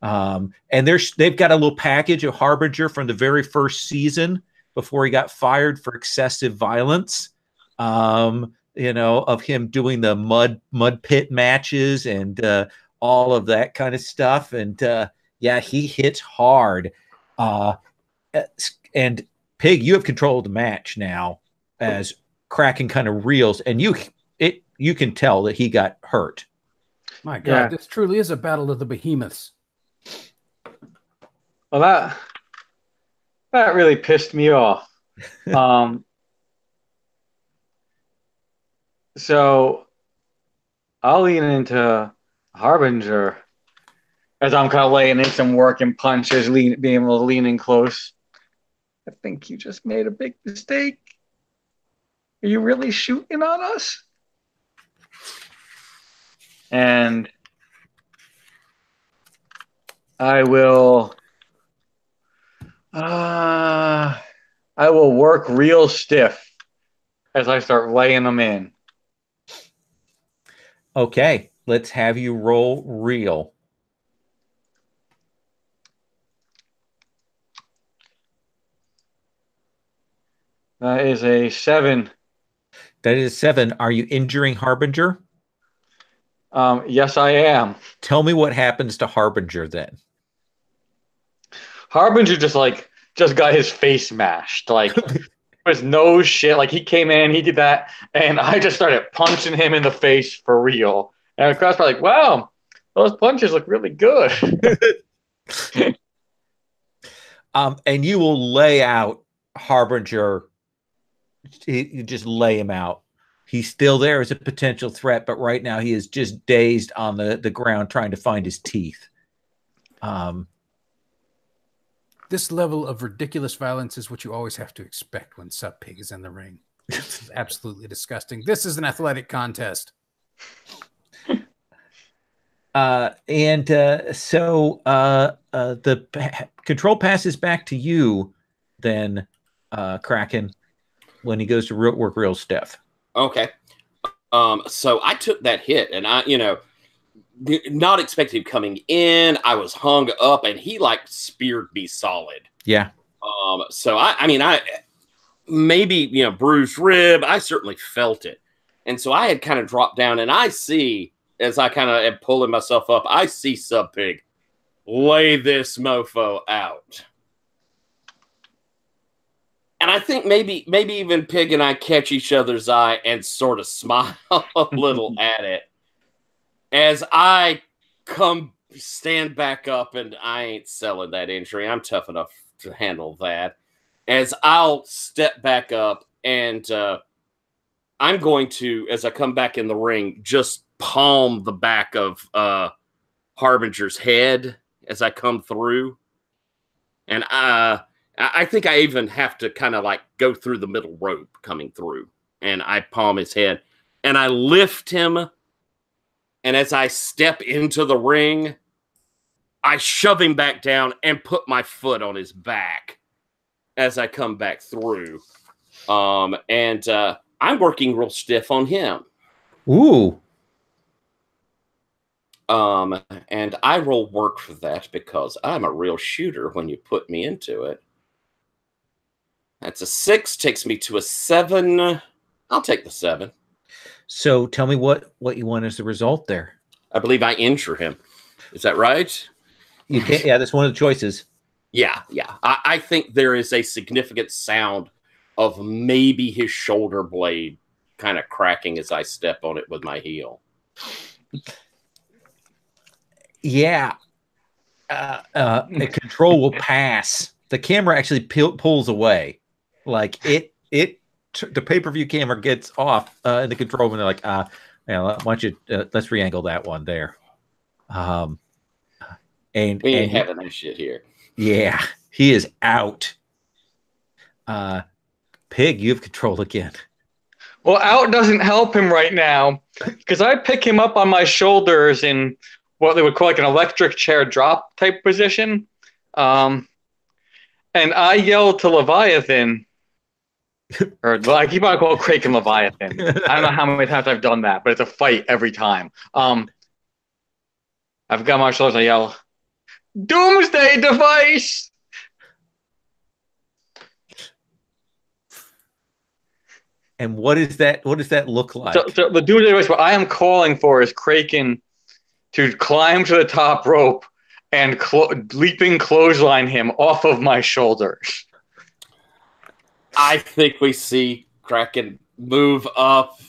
And they've got a little package of Harbinger from the very first season before he got fired for excessive violence, of him doing the mud pit matches and all of that kind of stuff. And yeah, he hits hard. And Pig, you have control of the match now as Kraken kind of reels, and you can tell that he got hurt. My God, This truly is a battle of the behemoths. Well, that really pissed me off. So I'll lean into Harbinger as I'm kind of laying in some work and punches, being able to lean in close. I think you just made a big mistake. Are you really shooting on us? And I will work real stiff as I start laying them in. Okay, let's have you roll real. That is a 7. That is 7. Are you injuring Harbinger? Yes, I am. Tell me what happens to Harbinger then. Harbinger just got his face mashed. Like, was no shit. Like, he came in, he did that, and I just started punching him in the face for real. And the crowd's probably like, wow, those punches look really good. And you will lay out Harbinger. You just lay him out. He's still there as a potential threat, but right now he is just dazed on the ground trying to find his teeth. This level of ridiculous violence is what you always have to expect when Sub Pig is in the ring. This is absolutely disgusting. This is an athletic contest. So the control passes back to you then, Kraken, when he goes to work real stiff. Okay. So I took that hit, and I, not expecting him coming in. I was hung up, and he like speared me solid. Yeah. So I maybe bruised rib. I certainly felt it, and so I had kind of dropped down, and I see as I kind of am pulling myself up, I see Sub Pig lay this mofo out. And I think maybe even Pig and I catch each other's eye and sort of smile a little at it as I stand back up, and I ain't selling that injury. I'm tough enough to handle that. As I'll step back up and I'm going to, as I come back in the ring, just palm the back of Harbinger's head as I come through. And I think I even have to kind of like go through the middle rope coming through. And I palm his head. And I lift him. And as I step into the ring, I shove him back down and put my foot on his back as I come back through. And I'm working real stiff on him. Ooh. And I roll work for that because I'm a real shooter when you put me into it. That's a 6, takes me to a 7. I'll take the 7. So tell me what you want as the result there. I believe I injure him. Is that right? You can't. Yeah, that's one of the choices. Yeah. I think there is a significant sound of maybe his shoulder blade kind of cracking as I step on it with my heel. Yeah. A control will pass. The camera actually pulls away. Like the pay-per-view camera gets off in the control room. They're like, why don't you let's re-angle that one there. And we ain't having that shit here. Yeah, he is out. Pig, you have control again. Well, out doesn't help him right now because I pick him up on my shoulders in what they would call like an electric chair drop type position. And I yell to Leviathan, or I keep on calling Kraken Leviathan. I don't know how many times I've done that, but it's a fight every time. I've got my shoulders, I yell, Doomsday Device! And what does that look like? So the Doomsday Device, what I am calling for is Kraken to climb to the top rope and leaping clothesline him off of my shoulders. I think we see Kraken move up.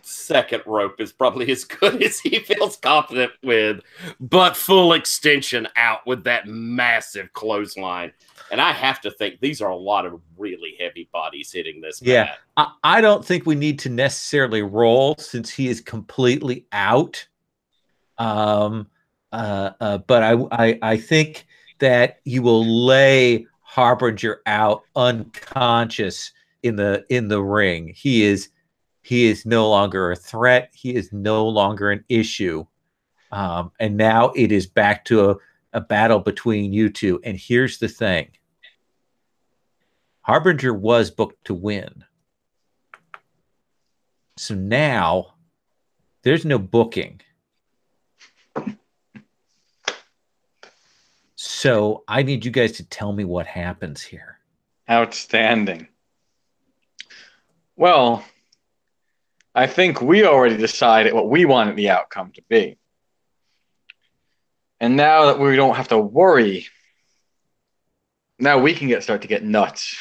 Second rope is probably as good as he feels confident with, but full extension out with that massive clothesline. And I have to think these are a lot of really heavy bodies hitting this mat. I don't think we need to necessarily roll since he is completely out. But I think that you will lay Harbinger out unconscious in the ring. He is no longer a threat. He is no longer an issue. And now it is back to a battle between you two. And here's the thing. Harbinger was booked to win. So now there's no booking. So I need you guys to tell me what happens here. Outstanding. Well, I think we already decided what we wanted the outcome to be. And now that we don't have to worry, now we can start to get nuts.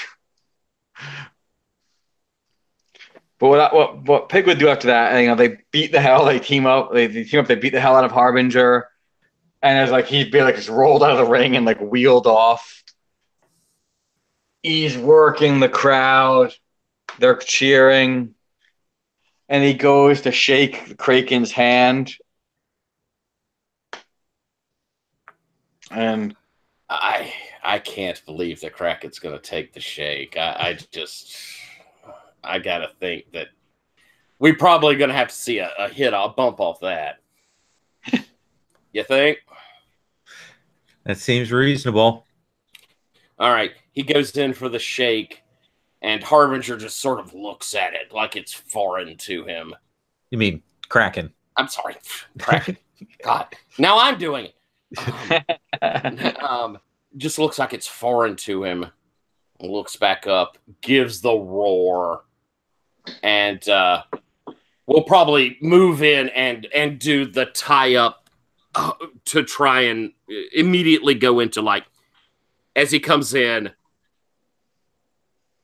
But what Pig would do after that, they beat the hell, they team up, they beat the hell out of Harbinger, and it's like he'd be like just rolled out of the ring and like wheeled off. He's working the crowd, they're cheering, and he goes to shake Kraken's hand, and I can't believe the Kraken's going to take the shake. I got to think that we're probably going to have to see a bump off that. You think? That seems reasonable. All right. He goes in for the shake, and Harbinger just sort of looks at it like it's foreign to him. You mean Kraken? I'm sorry. Kraken. God. Now I'm doing it. Just looks like it's foreign to him. Looks back up, gives the roar, and we'll probably move in and do the tie up to try and immediately go into like as he comes in.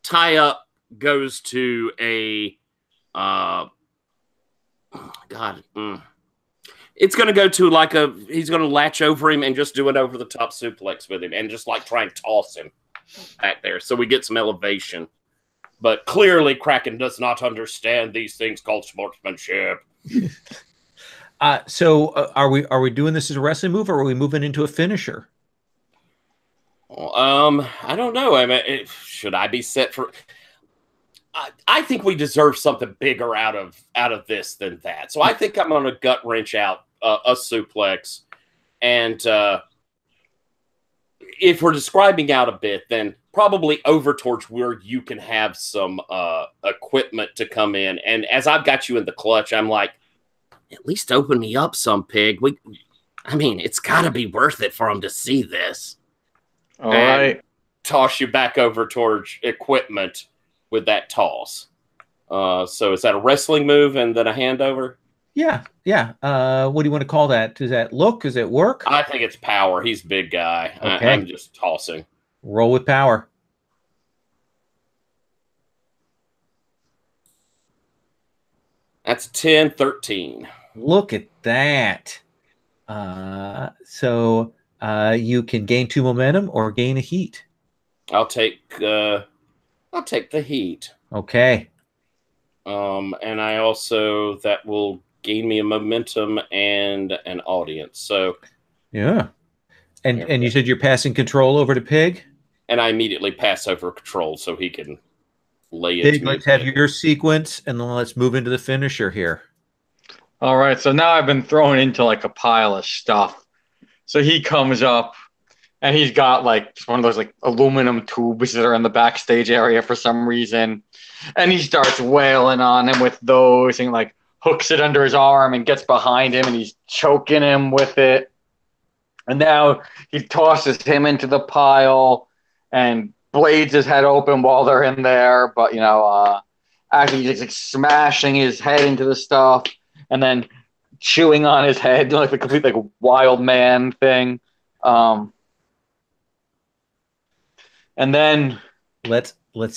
Tie up goes to a It's going to go to like he's going to latch over him and just do an over the top suplex with him and just like try and toss him back there. So we get some elevation. But clearly, Kraken does not understand these things called sportsmanship. So are we doing this as a wrestling move, or are we moving into a finisher? I don't know. I mean, should I be set for? I think we deserve something bigger out of this than that. So I think I'm going to gut wrench out a suplex, and if we're describing out a bit, then probably over towards where you can have some equipment to come in. And as I've got you in the clutch, I'm like, at least open me up some, Pig. I mean, it's got to be worth it for him to see this. All right. Toss you back over towards equipment with that toss. So is that a wrestling move and then a handover? Yeah. What do you want to call that? Does that look? Does it work? I think it's power. He's a big guy. Okay. I'm just tossing. Roll with power. That's 10, 13. Look at that. So you can gain 2 momentum or gain a heat. I'll take the heat. Okay. And I also, that will gain me a momentum and an audience. So yeah. And you said you're passing control over to Pig? And I immediately pass over control so he can lay it. Pig, let's have your sequence, and then let's move into the finisher here. All right, so now I've been thrown into like a pile of stuff. So he comes up, and he's got like just one of those like aluminum tubes that are in the backstage area for some reason, and he starts wailing on him with those, and like hooks it under his arm and gets behind him, and he's choking him with it. And now he tosses him into the pile and blades his head open while they're in there, but actually he's like smashing his head into the stuff and then chewing on his head like the complete like wild man thing. And then let's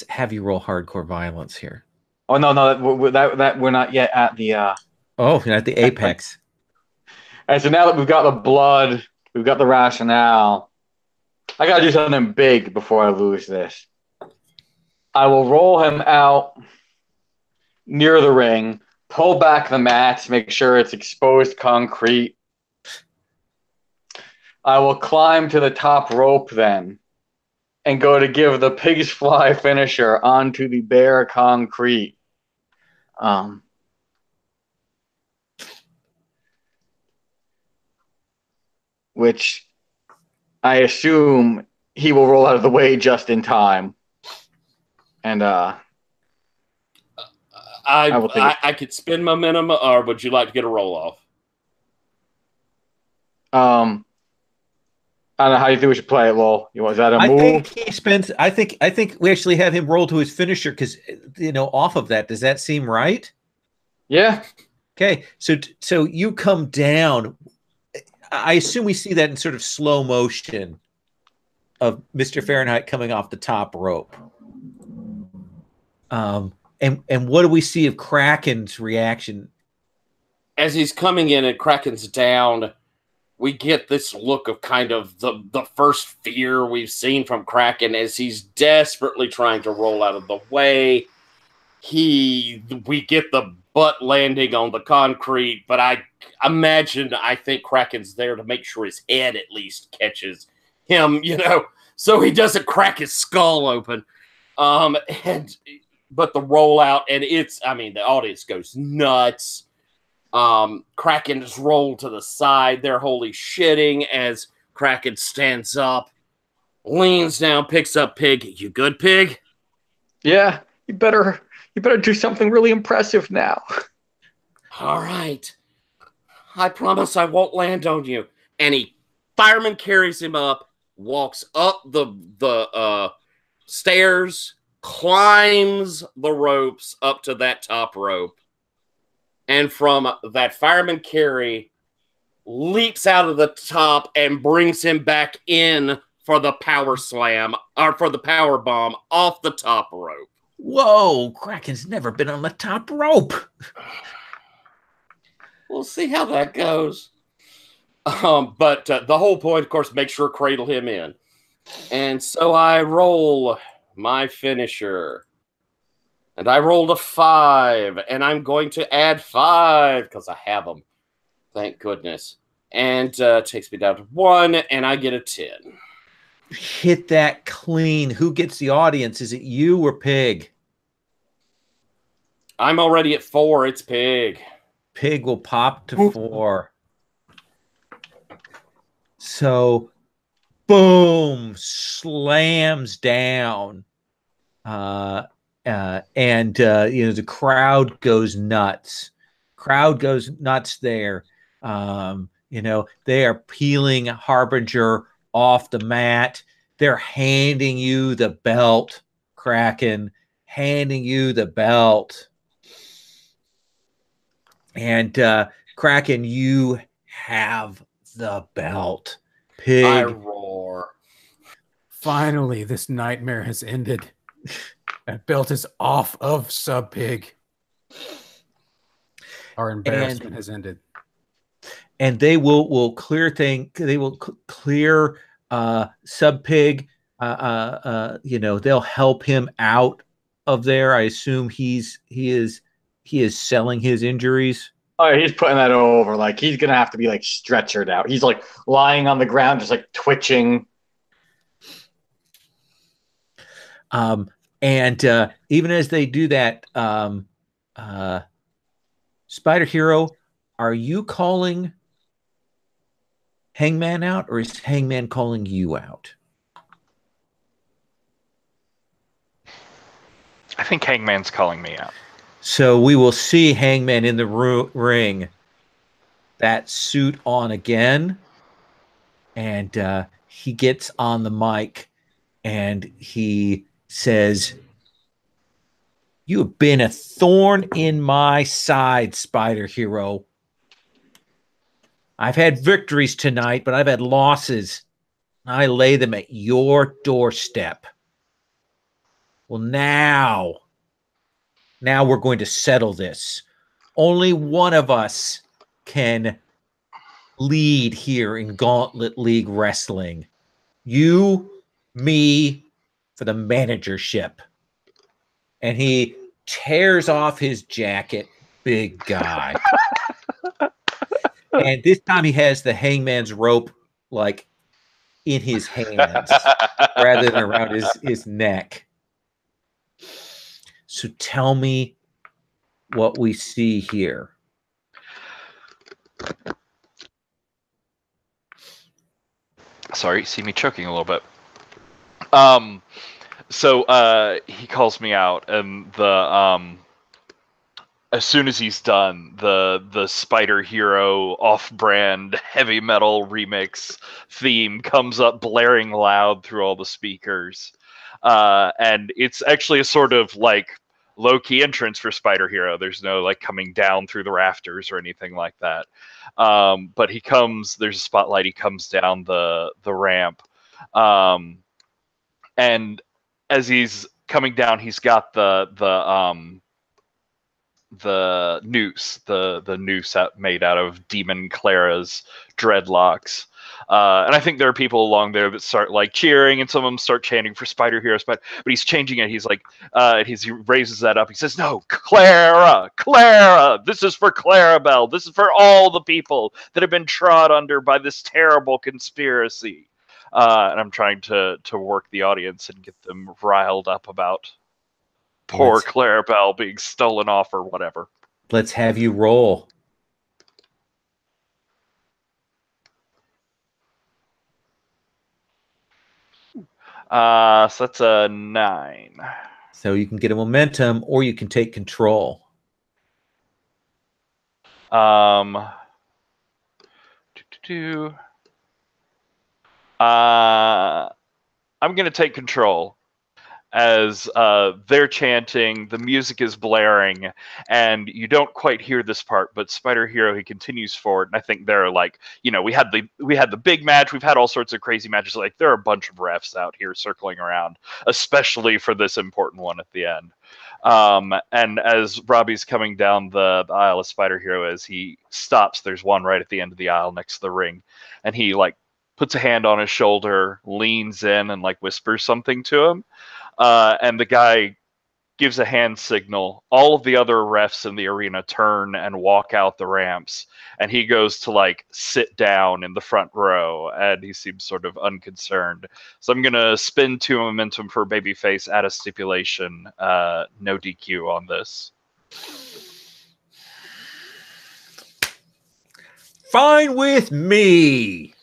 have you roll hardcore violence here. Oh no, that we're not yet at the at the apex. And so now that we've got the blood, we've got the rationale, I gotta do something big before I lose this. I will roll him out near the ring, pull back the mats, make sure it's exposed concrete. I will climb to the top rope then and go to give the pig's fly finisher onto the bare concrete. Which I assume he will roll out of the way just in time. And I could spin momentum, or would you like to get a roll off? I don't know how you think we should play it, Lowell. Was that a move? I think we actually have him roll to his finisher because off of that. Does that seem right? Yeah. Okay. So you come down. I assume we see that in sort of slow motion of Mr. Fahrenheit coming off the top rope. And what do we see of Kraken's reaction? As he's coming in and Kraken's down, we get this look of kind of the first fear we've seen from Kraken as he's desperately trying to roll out of the way. We get the butt landing on the concrete, but I think Kraken's there to make sure his head at least catches him, so he doesn't crack his skull open. But the rollout, and the audience goes nuts. Kraken is rolled to the side. They're holy shitting as Kraken stands up, leans down, picks up Pig. You good, Pig? Yeah, you better do something really impressive now. All right. I promise I won't land on you. And fireman carries him up, walks up the stairs, climbs the ropes up to that top rope. And from that fireman carry, leaps out of the top and brings him back in for the power slam, or for the power bomb off the top rope. Whoa, Kraken's never been on the top rope. We'll see how that goes. But the whole point, of course, make sure cradle him in. And so I roll my finisher. And I rolled a 5, and I'm going to add 5 because I have them. Thank goodness. And takes me down to 1, and I get a 10. Hit that clean. Who gets the audience? Is it you or Pig? I'm already at 4. It's Pig. Pig will pop to 4. So, boom, slams down. And the crowd goes nuts. Crowd goes nuts there. They are peeling Harbinger off the mat. They're handing you the belt, Kraken, handing you the belt. And Kraken, you have the belt. Pig. I roar. Finally, this nightmare has ended. That belt is off of Sub Pig. Our embarrassment has ended. And they will clear they will clear Sub Pig. They'll help him out of there. I assume he is selling his injuries. Oh, he's putting that over. Like, he's gonna have to be like stretchered out. He's like lying on the ground, just like twitching. And even as they do that, Spider Hero, are you calling Hangman out, or is Hangman calling you out? I think Hangman's calling me out. So we will see Hangman in the ring. That suit on again. And he gets on the mic and he says, "You have been a thorn in my side, Spider Hero. I've had victories tonight, but I've had losses. I lay them at your doorstep. Well, now we're going to settle this. Only one of us can lead here in Gauntlet League Wrestling. You, me, for the managership." And he tears off his jacket, big guy. And this time he has the Hangman's rope like in his hands rather than around his neck. So tell me what we see here. Sorry, see me choking a little bit. So he calls me out, and as soon as he's done, the Spider Hero off-brand heavy metal remix theme comes up blaring loud through all the speakers. And it's actually a sort of like low-key entrance for Spider Hero. There's no like coming down through the rafters or anything like that. But he comes, there's a spotlight, he comes down the ramp. And as he's coming down, he's got the noose, the noose made out of Demon Clara's dreadlocks. And I think there are people along there that start like cheering, and some of them start chanting for Spider Hero. But he's changing it. He's like, he raises that up. He says, "No, Clara, this is for Clarabelle. This is for all the people that have been trod under by this terrible conspiracy." And I'm trying to work the audience and get them riled up about poor Clarabelle being stolen off or whatever. Let's have you roll. So that's a 9. So you can get a momentum, or you can take control. I'm gonna take control. As they're chanting, the music is blaring, and you don't quite hear this part, but Spider Hero, he continues forward, and I think they're like, we had the big match, we've had all sorts of crazy matches, like there are a bunch of refs out here circling around, especially for this important one at the end. And as Robbie's coming down the aisle of Spider Hero, as he stops, there's one right at the end of the aisle next to the ring, and he like puts a hand on his shoulder, leans in, and like whispers something to him. And the guy gives a hand signal. All of the other refs in the arena turn and walk out the ramps, and he goes to like sit down in the front row, and he seems sort of unconcerned. So I'm gonna spin 2 momentum for babyface at a stipulation, no DQ on this. Fine with me.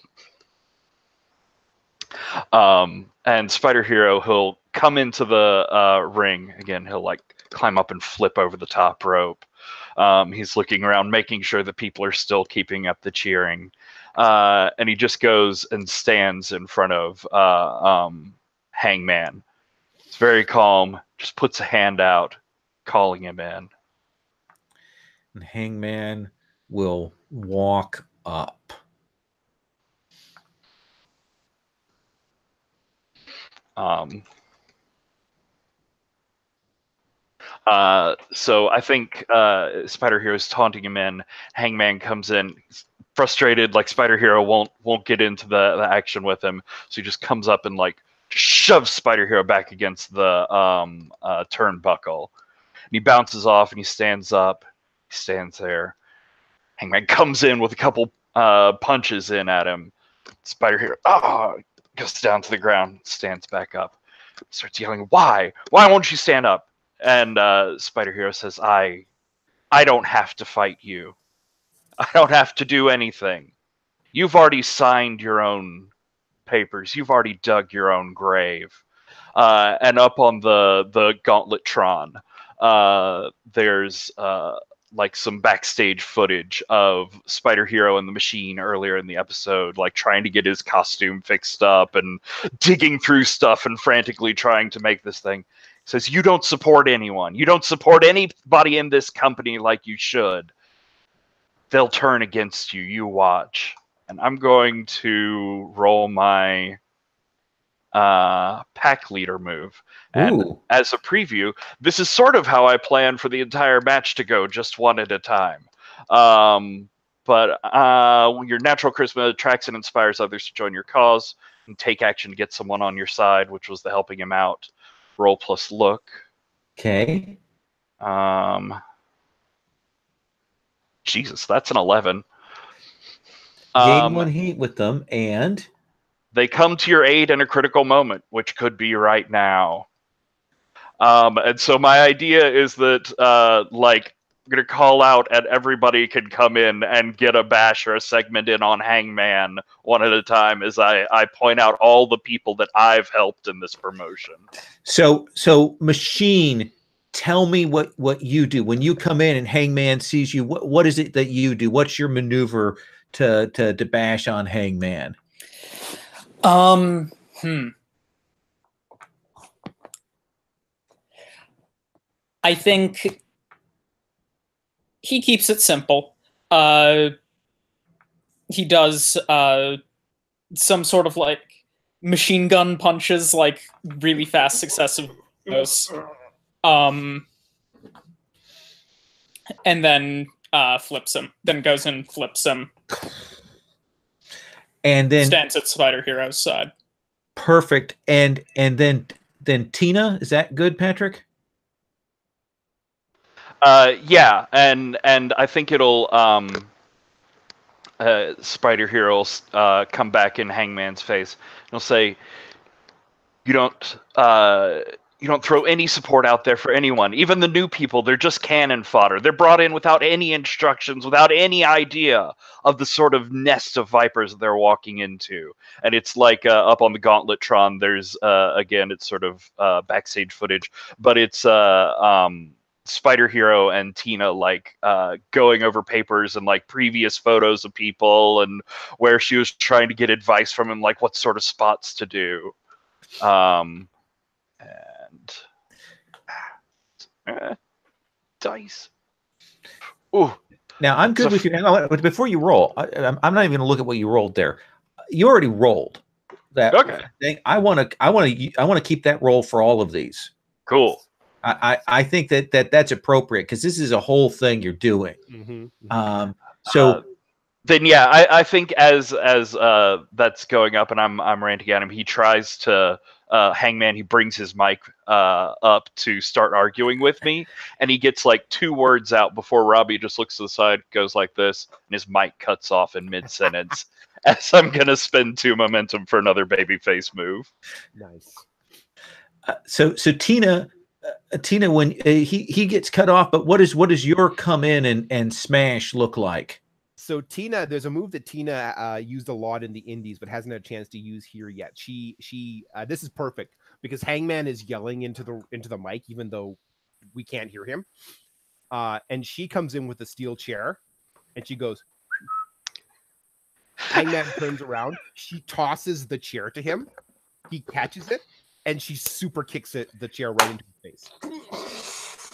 And Spider Hero, he'll come into the ring again. He'll like climb up and flip over the top rope. He's looking around, making sure that people are still keeping up the cheering. And he just goes and stands in front of Hangman. It's very calm. Just puts a hand out, calling him in. And Hangman will walk up. So I think Spider Hero is taunting him in. Hangman comes in, frustrated, like Spider Hero won't get into the action with him. So he just comes up and like shoves Spider Hero back against the turnbuckle. And he bounces off and he stands up. He stands there. Hangman comes in with a couple punches in at him. Spider Hero goes down to the ground, stands back up, starts yelling, "Why? Why won't you stand up?" And Spider Hero says, I don't have to fight you. I don't have to do anything. You've already signed your own papers. You've already dug your own grave." And up on the Gauntletron, there's like some backstage footage of Spider Hero and the Machine earlier in the episode, like trying to get his costume fixed up and digging through stuff and frantically trying to make this thing. He says, "You don't support anyone. You don't support anybody in this company like you should. They'll turn against you. You watch." And I'm going to roll my pack leader move. And as a preview, this is sort of how I plan for the entire match to go, just one at a time. But your natural charisma attracts and inspires others to join your cause and take action to get someone on your side, which was the helping him out. Roll plus look. Okay. Jesus, that's an 11. Gain 1 heat with them, and they come to your aid in a critical moment, which could be right now. And so my idea is that, like, I'm going to call out and everybody can come in and get a bash or a segment in on Hangman one at a time as I point out all the people that I've helped in this promotion. So Machine, tell me what you do. When you come in and Hangman sees you, what is it that you do? What's your maneuver to bash on Hangman? I think he keeps it simple. He does some sort of like machine gun punches, like really fast successive those. And then flips him. Then goes and flips him. And then stands at Spider Hero's side. Perfect. And then Tina, is that good, Patrick? Yeah, and I think it'll Spider Hero will come back in Hangman's face. He'll say, "You don't throw any support out there for anyone. Even the new people, they're just cannon fodder. They're brought in without any instructions, without any idea of the sort of nest of vipers they're walking into." And it's like up on the Gauntletron, there's, again, it's sort of backstage footage, but it's Spider Hero and Tina like going over papers and like previous photos of people and where she was trying to get advice from him, like what sort of spots to do. Dice. Ooh. Now I'm good with you. Hang on, but before you roll, I'm not even going to look at what you rolled there. You already rolled that thing. I want to keep that roll for all of these. Cool. I think that's appropriate because this is a whole thing you're doing. So then, yeah, I think as that's going up and I'm ranting at him, he tries to Hangman, he brings his mic up to start arguing with me, and he gets like 2 words out before Robbie just looks to the side, goes like this, and his mic cuts off in mid-sentence. As I'm gonna spend 2 momentum for another babyface move. Nice. So Tina, when he gets cut off, but what does your come in and smash look like? So Tina, there's a move that Tina used a lot in the Indies, but hasn't had a chance to use here yet. She this is perfect because Hangman is yelling into the mic, even though we can't hear him. And she comes in with a steel chair, and she goes. Hangman turns around. She tosses the chair to him. He catches it, and she super kicks the chair right into his face.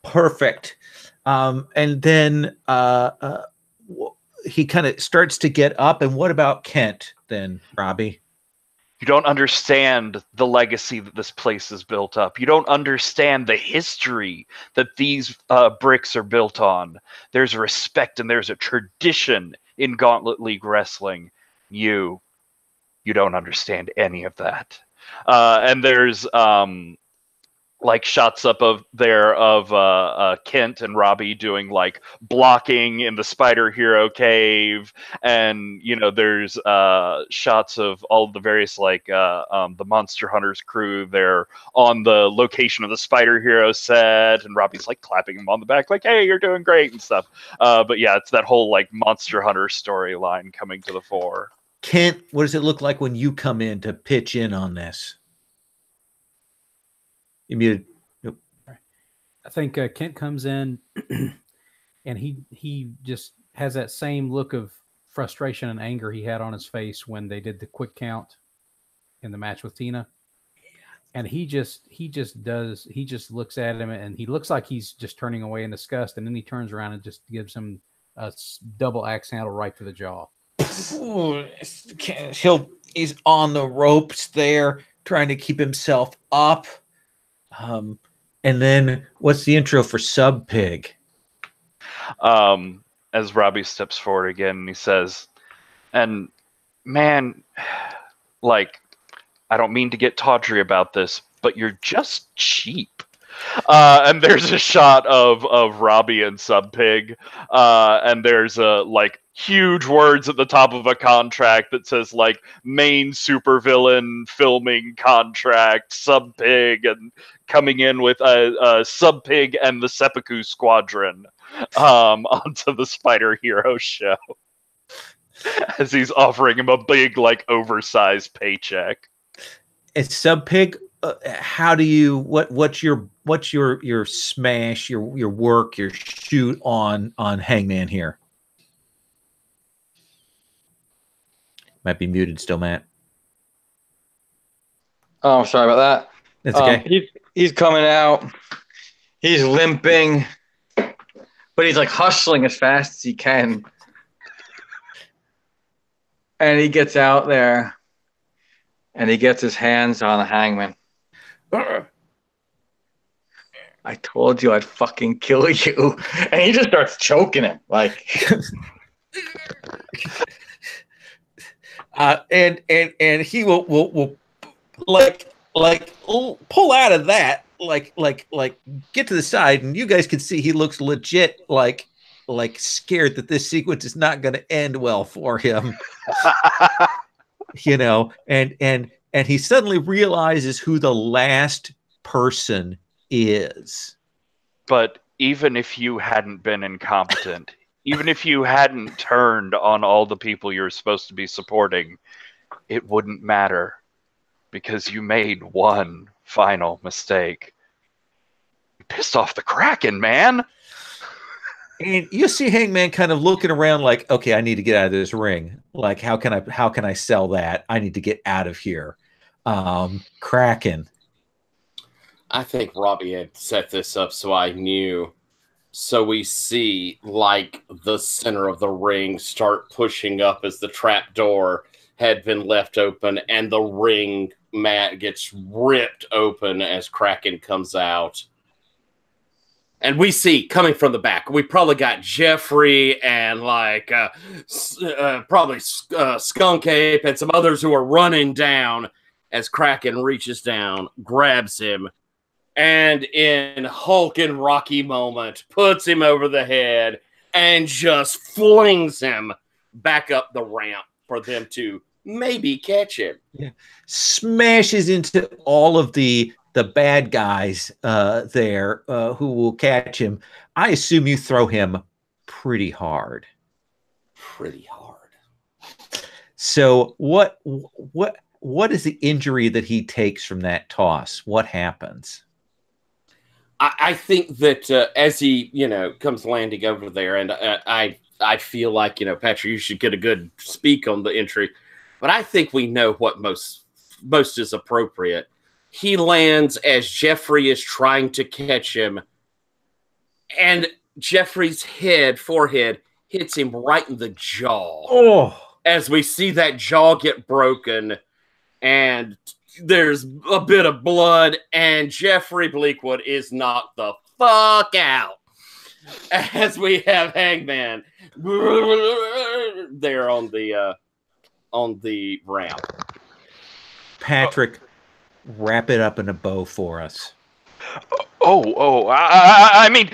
Perfect. And then he kind of starts to get up. And what about Kent then, Robbie? You don't understand the legacy that this place is built up. You don't understand the history that these bricks are built on. There's a respect and there's a tradition in Gauntlet League Wrestling. You don't understand any of that. And there's like shots up of Kent and Robbie doing like blocking in the Spider Hero cave, and there's shots of all the various like the Monster Hunters crew. They're on the location of the Spider Hero set, and Robbie's like clapping him on the back like, hey, you're doing great and stuff. But yeah, it's that whole like Monster Hunter storyline coming to the fore. Kent, what does it look like when you come in to pitch in on this? You muted. Nope. I think Kent comes in and he just has that same look of frustration and anger he had on his face when they did the quick count in the match with Tina. And he just looks at him and he looks like he's just turning away in disgust. And then he turns around and just gives him a double axe handle right to the jaw. He's on the ropes there, trying to keep himself up. And then what's the intro for Sub Pig? As Robbie steps forward again, he says, and man, like, I don't mean to get tawdry about this, but you're just cheap. And there's a shot of Robbie and Sub Pig, and there's like huge words at the top of a contract that says like main supervillain filming contract Sub Pig, and coming in with Sub Pig and the Seppuku Squadron onto the Spider Hero show as he's offering him a big like oversized paycheck. It's Sub Pig. How do you what's your smash, your work, your shoot on Hangman here? Might be muted still, Matt. Oh, sorry about that. That's okay. He's coming out. He's limping, but he's like hustling as fast as he can. And he gets out there and he gets his hands on the Hangman. I told you I'd fucking kill you. And he just starts choking him like and he will like pull out of that, like get to the side, and you guys can see he looks legit like scared that this sequence is not going to end well for him. And he suddenly realizes who the last person is. But even if you hadn't been incompetent, even if you hadn't turned on all the people you're supposed to be supporting, it wouldn't matter, because you made one final mistake. You pissed off the Kraken, man. And you see Hangman kind of looking around like, okay, I need to get out of this ring. Like, how can I sell that? I need to get out of here. Kraken. I think Robbie had set this up so I knew. So we see like the center of the ring start pushing up as the trap door had been left open, and the ring mat gets ripped open as Kraken comes out. And we see coming from the back, we probably got Jeffrey and like probably Skunk Ape and some others who are running down. as Kraken reaches down, grabs him, and in Hulk and Rocky moment, puts him over the head and just flings him back up the ramp for them to maybe catch him. Yeah. Smashes into all of the bad guys there who will catch him. I assume you throw him pretty hard. Pretty hard. So what is the injury that he takes from that toss? What happens? I think that as he, comes landing over there, and I feel like, Patrick, you should get a good speak on the entry, but I think we know what most is appropriate. He lands as Jeffrey is trying to catch him, and Jeffrey's forehead hits him right in the jaw. Oh, as we see that jaw get broken, and there's a bit of blood, and Jeffrey Bleakwood is knocked the fuck out. As we have Hangman there on the ramp. Patrick, wrap it up in a bow for us. I mean,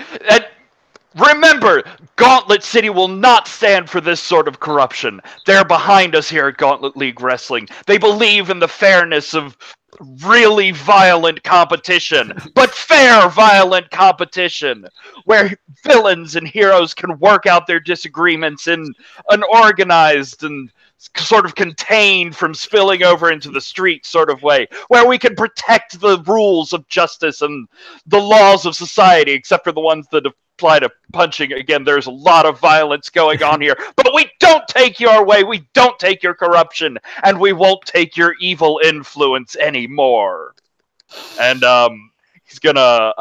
remember, Gauntlet City will not stand for this sort of corruption. They're behind us here at Gauntlet League Wrestling. They believe in the fairness of really violent competition, but fair violent competition, where villains and heroes can work out their disagreements in an organized and sort of contained from spilling over into the street sort of way, where we can protect the rules of justice and the laws of society, except for the ones that apply to punching. Again, there's a lot of violence going on here, but we don't take your way, we don't take your corruption, and we won't take your evil influence anymore. And he's gonna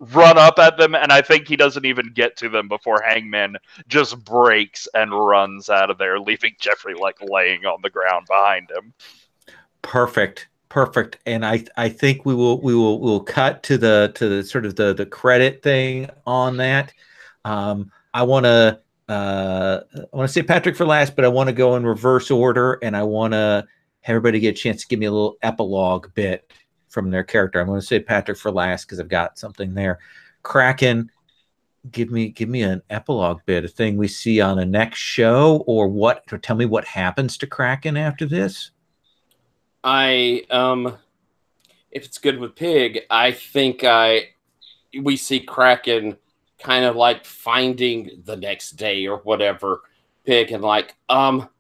run up at them, and I think he doesn't even get to them before Hangman just breaks and runs out of there, leaving Jeffrey like laying on the ground behind him. Perfect. And I think we'll cut to the sort of the credit thing on that. I want to say Patrick for last, but I want to go in reverse order, and I want to have everybody get a chance to give me a little epilogue bit from their character. I'm going to say Patrick for last because I've got something there. Kraken, give me an epilogue bit, a thing we see on the next show, or tell me what happens to Kraken after this. If it's good with Pig, I think we see Kraken kind of like finding the next day or whatever Pig, and like, all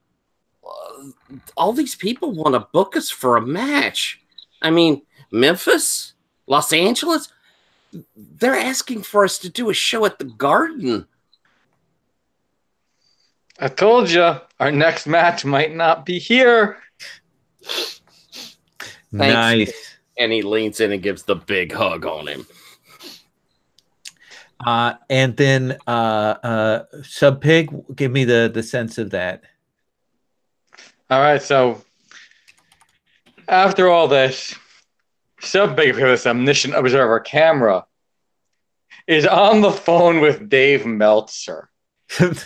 these people want to book us for a match. I mean, Memphis, Los Angeles, they're asking for us to do a show at the Garden. I told you, our next match might not be here. Thanks. Nice. And he leans in and gives the big hug on him. And then Sub Pig, give me the sense of that. All right, so after all this, Sub Pig, this omniscient observer camera, is on the phone with Dave Meltzer,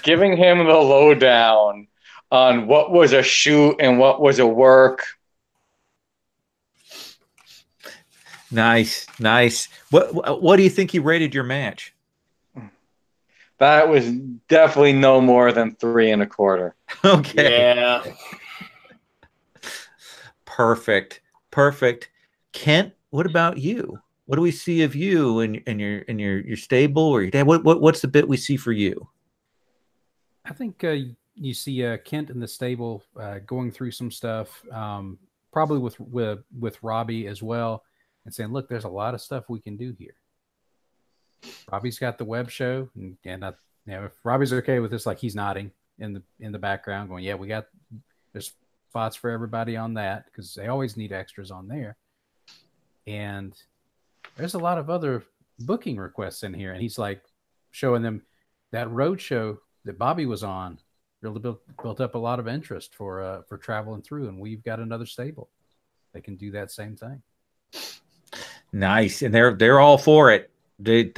giving him the lowdown on what was a shoot and what was a work. Nice. What do you think he rated your match? That was definitely no more than 3 1/4. Okay. Yeah. Perfect. Kent, what about you? What do we see of you and your stable or your dad? What's the bit we see for you? I think you see Kent in the stable going through some stuff, probably with Robbie as well, and saying, "Look, there's a lot of stuff we can do here." Robbie's got the web show, and if Robbie's okay with this, like he's nodding in the background, going, "Yeah, there's spots for everybody on that because they always need extras on there." And there's a lot of other booking requests in here, and he's like showing them that road show that Bobby was on really built up a lot of interest for traveling through, and we've got another stable they can do that same thing. Nice, and they're all for it. They've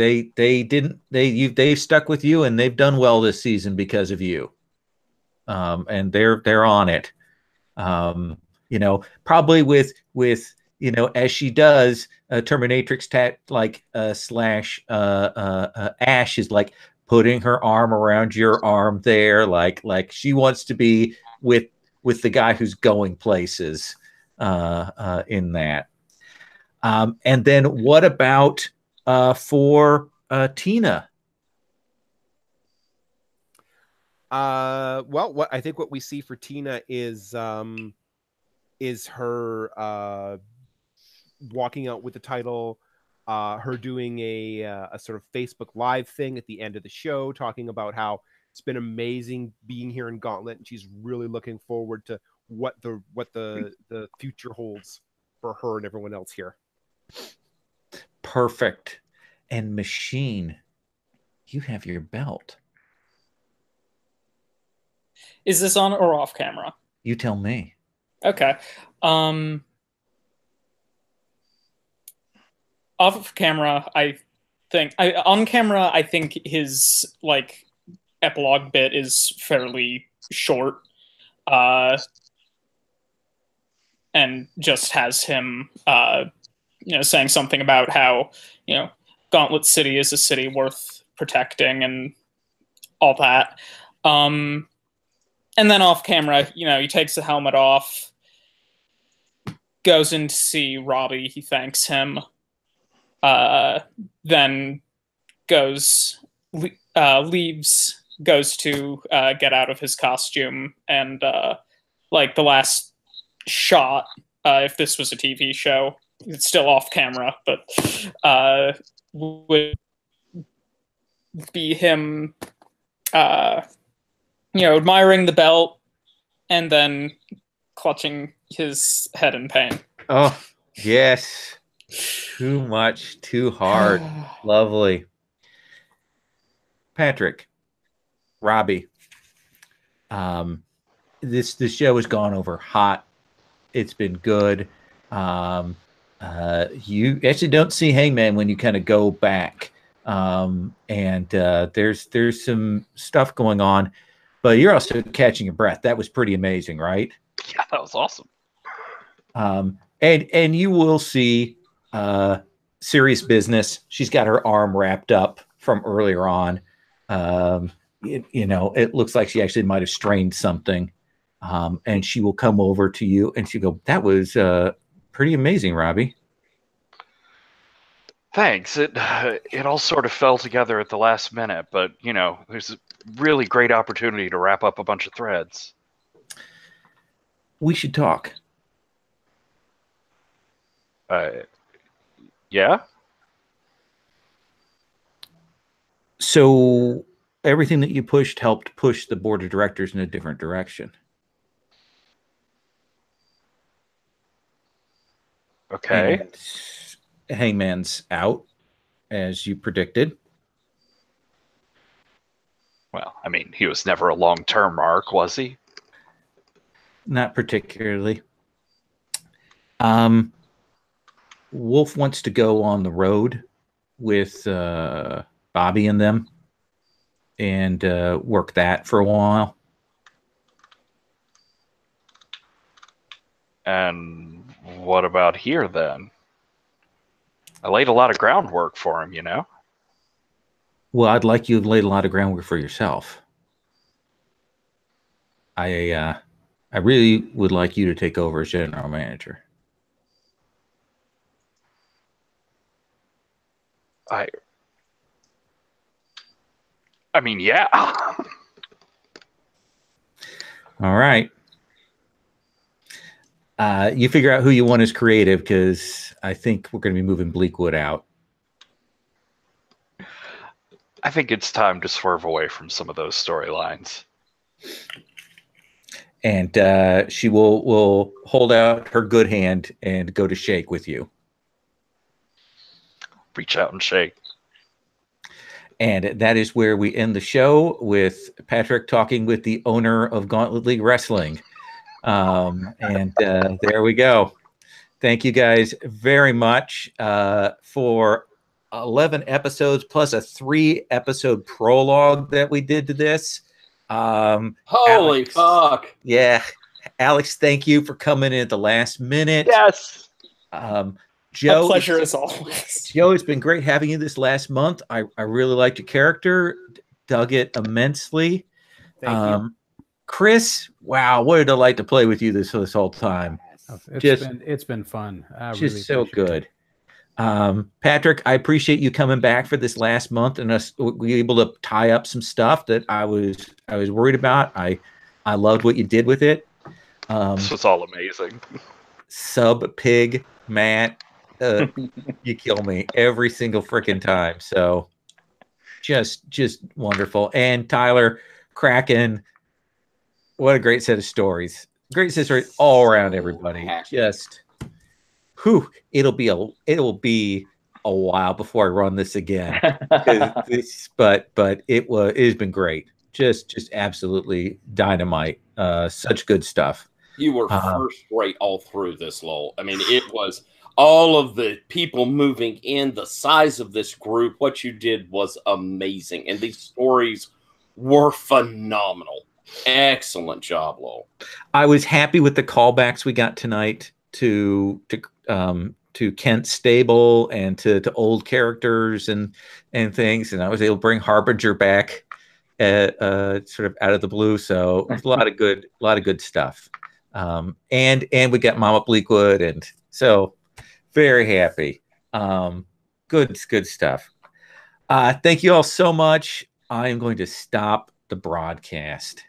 stuck with you, and they've done well this season because of you. And they're on it. you know, probably with you know, as she does, Terminatrix slash Ash is like putting her arm around your arm there, like she wants to be with the guy who's going places in that. And then what about for Tina? Well, what I think what we see for Tina is her walking out with the title, her doing a sort of Facebook Live thing at the end of the show, talking about how it's been amazing being here in Gauntlet, and she's really looking forward to what the future holds for her and everyone else here. Perfect. And Machine, you have your belt. Is this on or off camera? You tell me. Okay. Off camera, I think. On camera, I think his like epilogue bit is fairly short, and just has him, you know, saying something about how, you know, Gauntlet City is a city worth protecting and all that. And then off camera, you know, he takes the helmet off, goes in to see Robbie. He thanks him. Then leaves, goes to get out of his costume, and like the last shot, if this was a TV show, it's still off camera, but would be him, you know, admiring the belt and then clutching his head in pain. Oh, yes. Too much, too hard. Lovely. Patrick, Robbie, this show has gone over hot. It's been good. You actually don't see Hangman when you kind of go back, and there's some stuff going on, but you're also catching your breath. That was pretty amazing, right? Yeah, that was awesome. And you will see Serious Business. She's got her arm wrapped up from earlier on. You know, it looks like she actually might have strained something. And she will come over to you and she'll go, "That was pretty amazing, Robbie." Thanks. It all sort of fell together at the last minute, but you know, it was a really great opportunity to wrap up a bunch of threads. We should talk. Yeah? So everything that you pushed helped push the board of directors in a different direction. Okay. And Hangman's out, as you predicted. Well, I mean, he was never a long-term mark, was he? Not particularly. Wolf wants to go on the road with Bobby and them and work that for a while. And what about here, then? I laid a lot of groundwork for him, you know? Well, I'd like you to lay a lot of groundwork for yourself. I really would like you to take over as general manager. I mean, yeah. All right. You figure out who you want as creative, because I think we're going to be moving Bleakwood out. I think it's time to swerve away from some of those storylines. And she will hold out her good hand and go to shake with you. Reach out and shake. And that is where we end the show, with Patrick talking with the owner of Gauntlet League Wrestling. And there we go. Thank you guys very much for 11 episodes plus a 3-episode prologue that we did to this. Holy fuck. Yeah. Alex, thank you for coming in at the last minute. Yes. Joe, A pleasure as always. Joe, it's been great having you this last month. I really liked your character, dug it immensely. Thank you. Chris, wow, what a delight to play with you this whole time. It's been fun. I just really so appreciate good. it. Patrick, I appreciate you coming back for this last month and us we able to tie up some stuff that I was worried about. I loved what you did with it. This was all amazing. Sub Pig Matt, you kill me every single freaking time. So just wonderful. And Tyler, Kraken, what a great set of stories. Great set of stories all around, everybody. Just it'll be a while before I run this again. But it has been great. Just absolutely dynamite. Such good stuff. You were first rate all through this, Lowell. I mean, it was all of the people moving in, the size of this group. What you did was amazing. And these stories were phenomenal. Excellent job, Lowell. I was happy with the callbacks we got tonight to Kent's stable and to old characters and things. And I was able to bring Harbinger back sort of out of the blue. So it was a lot of good stuff. And we got Mama Bleakwood, and so very happy. Good stuff. Thank you all so much. I am going to stop the broadcast.